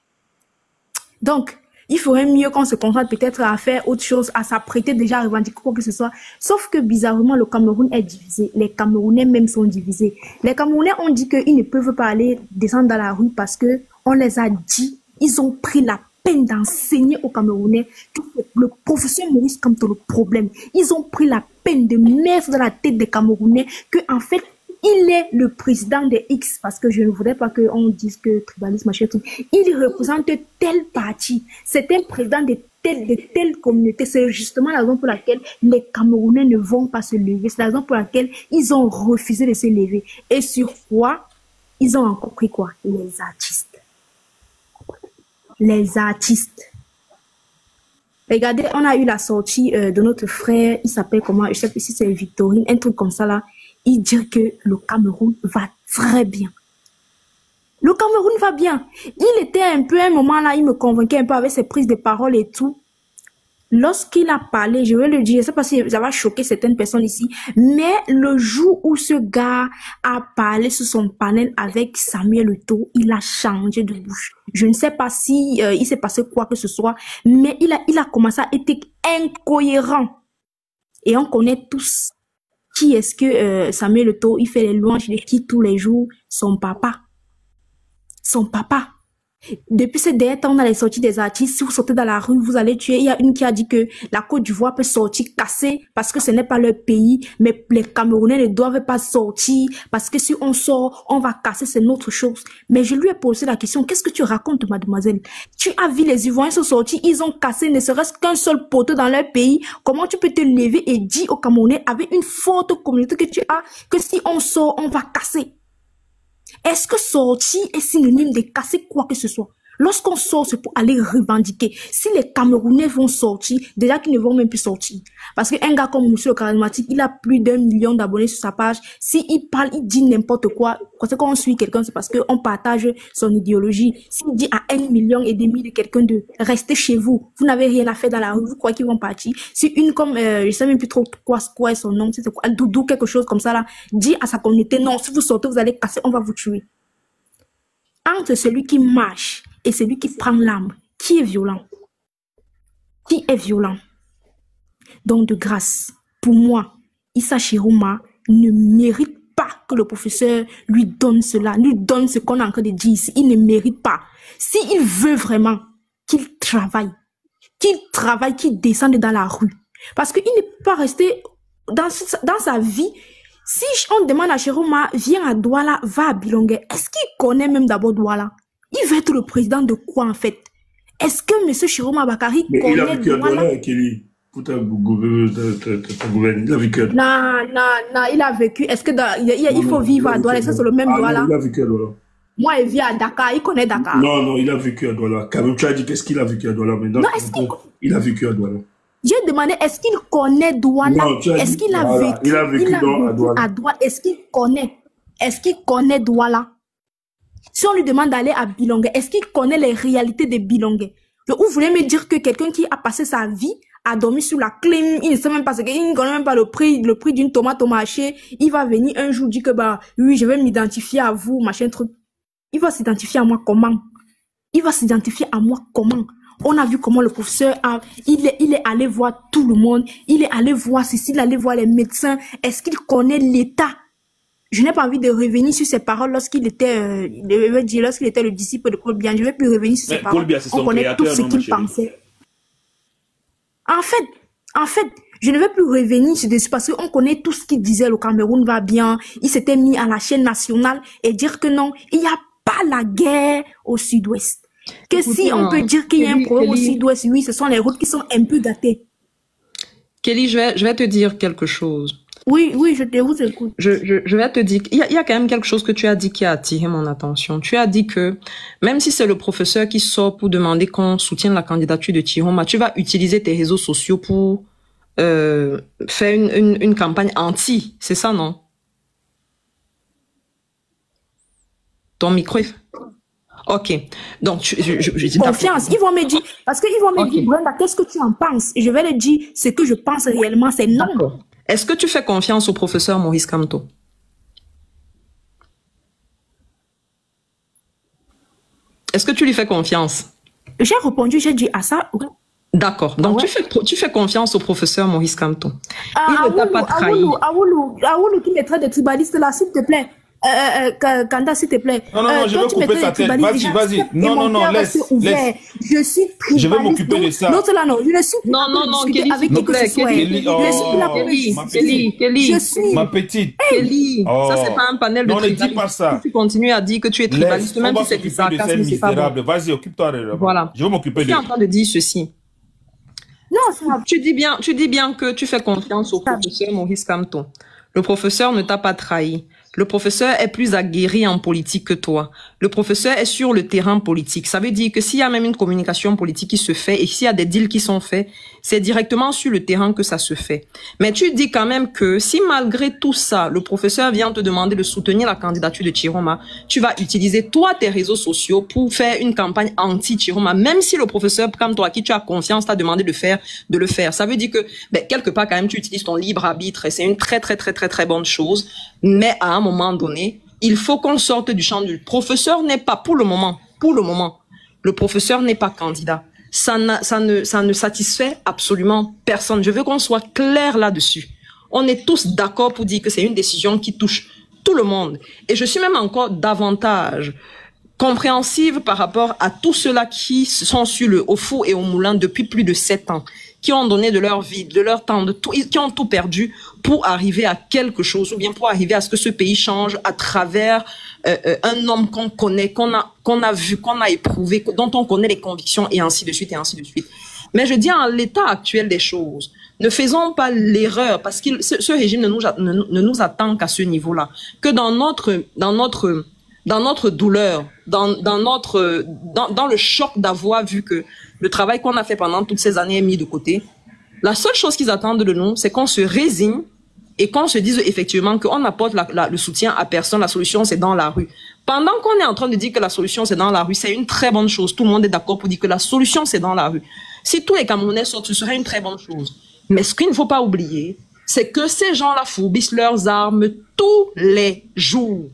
Donc, il faudrait mieux qu'on se concentre peut-être à faire autre chose, à s'apprêter déjà à revendiquer quoi que ce soit. Sauf que bizarrement, le Cameroun est divisé. Les Camerounais même sont divisés. Les Camerounais ont dit qu'ils ne peuvent pas aller descendre dans la rue parce que on les a dit, ils ont pris la peine d'enseigner aux Camerounais que le professeur Maurice Kamto le problème. Ils ont pris la peine de mettre dans la tête des Camerounais que en fait, il est le président des X, parce que je ne voudrais pas qu'on dise que tribalisme, machin, tout. Il représente tel parti. C'est un président de telle communauté. C'est justement la raison pour laquelle les Camerounais ne vont pas se lever. C'est la raison pour laquelle ils ont refusé de se lever. Et sur quoi? Ils ont encore pris quoi? Les artistes. Les artistes. Regardez, on a eu la sortie de notre frère, il s'appelle comment? Je sais pas si c'est Victorine, un truc comme ça là. Il dit que le Cameroun va très bien. Le Cameroun va bien. Il était un peu, à un moment là, il me convainquait un peu avec ses prises de parole et tout. Lorsqu'il a parlé, je vais le dire, je sais pas si ça va choquer certaines personnes ici, mais le jour où ce gars a parlé sur son panel avec Samuel Eto'o, il a changé de bouche. Je ne sais pas si il s'est passé quoi que ce soit, mais il a commencé à être incohérent. Et on connaît tous qui est-ce que Samuel Eto'o, il fait les louanges de qui tous les jours? Son papa. Son papa. Depuis ces derniers temps, on a les sorties des artistes. Si vous sortez dans la rue, vous allez tuer. Il y a une qui a dit que la Côte d'Ivoire peut sortir cassée parce que ce n'est pas leur pays. Mais les Camerounais ne doivent pas sortir parce que si on sort, on va casser, c'est notre chose. Mais je lui ai posé la question, qu'est-ce que tu racontes, mademoiselle? Tu as vu les Ivoiriens sont sortis, ils ont cassé ne serait-ce qu'un seul poteau dans leur pays. Comment tu peux te lever et dire aux Camerounais avec une forte communauté que tu as que si on sort, on va casser? Est-ce que sortir est synonyme de casser quoi que ce soit? Lorsqu'on sort, c'est pour aller revendiquer. Si les Camerounais vont sortir, déjà qu'ils ne vont même plus sortir. Parce qu'un gars comme Monsieur le Charismatique, il a plus d'1 million d'abonnés sur sa page. S'il parle, il dit n'importe quoi. Quand on suit quelqu'un, c'est parce qu'on partage son idéologie. S'il dit à 1,5 million de quelqu'un de rester chez vous, vous n'avez rien à faire dans la rue, vous croyez qu'ils vont partir. Si une comme, je sais même plus trop quoi est son nom, c'est quoi, Doudou, quelque chose comme ça là, dit à sa communauté, non, si vous sortez, vous allez casser, on va vous tuer. entre celui qui marche et celui qui prend l'arme, qui est violent? Qui est violent? Donc, de grâce, pour moi, Issa Chiroma ne mérite pas que le professeur lui donne cela, lui donne ce qu'on a encore de dire ici. Il ne mérite pas. S'il veut vraiment qu'il travaille, qu'il descende dans la rue. Parce qu'il ne peut pas rester dans sa vie. Si on demande à Chiroma, viens à Douala, va à Bilongue, est-ce qu'il connaît même d'abord Douala? Il veut être le président de quoi en fait? Est-ce que M. Chiroma Bakari connaît il a vécu à Douala, Kelly. Il a vécu à Douala. Non, il a vécu. Est-ce que il faut vivre à Douala? Est-ce que c'est le même Douala? Il a vécu à Douala. Moi, il vit à Dakar, il connaît Dakar. Non, il a vécu à Douala. Quand même, tu as dit qu'est-ce qu'il a vécu à Douala maintenant? Non, il a vécu à Douala. J'ai demandé, est-ce qu'il connaît Douala? Est-ce qu'il a vécu? Il a vécu à Douala. Est-ce qu'il connaît Douala? Si on lui demande d'aller à Bilongue, est-ce qu'il connaît les réalités de Bilongue? Vous voulez me dire que quelqu'un qui a passé sa vie a dormi sur la clim, il ne sait même pas il ne connaît même pas le prix d'une tomate au marché, il va venir un jour dire que oui, je vais m'identifier à vous, machin truc. Il va s'identifier à moi comment? On a vu comment le professeur il est allé voir tout le monde, il est allé voir Cécile, il est allé voir les médecins. Est-ce qu'il connaît l'État? Je n'ai pas envie de revenir sur ses paroles lorsqu'il était, lorsqu'il était le disciple de Paul Biya. Je ne vais plus revenir sur ses paroles. On connaît tout ce qu'il pensait. En fait, je ne vais plus revenir sur dessus parce qu'on connaît tout ce qu'il disait. Le Cameroun va bien. Il s'était mis à la chaîne nationale et dire que non, il n'y a pas la guerre au sud-ouest. Que si on peut dire qu'il y a un problème au sud-ouest, oui, ce sont les routes qui sont un peu gâtées. Kelly, je vais te dire quelque chose. Oui, je vous écoute. Je vais te dire, il y a quand même quelque chose que tu as dit qui a attiré mon attention. Tu as dit que même si c'est le professeur qui sort pour demander qu'on soutienne la candidature de Chiroma, tu vas utiliser tes réseaux sociaux pour faire une campagne anti. C'est ça, non? Ton micro est... Ok. Donc, je confiance. Ils vont me dire, parce qu'ils vont me dire, Brenda, qu'est-ce que tu en penses? Et je vais leur dire, ce que je pense réellement, c'est non. Est-ce que tu fais confiance au professeur Maurice Kamto? Est-ce que tu lui fais confiance? J'ai répondu, j'ai dit à ça. D'accord. Donc, tu fais confiance au professeur Maurice Kamto. Il ne t'a pas trahi. Aoulou qui me traite de tribaliste là, s'il te plaît. Kanda, s'il te plaît. Non, je vais couper sa tête. Vas-y. Non, laisse. Je suis tribaliste. Je vais m'occuper de ça. Non, je ne suis non, Kelly, avec qui que ce soit. Kelly, je suis ma petite. Kelly, ça c'est pas un panel de tribalistes. Ne dis pas ça. Tu continues à dire que tu es tribaliste, même si c'est du sarcasme, c'est pas bon. Vas-y, occupe-toi de voilà. Je vais m'occuper de ça. Tu es en train de dire ceci. Non, tu dis bien que tu fais confiance au professeur Maurice Kamto. Le professeur ne t'a pas trahi. Le professeur est plus aguerri en politique que toi. Le professeur est sur le terrain politique. Ça veut dire que s'il y a même une communication politique qui se fait et s'il y a des deals qui sont faits, c'est directement sur le terrain que ça se fait. Mais tu dis quand même que si malgré tout ça, le professeur vient te demander de soutenir la candidature de Chiroma, tu vas utiliser toi tes réseaux sociaux pour faire une campagne anti-Chiroma, même si le professeur, comme toi, à qui tu as confiance, t'a demandé de le faire. Ça veut dire que, quelque part, quand même, tu utilises ton libre arbitre et c'est une très bonne chose. Mais à un moment donné, il faut qu'on sorte du champ du professeur n'est pas, pour le moment, le professeur n'est pas candidat. Ça ne satisfait absolument personne. Je veux qu'on soit clair là-dessus. On est tous d'accord pour dire que c'est une décision qui touche tout le monde. Et je suis même encore davantage compréhensive par rapport à tous ceux-là qui sont au four et au moulin depuis plus de 7 ans, qui ont donné de leur vie, de leur temps, qui ont tout perdu pour arriver à quelque chose, ou bien pour arriver à ce que ce pays change à travers un homme qu'on connaît, qu'on a vu, qu'on a éprouvé, dont on connaît les convictions, et ainsi de suite, et ainsi de suite. Mais je dis, en l'état actuel des choses, ne faisons pas l'erreur, parce que ce régime ne nous attend qu'à ce niveau-là, que dans notre douleur, dans le choc d'avoir vu que le travail qu'on a fait pendant toutes ces années est mis de côté, la seule chose qu'ils attendent de nous, c'est qu'on se résigne et qu'on se dise effectivement qu'on apporte le soutien à personne, la solution c'est dans la rue. Pendant qu'on est en train de dire que la solution c'est dans la rue, c'est une très bonne chose. Tout le monde est d'accord pour dire que la solution c'est dans la rue. Si tous les Camerounais sortent, ce serait une très bonne chose. Mais ce qu'il ne faut pas oublier, c'est que ces gens-là fourbissent leurs armes tous les jours.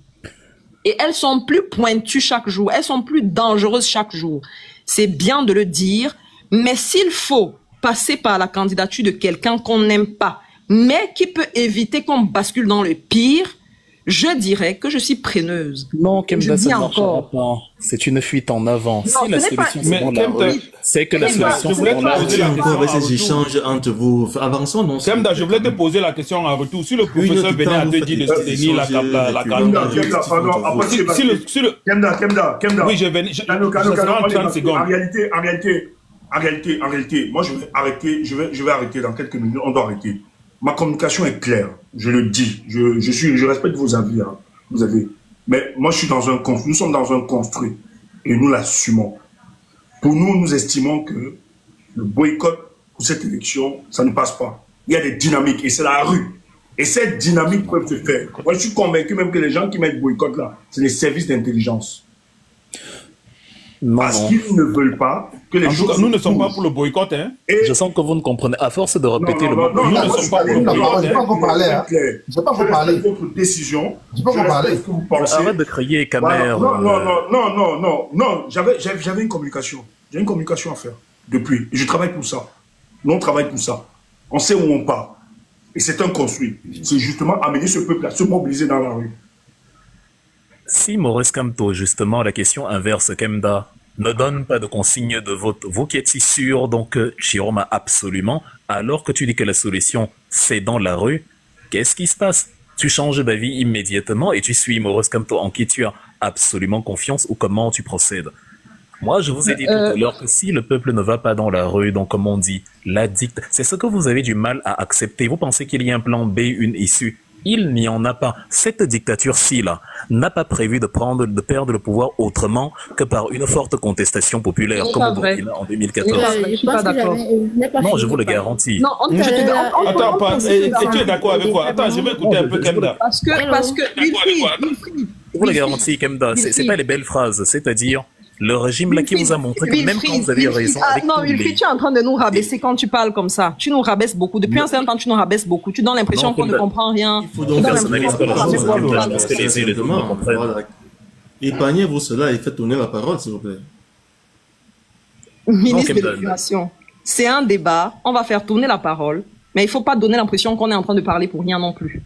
et elles sont plus pointues chaque jour, elles sont plus dangereuses chaque jour. C'est bien de le dire, mais s'il faut passer par la candidature de quelqu'un qu'on n'aime pas, mais qui peut éviter qu'on bascule dans le pire, je dirais que je suis preneuse. Non, Kemda, ça ne marchera pas. C'est une fuite en avant. Non, si la solution, c'est dans la rue, c'est que la solution, c'est dans la rue. Avec ces échanges entre vous. Avançons, non? Kemda, je voulais te poser la question en retour. Si le professeur venait à te dire de soutenir la Kemda. Oui, je venais. Je serai en 30 secondes. En réalité, moi je vais arrêter, je vais arrêter dans quelques minutes, on doit arrêter. Ma communication est claire, je le dis, je respecte vos avis, hein, vous avez. Mais moi je suis dans un construit, nous sommes dans un construit et nous l'assumons. Pour nous, nous estimons que le boycott pour cette élection, ça ne passe pas. Il y a des dynamiques et c'est la rue. Et cette dynamique peut se faire. Moi je suis convaincu même que les gens qui mettent boycott là, c'est les services d'intelligence. Parce qu'ils ne veulent pas que les choses... Nous ne sommes pas pour le boycott, hein. Et je sens que vous ne comprenez. À force de répéter le mot. Nous ne sommes pas pour le boycott. Je ne vais pas vous parler. Je ne vais pas vous parler. Votre décision. Je ne vais pas vous parler. Arrête de crier, Kamer. Non. J'avais une communication. J'ai une communication à faire. Depuis. Et je travaille pour ça. Nous, on travaille pour ça. On sait où on part. Et c'est un construit. C'est justement amener ce peuple à se mobiliser dans la rue. Si Maurice Kamto, justement, la question inverse, Kemda, ne donne pas de consigne de vote, vous qui êtes si sûr, donc Chiroma absolument, alors que tu dis que la solution c'est dans la rue, qu'est-ce qui se passe? Tu changes d'avis immédiatement et tu suis Maurice Kamto en qui tu as absolument confiance ou comment tu procèdes? Moi, je vous ai dit tout à l'heure que si le peuple ne va pas dans la rue, donc comme on dit, la dictature, c'est ce que vous avez du mal à accepter. Vous pensez qu'il y a un plan B, une issue? Il n'y en a pas. Cette dictature-ci, là, n'a pas prévu de perdre le pouvoir autrement que par une forte contestation populaire, comme au Burkina en 2014. Je suis pas d'accord. Non, je vous le garantis. Non, attends, tu es d'accord avec quoi? Attends, je vais écouter un peu Kemda. Parce que, je vous le garantis, Kemda, c'est pas les belles phrases, c'est-à-dire, le régime là qui vous a montré que même quand vous avez raison. Non, Wilfried, tu es en train de nous rabaisser quand tu parles comme ça. Tu nous rabaisses beaucoup. Depuis un certain temps, tu nous rabaisses beaucoup. Tu donnes l'impression qu'on ne comprend rien. Il faut donc personnaliser pas la chose. Parce que les éléments comprennent. Épargnez-vous cela et faites tourner la parole, s'il vous plaît. Ministre de l'Éducation, c'est un débat. On va faire tourner la parole. Mais il ne faut pas donner l'impression qu'on est en train de parler pour rien non plus.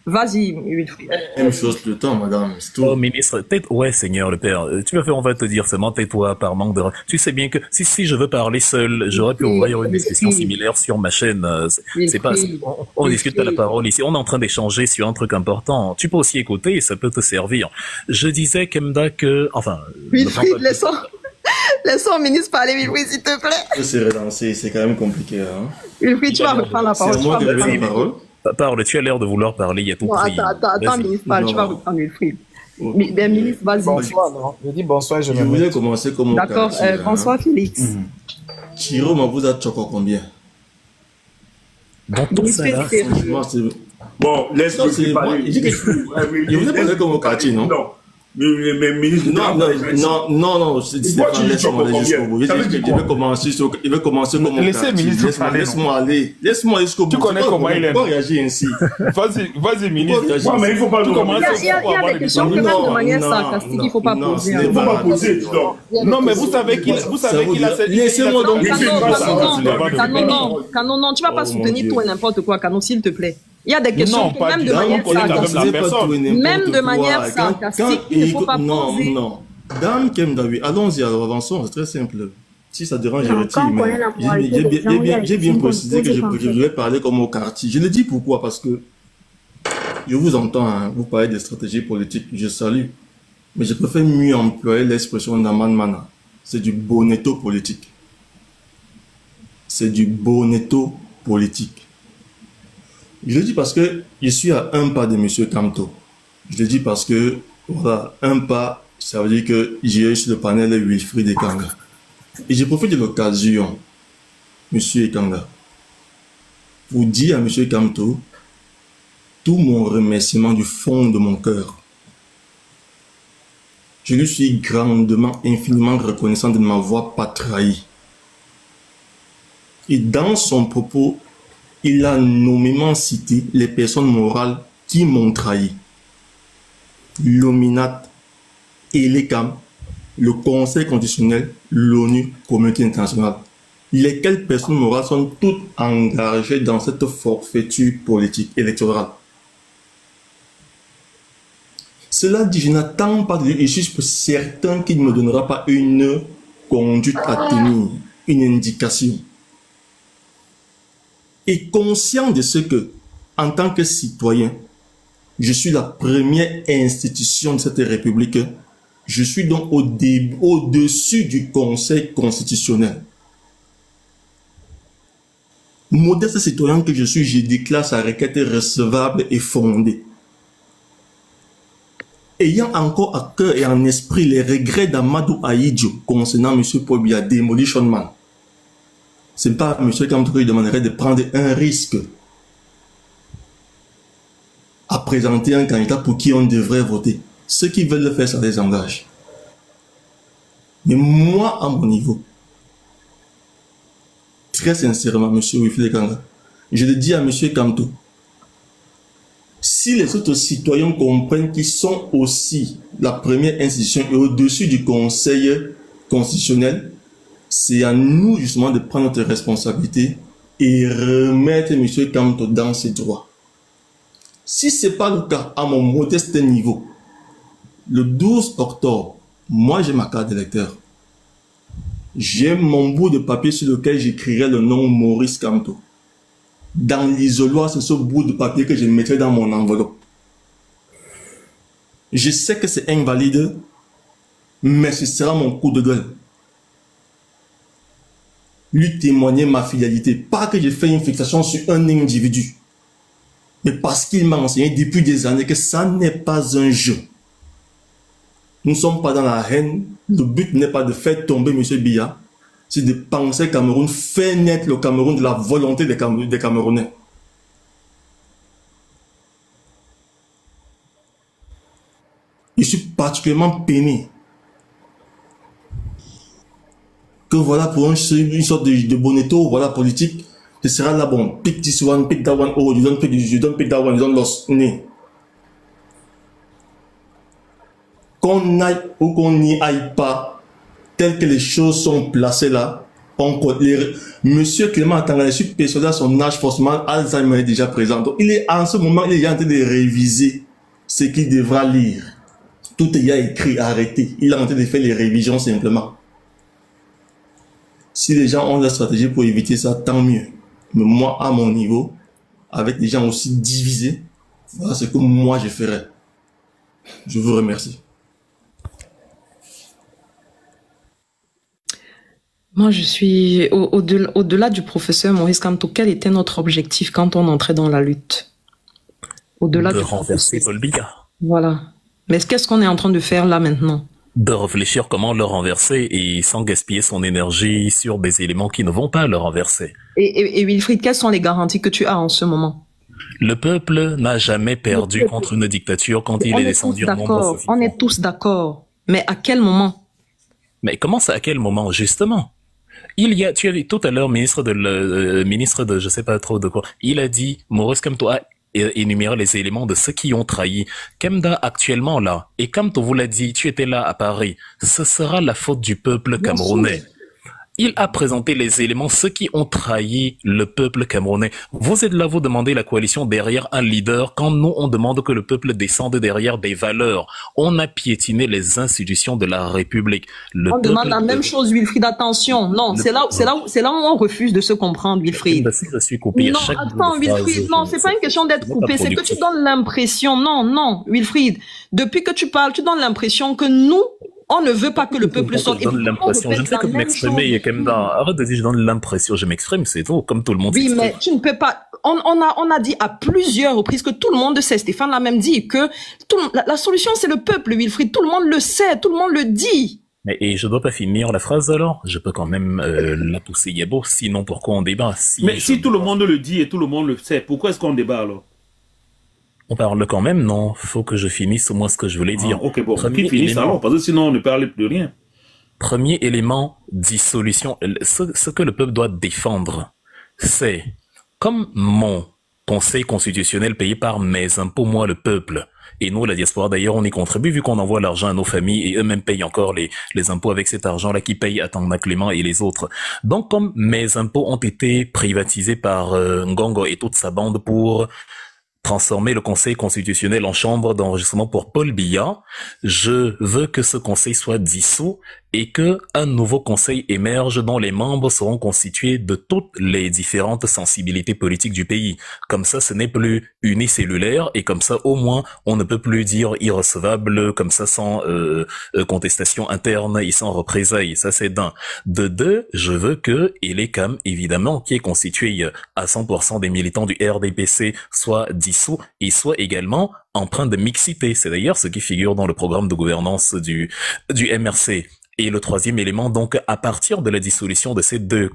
Vas-y, Wilfried. Même chose tout le temps, madame. Oh, ministre, ouais, Seigneur le Père, on va te dire seulement tais-toi par manque de... Tu sais bien que si je veux parler seul, j'aurais pu ouvrir une discussion similaire sur ma chaîne. C'est pas, on discute pas la parole ici. On est en train d'échanger sur un truc important. Tu peux aussi écouter et ça peut te servir. Je disais, Kemda, que, enfin... Wilfried, laissons le ministre parler, Wilfried, s'il te plaît. Je serai lancé, c'est quand même compliqué, hein. Wilfried, tu vas reprendre la parole. C'est moi qui vais prendre la parole. Parle, tu as l'air de vouloir parler, il y a tout pris. Attends, ministre, parle, tu vas reprendre Wilfried. Ministre, vas-y. Bonsoir, non. Je dis bonsoir, je voulais commencer comme D'accord, bonsoir, Félix. Chiroma vous a choqué combien? Dans tout ça, là. Bon, laisse-moi parler. Il vous a posé comme au quartier, non? Non. Mais ministre... Non, Stéphane, laisse-moi aller jusqu'au bout. Il veut commencer comme au quartier. Laisse-moi aller jusqu'au bout. Tu connais comment il est. Pourquoi réagir ainsi? Vas-y, ministre. Non, mais il faut pas... Il y a des questions que même de manière sarcastique, il ne faut pas poser. Il ne faut pas poser, non, mais vous savez qu'il a cette... Laissez-moi donc... Canon, non, tu ne vas pas soutenir tout et n'importe quoi, Canon, s'il te plaît. Il y a des questions que même de manière sarcastique, même de manière sarcastique, il ne faut pas poser. Non. Dame Kemda, allons-y, alors avançons, c'est très simple. Si ça dérange, je retire. J'ai bien précisé que je vais parler comme au quartier. Je le dis pourquoi? Parce que je vous entends, hein, vous parlez de stratégie politique, je salue. Mais je préfère mieux employer l'expression d'Aman Mana. C'est du bonneto politique. C'est du bonneto politique. Je le dis parce que je suis à un pas de M. Kamto. Je le dis parce que, voilà, un pas, ça veut dire que j'ai sur le panel Wilfried Ekanga. Et je profite de l'occasion, M. Ekanga, pour dire à M. Kamto tout mon remerciement du fond de mon cœur. Je lui suis grandement, infiniment reconnaissant de ne m'avoir pas trahi. Et dans son propos, il a nommément cité les personnes morales qui m'ont trahi. l'OMINAT et l'ECAM, le Conseil constitutionnel, l'ONU, communauté internationale. Lesquelles personnes morales sont toutes engagées dans cette forfaiture politique électorale. Cela dit, je n'attends pas de lui, et je suis certain qu'il ne me donnera pas une conduite à tenir, une indication. Et conscient de ce que, en tant que citoyen, je suis la première institution de cette République, je suis donc au-dessus du Conseil constitutionnel. Modeste citoyen que je suis, je déclare sa requête recevable et fondée. Ayant encore à cœur et en esprit les regrets d'Amadou Ahidjo concernant M. Paul Biya, Demolition Man, ce n'est pas à M. Kamto que je demanderais de prendre un risque à présenter un candidat pour qui on devrait voter. Ceux qui veulent le faire, ça les engage. Mais moi, à mon niveau, très sincèrement, M. Wilfried Kanga, je le dis à M. Kamto, si les autres citoyens comprennent qu'ils sont aussi la première institution et au-dessus du Conseil constitutionnel, c'est à nous justement de prendre notre responsabilité et remettre M. Kamto dans ses droits. Si ce n'est pas le cas, à mon modeste niveau, le 12 octobre, moi j'ai ma carte d'électeur. J'ai mon bout de papier sur lequel j'écrirai le nom Maurice Kamto. Dans l'isoloir, c'est ce bout de papier que je mettrai dans mon enveloppe. Je sais que c'est invalide, mais ce sera mon coup de gueule. Lui témoigner ma fidélité. Pas que j'ai fait une fixation sur un individu, mais parce qu'il m'a enseigné depuis des années que ça n'est pas un jeu. Nous ne sommes pas dans la haine. Le but n'est pas de faire tomber M. Biya, c'est de penser Cameroun, faire naître le Cameroun de la volonté des Camerounais. Je suis particulièrement peiné que voilà pour une sorte de bonneteau, voilà politique, ce sera là bon, pick this one, pick that one, oh, you don't pick that one, you don't lost, né. Qu'on aille ou qu'on n'y aille pas, telles que les choses sont placées là, Monsieur Clément Tangana, je suis persuadé à son âge, forcément, Alzheimer est déjà présent. Donc, il est en ce moment, il est en train de réviser ce qu'il devra lire. Tout est écrit, arrêté. Il est en train de faire les révisions simplement. Si les gens ont la stratégie pour éviter ça, tant mieux. Mais moi, à mon niveau, avec des gens aussi divisés, voilà ce que moi je ferais. Je vous remercie. Moi, je suis au-delà du professeur Maurice Kamto. Quel était notre objectif quand on entrait dans la lutte? Au-delà de renverser Paul Biya. Voilà. Mais qu'est-ce qu'on est en train de faire là maintenant? De réfléchir comment le renverser et sans gaspiller son énergie sur des éléments qui ne vont pas le renverser. Et Wilfried, quelles sont les garanties que tu as en ce moment? Le peuple n'a jamais perdu contre une dictature quand il est descendu en nombre. On est tous d'accord. Mais à quel moment? Mais comment ça, à quel moment, justement? Tu as dit tout à l'heure, ministre de je sais pas trop de quoi, il a dit, Maurice Kamto a énuméré les éléments de ceux qui ont trahi. Kemda actuellement là, et Kamto vous l'a dit, tu étais là à Paris, ce sera la faute du peuple camerounais. Il a présenté les éléments, ceux qui ont trahi le peuple camerounais. Vous êtes là, vous demandez la coalition derrière un leader, quand nous on demande que le peuple descende derrière des valeurs. On a piétiné les institutions de la République. On demande la même chose, Wilfried, attention. Non, c'est là où on refuse de se comprendre, Wilfried. Je suis coupé. Non, attends, Wilfried, non, c'est pas une question d'être coupé, c'est que tu donnes l'impression, non, Wilfried, depuis que tu parles, tu donnes l'impression que nous, on ne veut pas que le peuple sorte. Je donne l'impression. Je ne fais que m'exprimer, Kemda. Arrête de dire je donne l'impression. Je m'exprime, c'est tout, comme tout le monde. Oui, mais tu ne peux pas. On a dit à plusieurs reprises que tout le monde sait. Stéphane l'a même dit que la solution c'est le peuple, Wilfried. Tout le monde le sait, tout le monde le dit. Et je dois pas finir la phrase alors? Je peux quand même la pousser Yabo. Sinon, pourquoi on débat? Mais si tout le monde le dit et tout le monde le sait, pourquoi est-ce qu'on débat alors? On parle quand même, non? Faut que je finisse au moins ce que je voulais dire. Ok, bon, finisse alors, parce que sinon on ne parle plus de rien. Premier élément, dissolution. Ce que le peuple doit défendre, c'est comme mon conseil constitutionnel payé par mes impôts, moi le peuple, Et nous, la diaspora, d'ailleurs, on y contribue vu qu'on envoie l'argent à nos familles et eux-mêmes payent encore les impôts avec cet argent-là qui payent à Tangna Clément et les autres. Donc, comme mes impôts ont été privatisés par Ngongo et toute sa bande pour transformer le Conseil constitutionnel en chambre d'enregistrement pour Paul Biya, je veux que ce conseil soit dissous et que un nouveau conseil émerge dont les membres seront constitués de toutes les différentes sensibilités politiques du pays. Comme ça, ce n'est plus unicellulaire et comme ça, au moins, on ne peut plus dire irrecevable comme ça sans contestation interne et sans représailles. Ça, c'est d'un. De deux, je veux que Elecam, évidemment, qui est constitué à 100% des militants du RDPC, soit dissous et soit également empreint de mixité. C'est d'ailleurs ce qui figure dans le programme de gouvernance du MRC. Et le troisième élément, donc, à partir de la dissolution de ces deux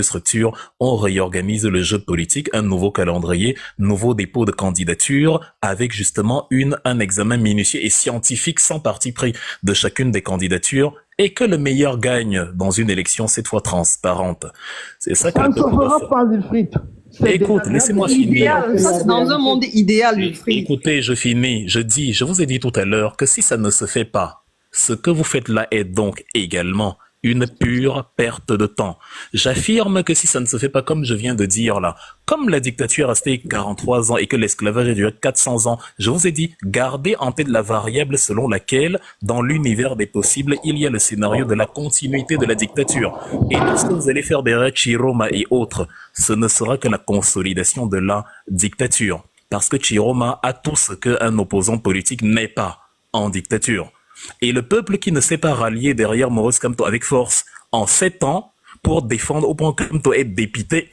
structures, on réorganise le jeu politique, un nouveau calendrier, nouveau dépôt de candidature, avec justement un examen minutieux et scientifique sans parti pris de chacune des candidatures, et que le meilleur gagne dans une élection cette fois transparente. C'est ça que Écoute, laissez-moi finir. Ça, c'est dans un monde idéal, Wilfried. Écoutez, je finis. Je vous ai dit tout à l'heure que si ça ne se fait pas, ce que vous faites là est donc également une pure perte de temps. J'affirme que si ça ne se fait pas comme je viens de dire là, comme la dictature est restée 43 ans et que l'esclavage a duré 400 ans, je vous ai dit, gardez en tête la variable selon laquelle, dans l'univers des possibles, il y a le scénario de la continuité de la dictature. Et tout ce que vous allez faire derrière Chiroma et autres, ce ne sera que la consolidation de la dictature. Parce que Chiroma a tout ce qu'un opposant politique n'est pas en dictature. Et le peuple qui ne s'est pas rallié derrière Maurice Kamto avec force en 7 ans pour défendre au point que Kamto est dépité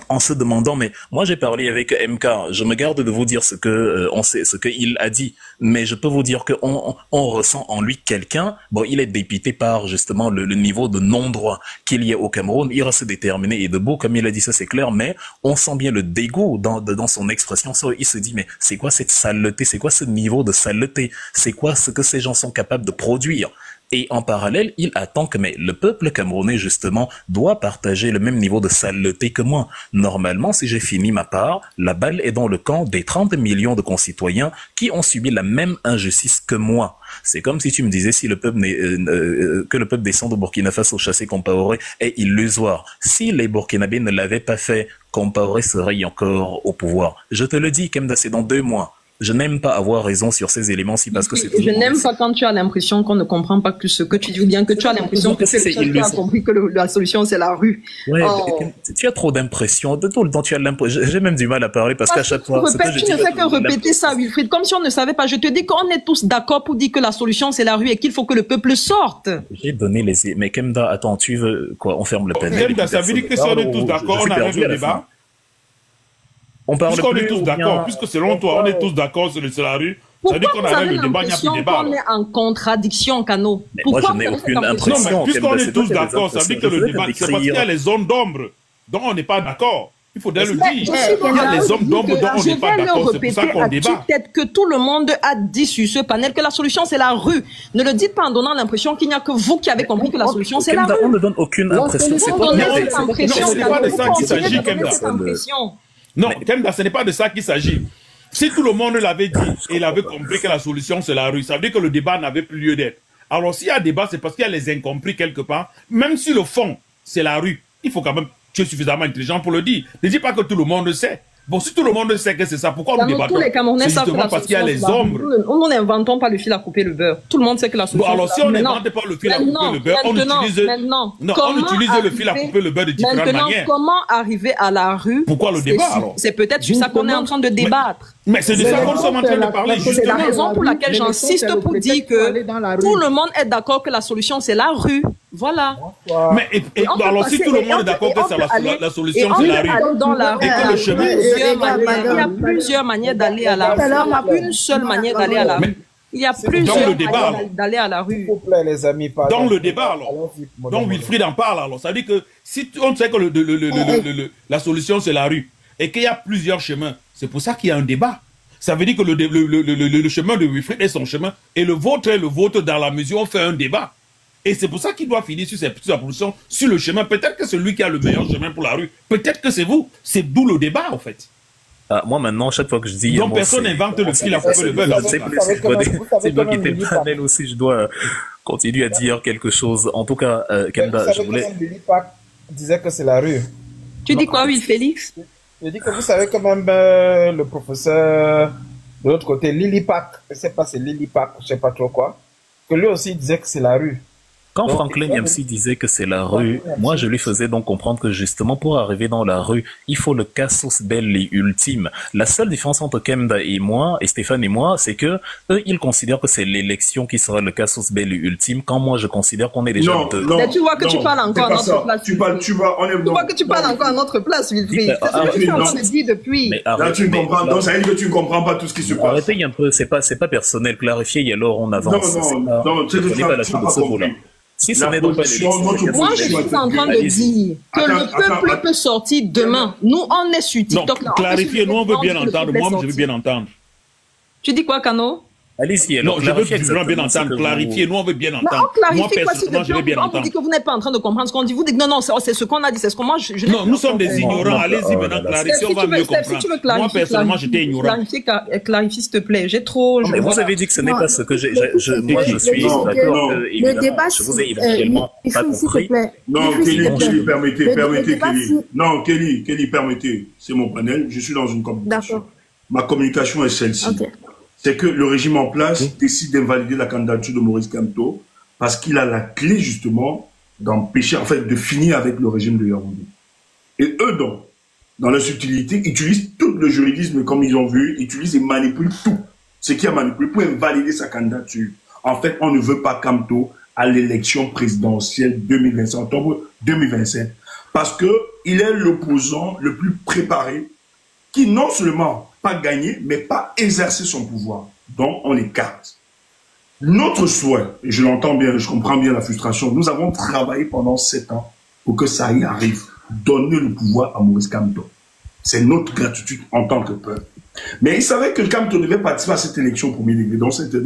en se demandant, mais moi j'ai parlé avec MK, je me garde de vous dire ce qu'il a dit, mais je peux vous dire qu'on ressent en lui quelqu'un, bon il est dépité par justement le niveau de non-droit qu'il y a au Cameroun, il reste déterminé et debout, comme il a dit ça c'est clair, mais on sent bien le dégoût dans son expression, il se dit mais c'est quoi cette saleté, c'est quoi ce niveau de saleté, c'est quoi ce que ces gens sont capables de produire? Et en parallèle, il attend que le peuple camerounais, justement, doit partager le même niveau de saleté que moi. Normalement, si j'ai fini ma part, la balle est dans le camp des 30 millions de concitoyens qui ont subi la même injustice que moi. C'est comme si tu me disais si le peuple que le peuple descend de Burkina Faso chasser Compaoré est illusoire. Si les Burkinabés ne l'avaient pas fait, Compaoré serait encore au pouvoir. Je te le dis, Kemda, c'est dans 2 mois. Je n'aime pas avoir raison sur ces éléments-ci parce que c'est... Je n'aime pas quand tu as l'impression qu'on ne comprend pas plus ce que tu dis ou bien que tu as l'impression que tu as compris que la solution c'est la rue. Ouais, tu as trop d'impressions. De tout le temps, tu as l'impression. J'ai même du mal à parler parce qu'à chaque fois... Tu ne fais que répéter ça, Wilfried, comme si on ne savait pas. Je te dis qu'on est tous d'accord pour dire que la solution c'est la rue et qu'il faut que le peuple sorte. J'ai donné les... Mais Kemda, attends, tu veux quoi? On ferme le panel. Kemda, ça veut dire que si on est tous d'accord, on arrête le débat. Puisqu'on est tous d'accord, puisque selon toi, on est tous d'accord sur la rue, ça veut dire qu'on arrête le débat, il n'y a plus de débat. On est en contradiction, Kano. Moi, je n'ai aucune impression. Non, mais puisqu'on est tous d'accord, ça veut dire que le débat, c'est parce qu'il y a les zones d'ombre dont on n'est pas d'accord. Il faudrait le dire. Il y a les zones d'ombre dont on n'est pas d'accord. C'est pour ça qu'on débat. Peut-être que tout le monde a dit sur ce panel que la solution, c'est la rue. Ne le dites pas en donnant l'impression qu'il n'y a que vous qui avez compris que la solution, c'est la rue. On ne donne aucune impression. C'est pas de ça qu'il s'agit, Kemda. Non, Kemda, ce n'est pas de ça qu'il s'agit. Si tout le monde l'avait dit et il avait compris que la solution c'est la rue, ça veut dire que le débat n'avait plus lieu d'être. Alors s'il y a débat, c'est parce qu'il y a les incompris quelque part. Même si le fond c'est la rue, il faut quand même tu es suffisamment intelligent pour le dire. Ne dis pas que tout le monde sait. Bon, si tout le monde sait que c'est ça, pourquoi nous débattons? Tous les Camerounais savent que la parce qu'il y a les ombres. Nous n'inventons pas le fil à couper le beurre. Tout le monde sait que la solution. Bon, alors si on n'invente pas le fil à couper le beurre, on utilise le fil à couper le beurre de différentes manières. Maintenant, comment arriver à la rue? Pourquoi le débat alors? C'est peut-être sur ça qu'on est en train de débattre. Mais c'est de ça qu'on est en train de parler. C'est la raison pour laquelle j'insiste pour dire que tout le monde est d'accord que la solution c'est la rue. Voilà. Mais alors si tout le monde est d'accord que la solution c'est la rue et que le chemin... Il y a plusieurs manières d'aller à la rue. Il n'y a pas une seule manière d'aller à la rue. Il y a plusieurs manières d'aller à la rue. S'il vous plaît, les amis, dans le débat, alors. Donc Wilfried en parle, alors. Ça veut dire que si on sait que la solution c'est la rue et qu'il y a plusieurs chemins, c'est pour ça qu'il y a un débat. Ça veut dire que le chemin de Wilfried est son chemin et le vôtre est le vôtre dans la mesure où on fait un débat. Et c'est pour ça qu'il doit finir sur sa position, sur le chemin. Peut-être que c'est lui qui a le meilleur chemin pour la rue. Peut-être que c'est vous. C'est d'où le débat, en fait. Moi, maintenant, chaque fois que je dis... Donc, personne n'invente le fil à couper le bœuf. C'est moi qui étais panel aussi, je dois continuer à dire quelque chose. En tout cas, Kenda, je voulais... Lily Pack disait que c'est la rue. Tu dis quoi, oui, Félix? Je dis que vous savez quand même le professeur de l'autre côté, Lily Pack, je ne sais pas c'est Lily Pack, je ne sais pas trop quoi, que lui aussi disait que c'est la rue. Quand Franklin Yamsi disait que c'est la rue, moi je lui faisais donc comprendre que justement pour arriver dans la rue, il faut le casus belli ultime. La seule différence entre Kemda et moi, et Stéphane et moi, c'est que eux, ils considèrent que c'est l'élection qui sera le casus belli ultime, quand moi je considère qu'on est déjà deux. Mais tu vois que tu parles encore à notre place. Tu vois que tu parles encore à notre place, Wilfried. C'est ce que je suis en train de dire depuis. Là, tu ne comprends, donc ça veut dire que tu ne comprends pas tout ce qui se passe. Arrêtez un peu, c'est pas personnel, clarifiez et alors on avance. Non, c'est que tu n'as pas compris. Si ce n'est donc pas moi, je suis en train de dire que le peuple peut sortir demain. Nous, on est sur TikTok. Non, clarifiez, nous, on veut bien entendre. Moi, je veux bien entendre. Tu dis quoi, Kano? Allez-y, non, je veux bien entendre. Clarifier, nous, on veut bien entendre. Moi, personnellement, je veux bien entendre. On vous dit que vous n'êtes pas en train de comprendre ce qu'on dit. Vous dites non, c'est ce qu'on a dit, c'est ce qu'on moi. Non, nous sommes des ignorants. Allez-y, maintenant, clarifiez, on va mieux comprendre. Moi, personnellement, j'étais ignorant. Clarifie, s'il te plaît. J'ai trop. Mais vous avez dit que ce n'est pas ce que moi, je suis d'accord que, évidemment, je vous ai éventuellement pas compris. Non, Kelly, permettez, Kelly. Non, Kelly, permettez. C'est mon panel. Je suis dans une communication. Ma communication est celle-ci. C'est que le régime en place décide d'invalider la candidature de Maurice Kamto parce qu'il a la clé, justement, d'empêcher, en fait, de finir avec le régime de Yaoundé. Et eux, donc, dans leur subtilité, utilisent tout le juridisme comme ils ont vu, utilisent et manipulent tout ce qui a manipulé pour invalider sa candidature. En fait, on ne veut pas Kamto à l'élection présidentielle 2025, octobre 2027, parce que il est l'opposant le plus préparé qui non seulement pas gagné, mais pas exercer son pouvoir. Donc, on écarte. Notre souhait, et je l'entends bien, je comprends bien la frustration, nous avons travaillé pendant 7 ans pour que ça y arrive. Donner le pouvoir à Maurice Kamto. C'est notre gratitude en tant que peuple. Mais il savait que Kamto devait participer à cette élection au premier degré. Donc, c'était